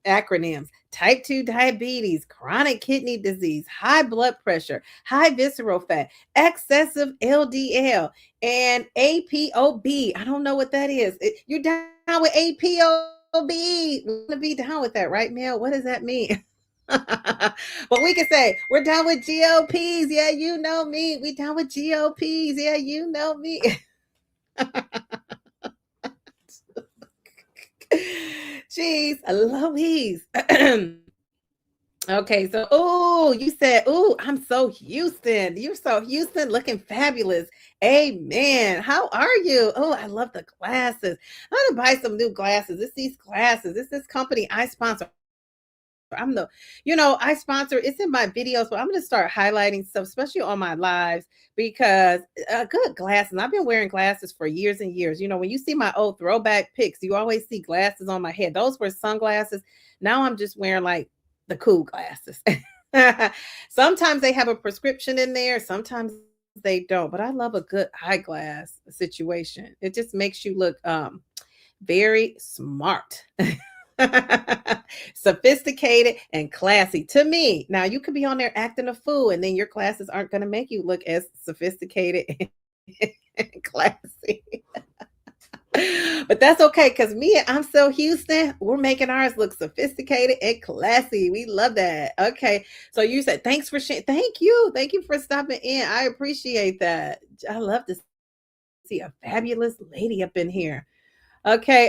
Acronyms: type 2 diabetes, chronic kidney disease, high blood pressure, high visceral fat, excessive LDL, and APOB. I don't know what that is. You're down with APOB. We're gonna be down with that, right, Mel? What does that mean? But we can say we're down with GOPs. Yeah, you know me. We down with GOPs. Yeah, you know me. Jeez, Louise. Okay, so you said, I'm so Houston. You're so Houston, looking fabulous. Amen. How are you? Oh, I love the glasses. I'm gonna buy some new glasses. It's these glasses. It's this company I sponsor. I'm the, I sponsor. It's in my videos, but I'm gonna start highlighting stuff, especially on my lives, because good glasses. I've been wearing glasses for years and years. When you see my old throwback pics, you always see glasses on my head. Those were sunglasses. Now I'm just wearing like the cool glasses. Sometimes they have a prescription in there, sometimes they don't. But I love a good eyeglass situation. It just makes you look very smart. Sophisticated and classy to me. Now you could be on there acting a fool, and then your glasses aren't going to make you look as sophisticated and classy. But that's okay, because me and I'm so Houston, we're making ours look sophisticated and classy. We love that. Okay, so you said thanks for sharing. Thank you for stopping in. I appreciate that. I love to see a fabulous lady up in here. Okay,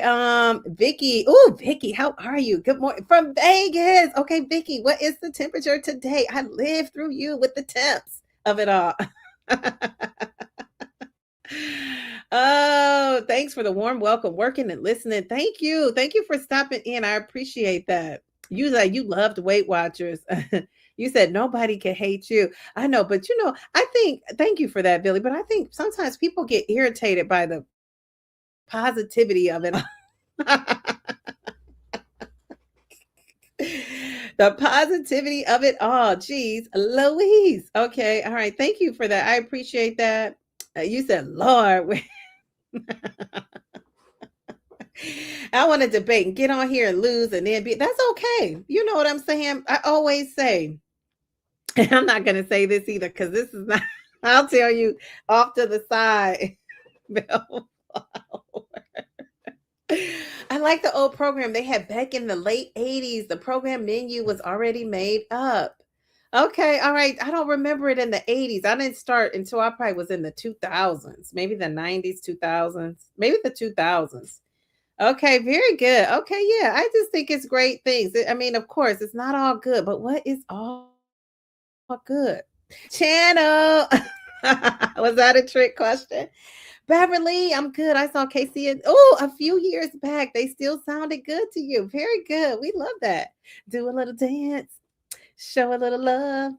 Vicky. Oh, Vicky, how are you? Good morning from Vegas. Okay, Vicky, what is the temperature today? I lived through you with the temps of it all. Oh, thanks for the warm welcome, working and listening. Thank you. Thank you for stopping in. I appreciate that. You loved Weight Watchers. You said nobody can hate you. I know, but I think thank you for that, Billy. But I think sometimes people get irritated by the positivity of it. The positivity of it all. Geez, Louise. Okay. All right. Thank you for that. I appreciate that. You said, Lord, I want to debate and get on here and lose and then that's okay. You know what I'm saying? I always say, and I'm not going to say this either because this is not, I'll tell you off to the side. I like the old program they had back in the late 80s. The program menu was already made up. Okay, all right. I don't remember it in the 80s. I didn't start until I probably was in the 2000s, maybe the 90s, 2000s, maybe the 2000s. Okay, very good. Okay, yeah. I just think it's great things. I mean, of course, it's not all good, but what is all good? Channel. Was that a trick question? Beverly, I'm good. I saw Casey a few years back. They still sounded good to you. Very good. We love that. Do a little dance, show a little love,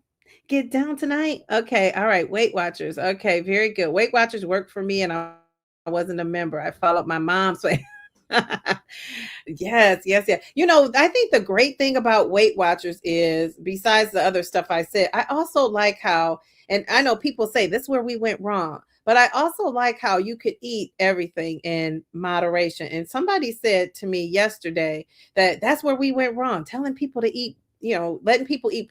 get down tonight. Okay. All right. Weight Watchers. Okay. Very good. Weight Watchers worked for me, and I wasn't a member. I followed my mom's way. Yes, yes, yeah. I think the great thing about Weight Watchers is, besides the other stuff I said, I also like how, and I know people say this is where we went wrong, but I also like how you could eat everything in moderation. And somebody said to me yesterday that that's where we went wrong, telling people to eat, letting people eat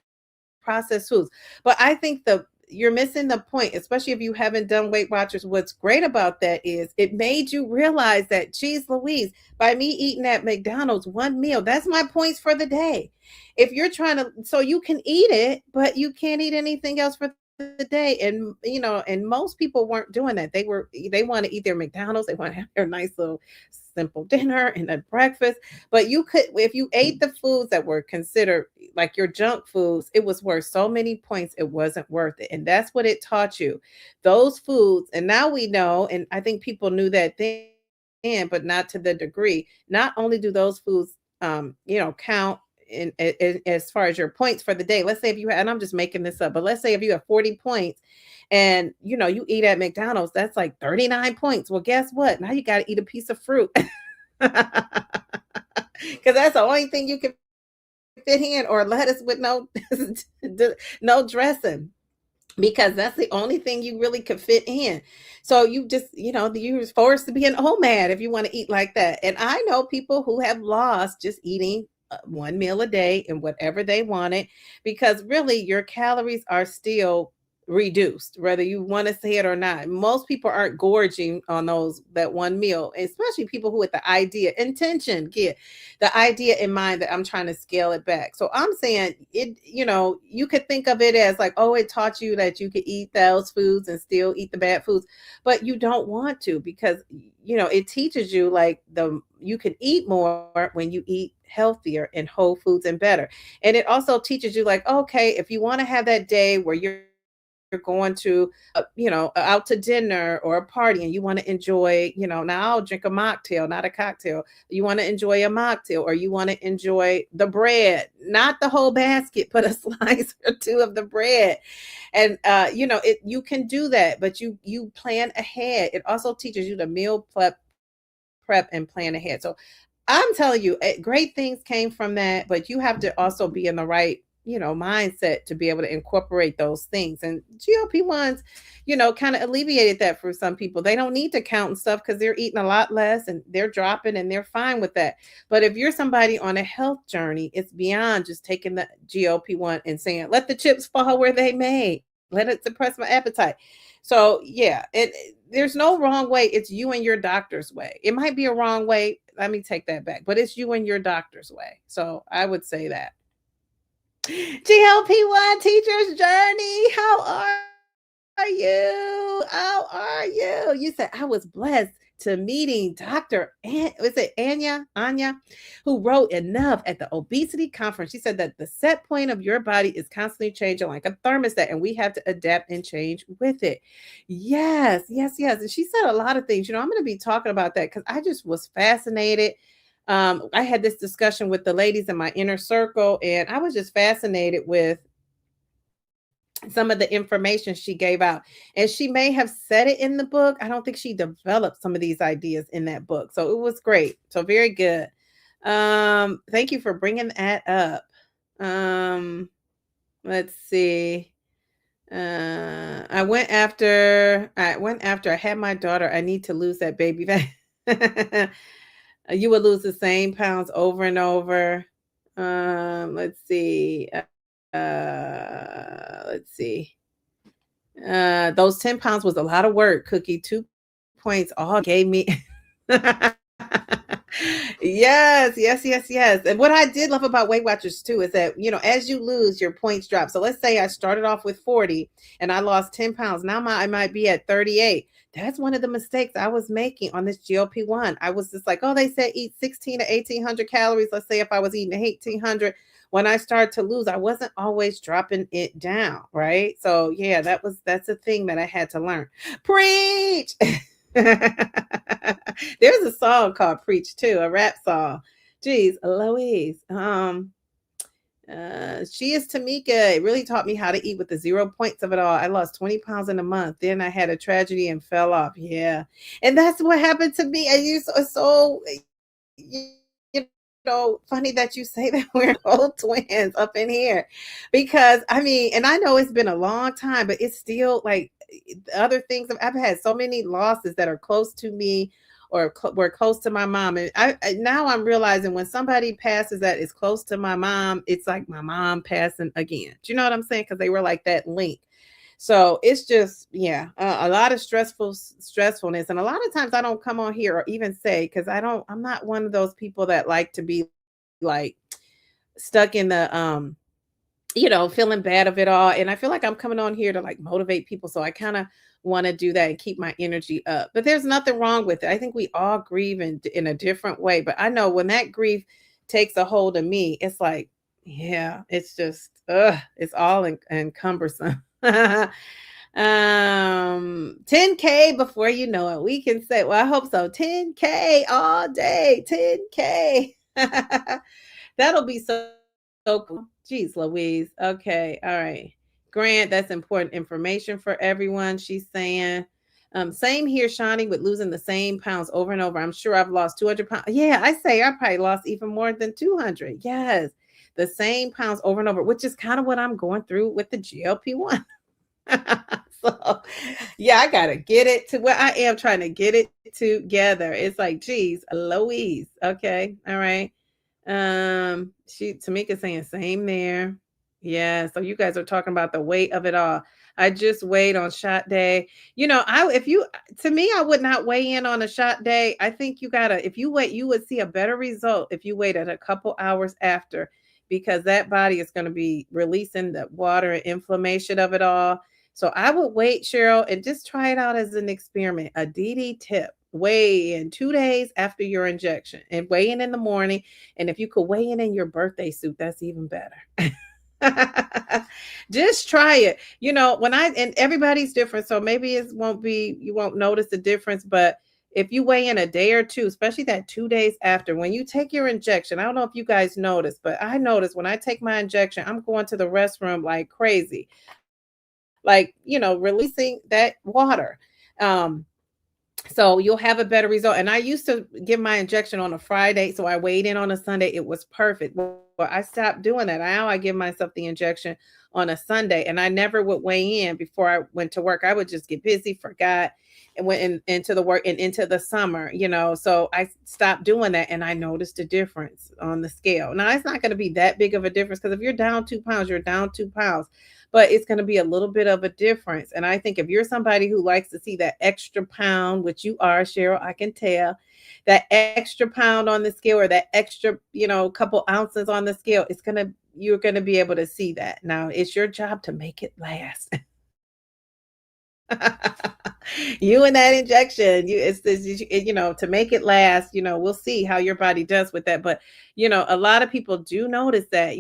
processed foods. But I think you're missing the point, especially if you haven't done Weight Watchers. What's great about that is it made you realize that, geez Louise, by me eating at McDonald's one meal, that's my points for the day. If you're trying to, so you can eat it, but you can't eat anything else for the day. And most people weren't doing that. They want to eat their McDonald's, they want to have their nice little simple dinner and a breakfast. But you could, if you ate the foods that were considered like your junk foods, it was worth so many points, it wasn't worth it. And that's what it taught you. Those foods, and now we know, and I think people knew that then, but not to the degree. Not only do those foods count in as far as your points for the day. Let's say if you had, and I'm just making this up, but let's say if you have 40 points and you eat at McDonald's, that's like 39 points. Well, guess what? Now you got to eat a piece of fruit. Because that's the only thing you can fit in, or lettuce with no dressing. because that's the only thing you really could fit in. So you just, you're forced to be an OMAD if you want to eat like that. And I know people who have lost just eating one meal a day and whatever they wanted, because really your calories are still reduced, whether you want to say it or not. Most people aren't gorging on that one meal, especially people who with the intention, get the idea in mind that I'm trying to scale it back. So I'm saying it, you could think of it as like, oh, it taught you that you could eat those foods and still eat the bad foods, but you don't want to, because it teaches you like you can eat more when you eat healthier and whole foods and better. And it also teaches you like, okay, if you want to have that day where you're going to, out to dinner or a party, and you want to enjoy, now I'll drink a mocktail, not a cocktail. You want to enjoy a mocktail, or you want to enjoy the bread, not the whole basket, but a slice or two of the bread. And, you can do that, but you plan ahead. It also teaches you to meal prep and plan ahead. So I'm telling you, great things came from that, but you have to also be in the right, mindset to be able to incorporate those things. And GLP-1s, kind of alleviated that for some people. They don't need to count and stuff because they're eating a lot less and they're dropping and they're fine with that. But if you're somebody on a health journey, it's beyond just taking the GLP-1 and saying, let the chips fall where they may. Let it suppress my appetite. So yeah, there's no wrong way. It's you and your doctor's way. It might be a wrong way. Let me take that back, but it's you and your doctor's way. So I would say that. GLP-1 teacher's journey. How are you? How are you? You said I was blessed to meeting Dr. Was it Anya, who wrote enough at the obesity conference. She said that the set point of your body is constantly changing like a thermostat, and we have to adapt and change with it. Yes, yes, yes. And she said a lot of things. I'm going to be talking about that because I just was fascinated. I had this discussion with the ladies in my inner circle, and I was just fascinated with some of the information she gave out. And she may have said it in the book. I don't think she developed some of these ideas in that book. So it was great. So very good. Thank you for bringing that up. Let's see. I went after I had my daughter. I need to lose that baby fat. You would lose the same pounds over and over. Let's see. Let's see. Those 10 pounds was a lot of work, Cookie. 2 points all gave me. Yes, yes, yes, yes. And what I did love about Weight Watchers too is that, as you lose, your points drop. So let's say I started off with 40 and I lost 10 pounds. Now I might be at 38. That's one of the mistakes I was making on this GLP-1. I was just like, oh, they said eat 16 to 1800 calories. Let's say if I was eating 1800, when I started to lose, I wasn't always dropping it down. Right. So yeah, that's a thing that I had to learn. Preach. There's a song called Preach too, a rap song. Geez, Louise. She is Tamika. It really taught me how to eat with the 0 points of it all. I lost 20 pounds in a month. Then I had a tragedy and fell off. Yeah. And that's what happened to me. Funny that you say that we're both twins up in here, because and I know it's been a long time, but it's still like other things. I've had so many losses that are close to me or were close to my mom. And now I'm realizing when somebody passes that is close to my mom, it's like my mom passing again. Do you know what I'm saying? Because they were like that link. So it's just, yeah, a lot of stressfulness. And a lot of times I don't come on here or even say, because I'm not one of those people that like to be like stuck in the, feeling bad of it all. And I feel like I'm coming on here to like motivate people. So I kind of want to do that and keep my energy up. But there's nothing wrong with it. I think we all grieve in a different way. But I know when that grief takes a hold of me, it's like, yeah, it's just, it's all cumbersome. 10K before you know it. We can say, well, I hope so. 10K all day. 10K. That'll be so cool. Jeez Louise. Okay. All right. Grant, that's important information for everyone. She's saying, same here, Shawnee, with losing the same pounds over and over. I'm sure I've lost 200 pounds. Yeah, I say I probably lost even more than 200. Yes. The same pounds over and over, which is kind of what I'm going through with the GLP-1. So, yeah, I gotta get it to where I am trying to get it together. It's like, geez, Louise. Okay, all right. She Tamika saying same there. Yeah, so you guys are talking about the weight of it all. I just weighed on shot day. I if you to me, I would not weigh in on a shot day. I think you gotta if you wait, you would see a better result if you waited a couple hours after, because that body is going to be releasing the water and inflammation of it all. So I would wait, Cheryl, and just try it out as an experiment. A DD tip. Weigh in 2 days after your injection and weigh in the morning. And if you could weigh in your birthday suit, that's even better. Just try it. And everybody's different. So maybe you won't notice the difference. But if you weigh in a day or two, especially that 2 days after, when you take your injection, I don't know if you guys notice, but I notice when I take my injection, I'm going to the restroom like crazy, like, releasing that water. Um, so you'll have a better result. And I used to give my injection on a Friday, so I weighed in on a Sunday. It was perfect. Well, I stopped doing that. Now I give myself the injection on a Sunday, and I never would weigh in before I went to work. I would just get busy, forgot, and went into the work and into the summer. So I stopped doing that, and I noticed a difference on the scale. Now it's not going to be that big of a difference, because if you're down 2 pounds, you're down 2 pounds, but it's going to be a little bit of a difference. And I think if you're somebody who likes to see that extra pound, which you are, Cheryl, I can tell, that extra pound on the scale, or that extra, couple ounces on the scale, you're going to be able to see that. Now it's your job to make it last. You and that injection, to make it last. We'll see how your body does with that. But a lot of people do notice that.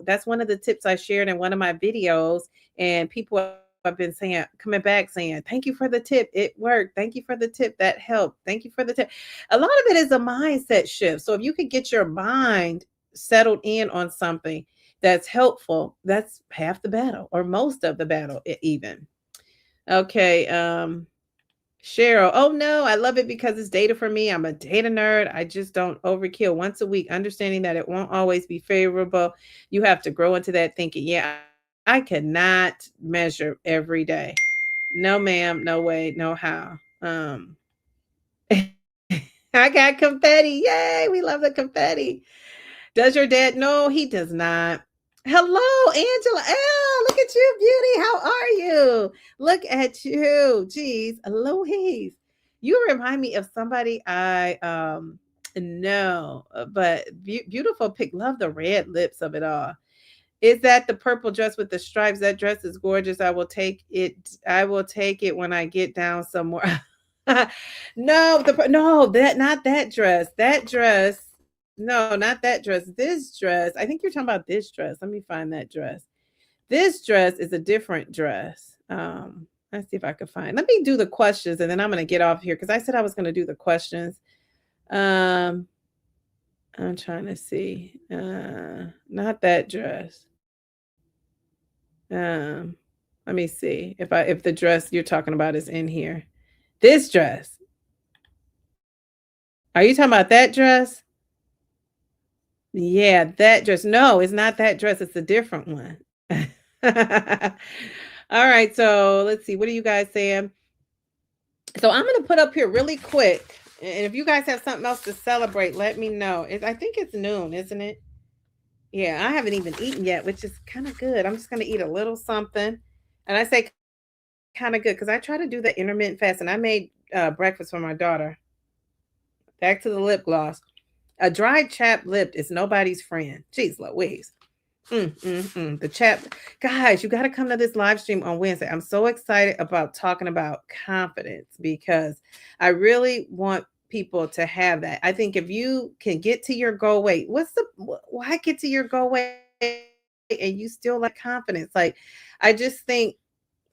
That's one of the tips I shared in one of my videos, and people have been coming back saying, thank you for the tip, it worked, thank you for the tip, that helped, thank you for the tip. A lot of it is a mindset shift. So if you could get your mind settled in on something that's helpful, that's half the battle, or most of the battle, even. Okay. Cheryl, oh no, I love it because it's data for me. I'm a data nerd. I just don't overkill once a week, understanding that it won't always be favorable. You have to grow into that thinking. Yeah, I cannot measure every day. No, ma'am, no way, no how. I got confetti. Yay, we love the confetti. Does your dad? No, he does not. Hello, Angela. Oh, look at you, beauty. How are you? Look at you. Jeez, Louise. You remind me of somebody I know, but beautiful pic. Love the red lips of it all. Is that the purple dress with the stripes? That dress is gorgeous. I will take it. I will take it when I get down somewhere. No, that not that dress. That dress. No, not that dress. This dress. I think you're talking about this dress. Let me find that dress. This dress is a different dress. Let's see if I can find. Let me do the questions, and then I'm going to get off here, because I said I was going to do the questions. I'm trying to see. Not that dress. Let me see if the dress you're talking about is in here. This dress. Are you talking about that dress? Yeah, that dress. No, it's not that dress. It's a different one. All right. So let's see. What are you guys saying? So I'm going to put up here really quick. And if you guys have something else to celebrate, let me know. I think it's noon, isn't it? Yeah, I haven't even eaten yet, which is kind of good. I'm just going to eat a little something. And I say kind of good because I try to do the intermittent fast, and I made breakfast for my daughter. Back to the lip gloss. A dry chapped lip is nobody's friend. Jeez Louise. The chap, guys, you got to come to this live stream on Wednesday. I'm so excited about talking about confidence, because I really want people to have that. I think if you can get to your goal weight, why get to your goal weight and you still lack confidence? Like, I just think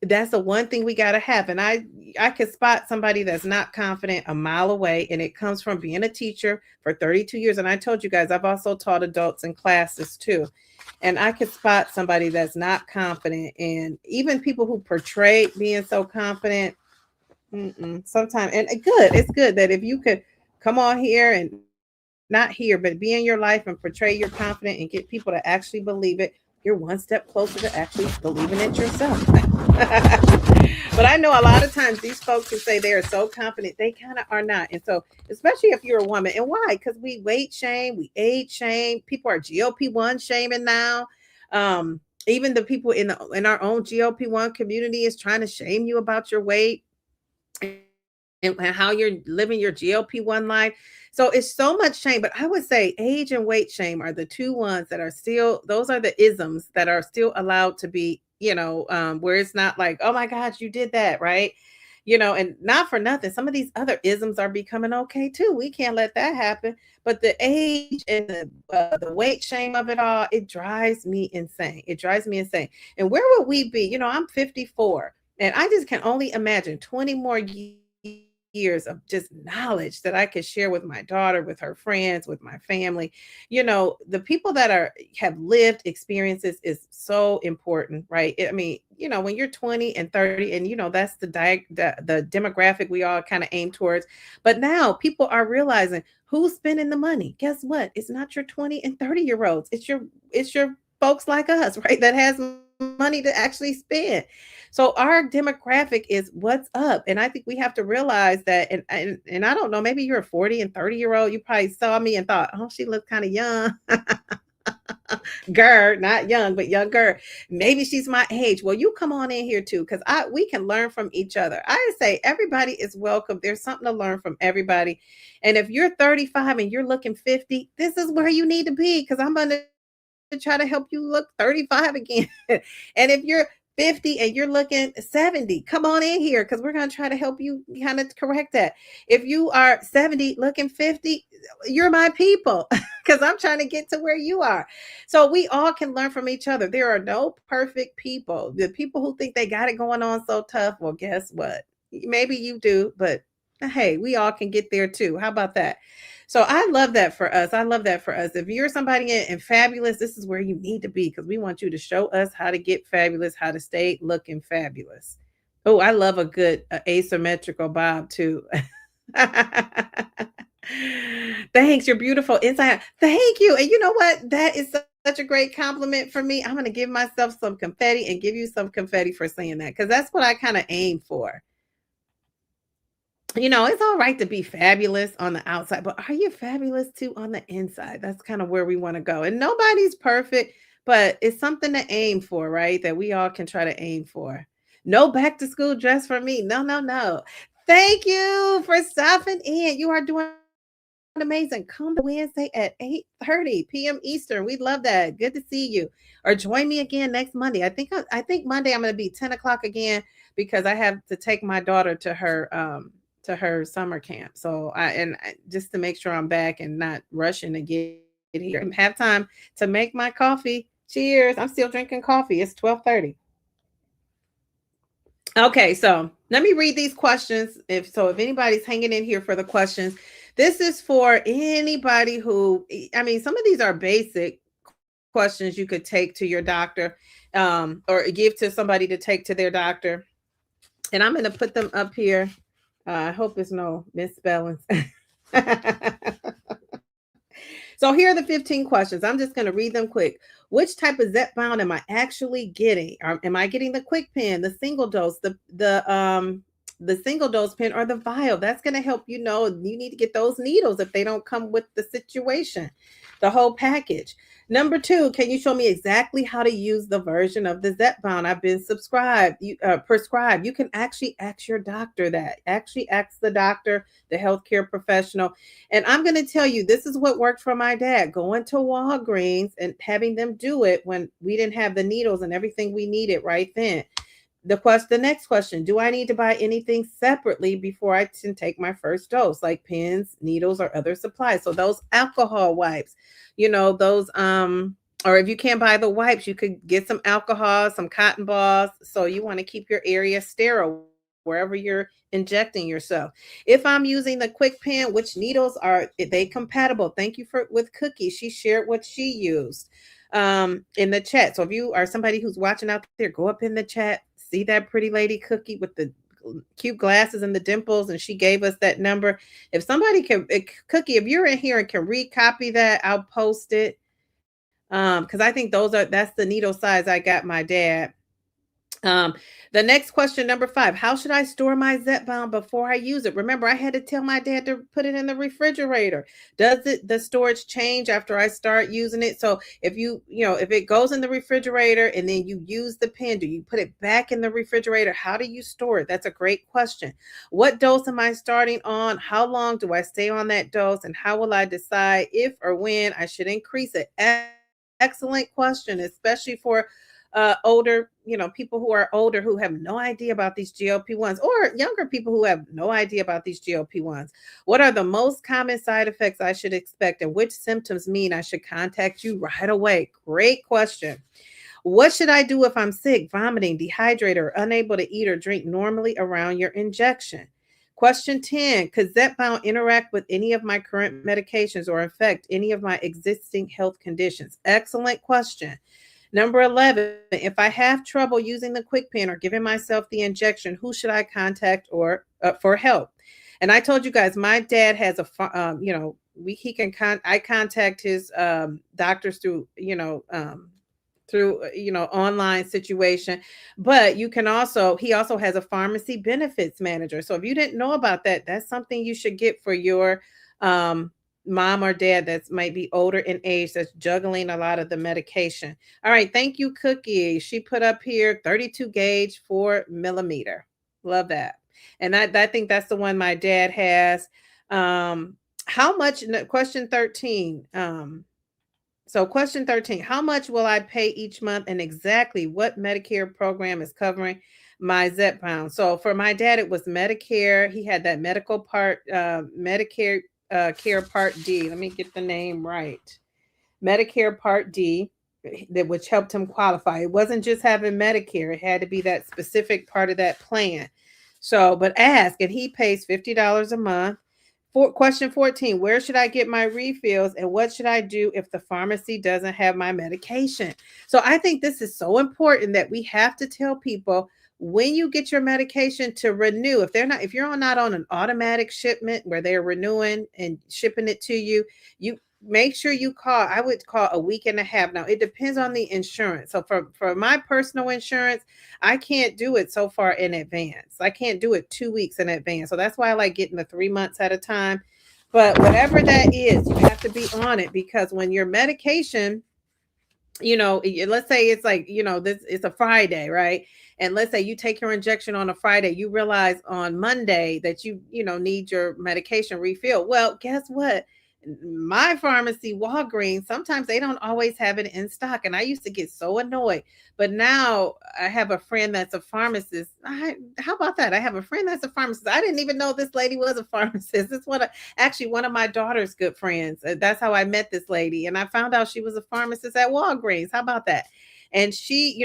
that's the one thing we got to have. And I could spot somebody that's not confident a mile away, and it comes from being a teacher for 32 years. And I told you guys, I've also taught adults in classes too. And I could spot somebody that's not confident, and even people who portray being so confident. Sometimes, and it's good that if you could come on here, and not here, but be in your life and portray you're confident and get people to actually believe it. you're one step closer to actually believing it yourself. But I know a lot of times these folks who say they are so confident, they kind of are not. And so, especially if you're a woman, and why? Because we weight shame, we age shame, people are GLP-1 shaming now. Even the people in our own GLP-1 community is trying to shame you about your weight and how you're living your GLP-1 life. So it's so much shame, but I would say age and weight shame are the two ones that are still, those are the isms that are still allowed to be, where it's not like, oh my gosh, you did that, right? And not for nothing, some of these other isms are becoming okay too. We can't let that happen. But the age and the weight shame of it all, it drives me insane. It drives me insane. And where would we be? I'm 54, and I just can only imagine 20 more years of just knowledge that I could share with my daughter, with her friends, with my family. The people that have lived experiences is so important, right? I mean, when you're 20 and 30, and that's the demographic we all kind of aim towards. But now people are realizing who's spending the money. Guess what? It's not your 20 and 30-year olds. It's your folks like us, right? That has money to actually spend. So our demographic is what's up. And I think we have to realize that. And I don't know, maybe you're a 40 and 30-year-old. You probably saw me and thought, oh, she looks kind of young. Girl, not young, but younger. Maybe she's my age. Well, you come on in here too, because we can learn from each other. I say everybody is welcome. There's something to learn from everybody. And if you're 35 and you're looking 50, this is where you need to be, because I'm going to try to help you look 35 again. And if you're 50 and you're looking 70, come on in here, because we're going to try to help you kind of correct that. If you are 70 looking 50, you're my people, because I'm trying to get to where you are. So we all can learn from each other. There are no perfect people. The people who think they got it going on so tough, well, guess what? Maybe you do, but hey, we all can get there too. How about that? So I love that for us. I love that for us. If you're somebody in fabulous, this is where you need to be, because we want you to show us how to get fabulous, how to stay looking fabulous. Oh, I love a good asymmetrical bob too. Thanks. You're beautiful inside. Thank you. And you know what? That is such a great compliment for me. I'm going to give myself some confetti and give you some confetti for saying that, because that's what I kind of aim for. It's all right to be fabulous on the outside, but are you fabulous too on the inside? That's kind of where we want to go. And nobody's perfect, but it's something to aim for, right? That we all can try to aim for. No back to school dress for me. No, no, no. Thank you for stopping in. You are doing amazing. Come Wednesday at 8:30 p.m. Eastern. We love that. Good to see you. Or join me again next Monday. I think Monday I'm going to be 10 o'clock again, because I have to take my daughter to her summer camp. So just to make sure I'm back and not rushing to get here and have time to make my coffee. Cheers. I'm still drinking coffee. It's 12:30. Okay, so let me read these questions. If anybody's hanging in here for the questions, this is for anybody who, I mean, some of these are basic questions you could take to your doctor, or give to somebody to take to their doctor. And I'm going to put them up here. I hope there's no misspellings. So here are the 15 questions. I'm just going to read them quick. Which type of Zepbound am I actually getting? Am I getting the quick pen, the single dose, the single dose pen, or the vial? That's going to help you know you need to get those needles if they don't come with the situation, the whole package. Number 2, can you show me exactly how to use the version of the Zepbound I've been prescribed? You can actually ask your doctor that. Actually ask the doctor, the healthcare professional. And I'm going to tell you, this is what worked for my dad. Going to Walgreens and having them do it when we didn't have the needles and everything we needed right then. The next question, do I need to buy anything separately before I can take my first dose, like pens, needles, or other supplies? So those alcohol wipes, those, or if you can't buy the wipes, you could get some alcohol, some cotton balls. So you want to keep your area sterile wherever you're injecting yourself. If I'm using the quick pen, which needles are they compatible? Thank you with Cookie. She shared what she used in the chat. So if you are somebody who's watching out there, go up in the chat, see that pretty lady Cookie with the cute glasses and the dimples, and she gave us that number. If somebody can, Cookie, if you're in here and can recopy that, I'll post it. Because I think that's the needle size I got my dad. Um, the next question, number 5, how should I store my Zepbound before I use it? Remember, I had to tell my dad to put it in the refrigerator. Does the storage change after I start using it? So if if it goes in the refrigerator and then you use the pen, do you put it back in the refrigerator? How do you store it? That's a great question. What dose am I starting on? How long do I stay on that dose? And how will I decide if or when I should increase it? Excellent question, especially for older, people who are older who have no idea about these GLP-1s, or younger people who have no idea about these GLP-1s. What are the most common side effects I should expect, and which symptoms mean I should contact you right away? Great question. What should I do if I'm sick, vomiting, dehydrated, or unable to eat or drink normally around your injection? Question 10, could Zepbound interact with any of my current medications or affect any of my existing health conditions? Excellent question. Number 11, if I have trouble using the quick pen or giving myself the injection, who should I contact or for help? And I told you guys, my dad has he can I contact his doctors through, online situation. But you can also he also has a pharmacy benefits manager. So if you didn't know about that, that's something you should get for your um mom or dad that might be older in age, that's juggling a lot of the medication. All right, thank you, Cookie. She put up here 32 gauge 4 millimeter. Love that. And I think that's the one my dad has. How much, question 13. So question 13, how much will I pay each month, and exactly what Medicare program is covering my Zepbound? So for my dad, it was Medicare. He had that Medicare Care Part D. Let me get the name right. Medicare Part D, which helped him qualify. It wasn't just having Medicare. It had to be that specific part of that plan. So, but ask, and he pays $50 a month. Question 14, where should I get my refills, and what should I do if the pharmacy doesn't have my medication? So I think this is so important that we have to tell people when you get your medication to renew. If you're not on an automatic shipment where they're renewing and shipping it to you, you make sure you call. I would call a week and a half. Now it depends on the insurance. So for my personal insurance, I can't do it so far in advance. I can't do it 2 weeks in advance. So that's why I like getting the 3 months at a time. But whatever that is, you have to be on it, because when your medication, let's say it's like, this it's a Friday, right? And let's say you take your injection on a Friday, you realize on Monday that need your medication refill. Well, guess what? My pharmacy, Walgreens, sometimes they don't always have it in stock. And I used to get so annoyed. But now I have a friend that's a pharmacist. How about that? I have a friend that's a pharmacist. I didn't even know this lady was a pharmacist. It's actually one of my daughter's good friends. That's how I met this lady. And I found out she was a pharmacist at Walgreens. How about that? And she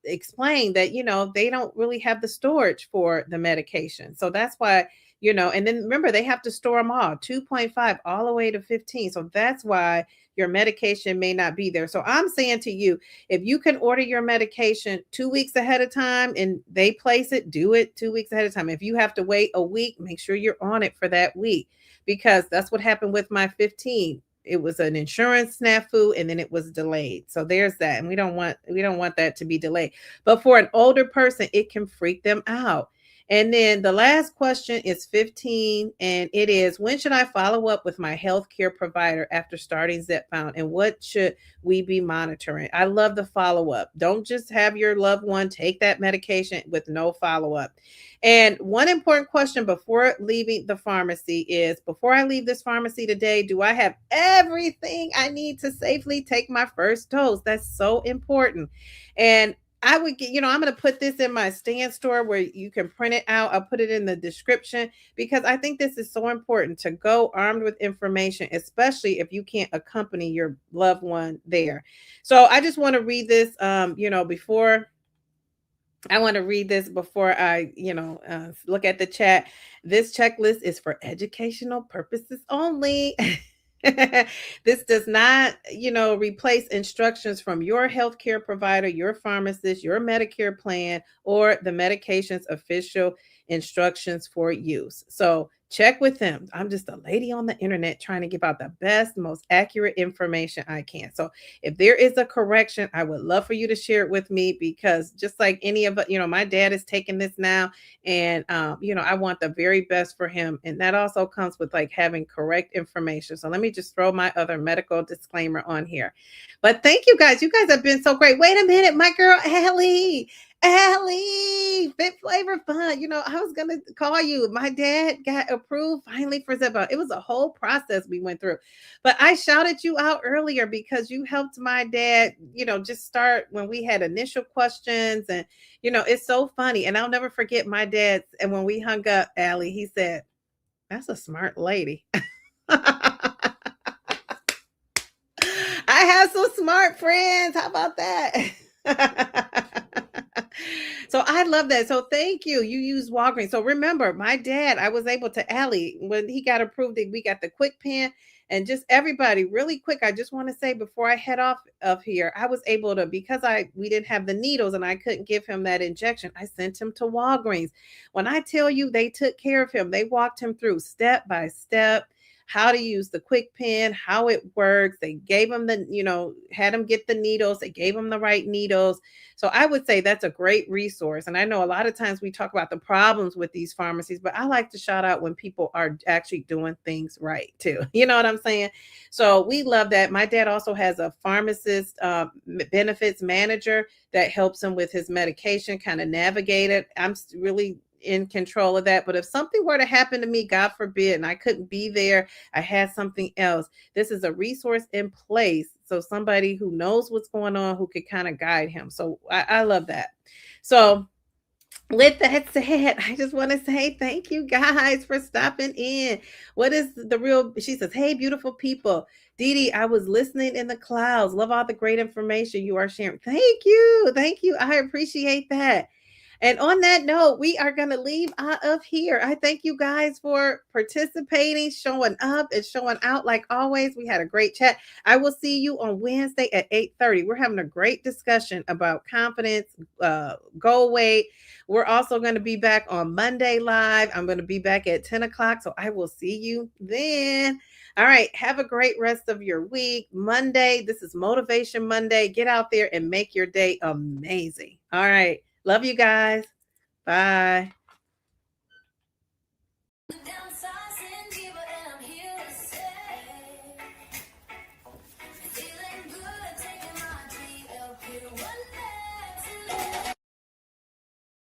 explained that, they don't really have the storage for the medication. So that's why, and then remember, they have to store them all 2.5 all the way to 15. So that's why your medication may not be there. So I'm saying to you, if you can order your medication 2 weeks ahead of time and they place it, do it 2 weeks ahead of time. If you have to wait a week, make sure you're on it for that week, because that's what happened with my 15. It was an insurance snafu, and then it was delayed. So there's that. And we don't want that to be delayed. But for an older person, it can freak them out. And then the last question is 15, and it is, when should I follow up with my healthcare provider after starting Zepbound, and what should we be monitoring? I love the follow-up. Don't just have your loved one take that medication with no follow-up. And one important question before leaving the pharmacy is, before I leave this pharmacy today, do I have everything I need to safely take my first dose? That's so important. And I would get, I'm going to put this in my stand store where you can print it out. I'll put it in the description, because I think this is so important to go armed with information, especially if you can't accompany your loved one there. So I just want to read this, before I, look at the chat. This checklist is for educational purposes only. This does not, replace instructions from your healthcare provider, your pharmacist, your Medicare plan, or the medication's official instructions for use. So check with them. I'm just a lady on the internet trying to give out the best, most accurate information I can. So if there is a correction, I would love for you to share it with me, because just like any of it, my dad is taking this now, and I want the very best for him. And that also comes with like having correct information. So let me just throw my other medical disclaimer on here. But thank you guys. You guys have been so great. Wait a minute, my girl Allie, Fit Flavor Fun. I was gonna call you. My dad got approved finally for Zepbound. It was a whole process we went through, but I shouted you out earlier because you helped my dad. Just start when we had initial questions, and it's so funny. And I'll never forget my dad. And when we hung up, Allie, he said, "That's a smart lady." I have some smart friends. How about that? So I love that. So thank you. You use Walgreens. So remember, my dad, I was able to, Allie, when he got approved, we got the quick pen, and just everybody really quick. I just want to say before I head off of here, I was able to, because we didn't have the needles and I couldn't give him that injection. I sent him to Walgreens. When I tell you they took care of him, they walked him through step by step how to use the quick pen, how it works. They gave him had him get the needles. They gave him the right needles. So I would say that's a great resource. And I know a lot of times we talk about the problems with these pharmacies, but I like to shout out when people are actually doing things right too. You know what I'm saying? So we love that. My dad also has a pharmacist benefits manager that helps him with his medication, kind of navigate it. I'm really in control of that. But if something were to happen to me, God forbid, and I couldn't be there, I had something else, this is a resource in place. So somebody who knows what's going on, who could kind of guide him. So I love that. So with that said, I just want to say thank you guys for stopping in. What is the real? She says, "Hey, beautiful people. Dee Dee, I was listening in the clouds. Love all the great information you are sharing." Thank you. Thank you. I appreciate that. And on that note, we are going to leave out of here. I thank you guys for participating, showing up, and showing out like always. We had a great chat. I will see you on Wednesday at 8:30. We're having a great discussion about confidence, goal weight. We're also going to be back on Monday live. I'm going to be back at 10 o'clock. So I will see you then. All right. Have a great rest of your week. Monday, this is Motivation Monday. Get out there and make your day amazing. All right. Love you guys. Bye. Downsizing.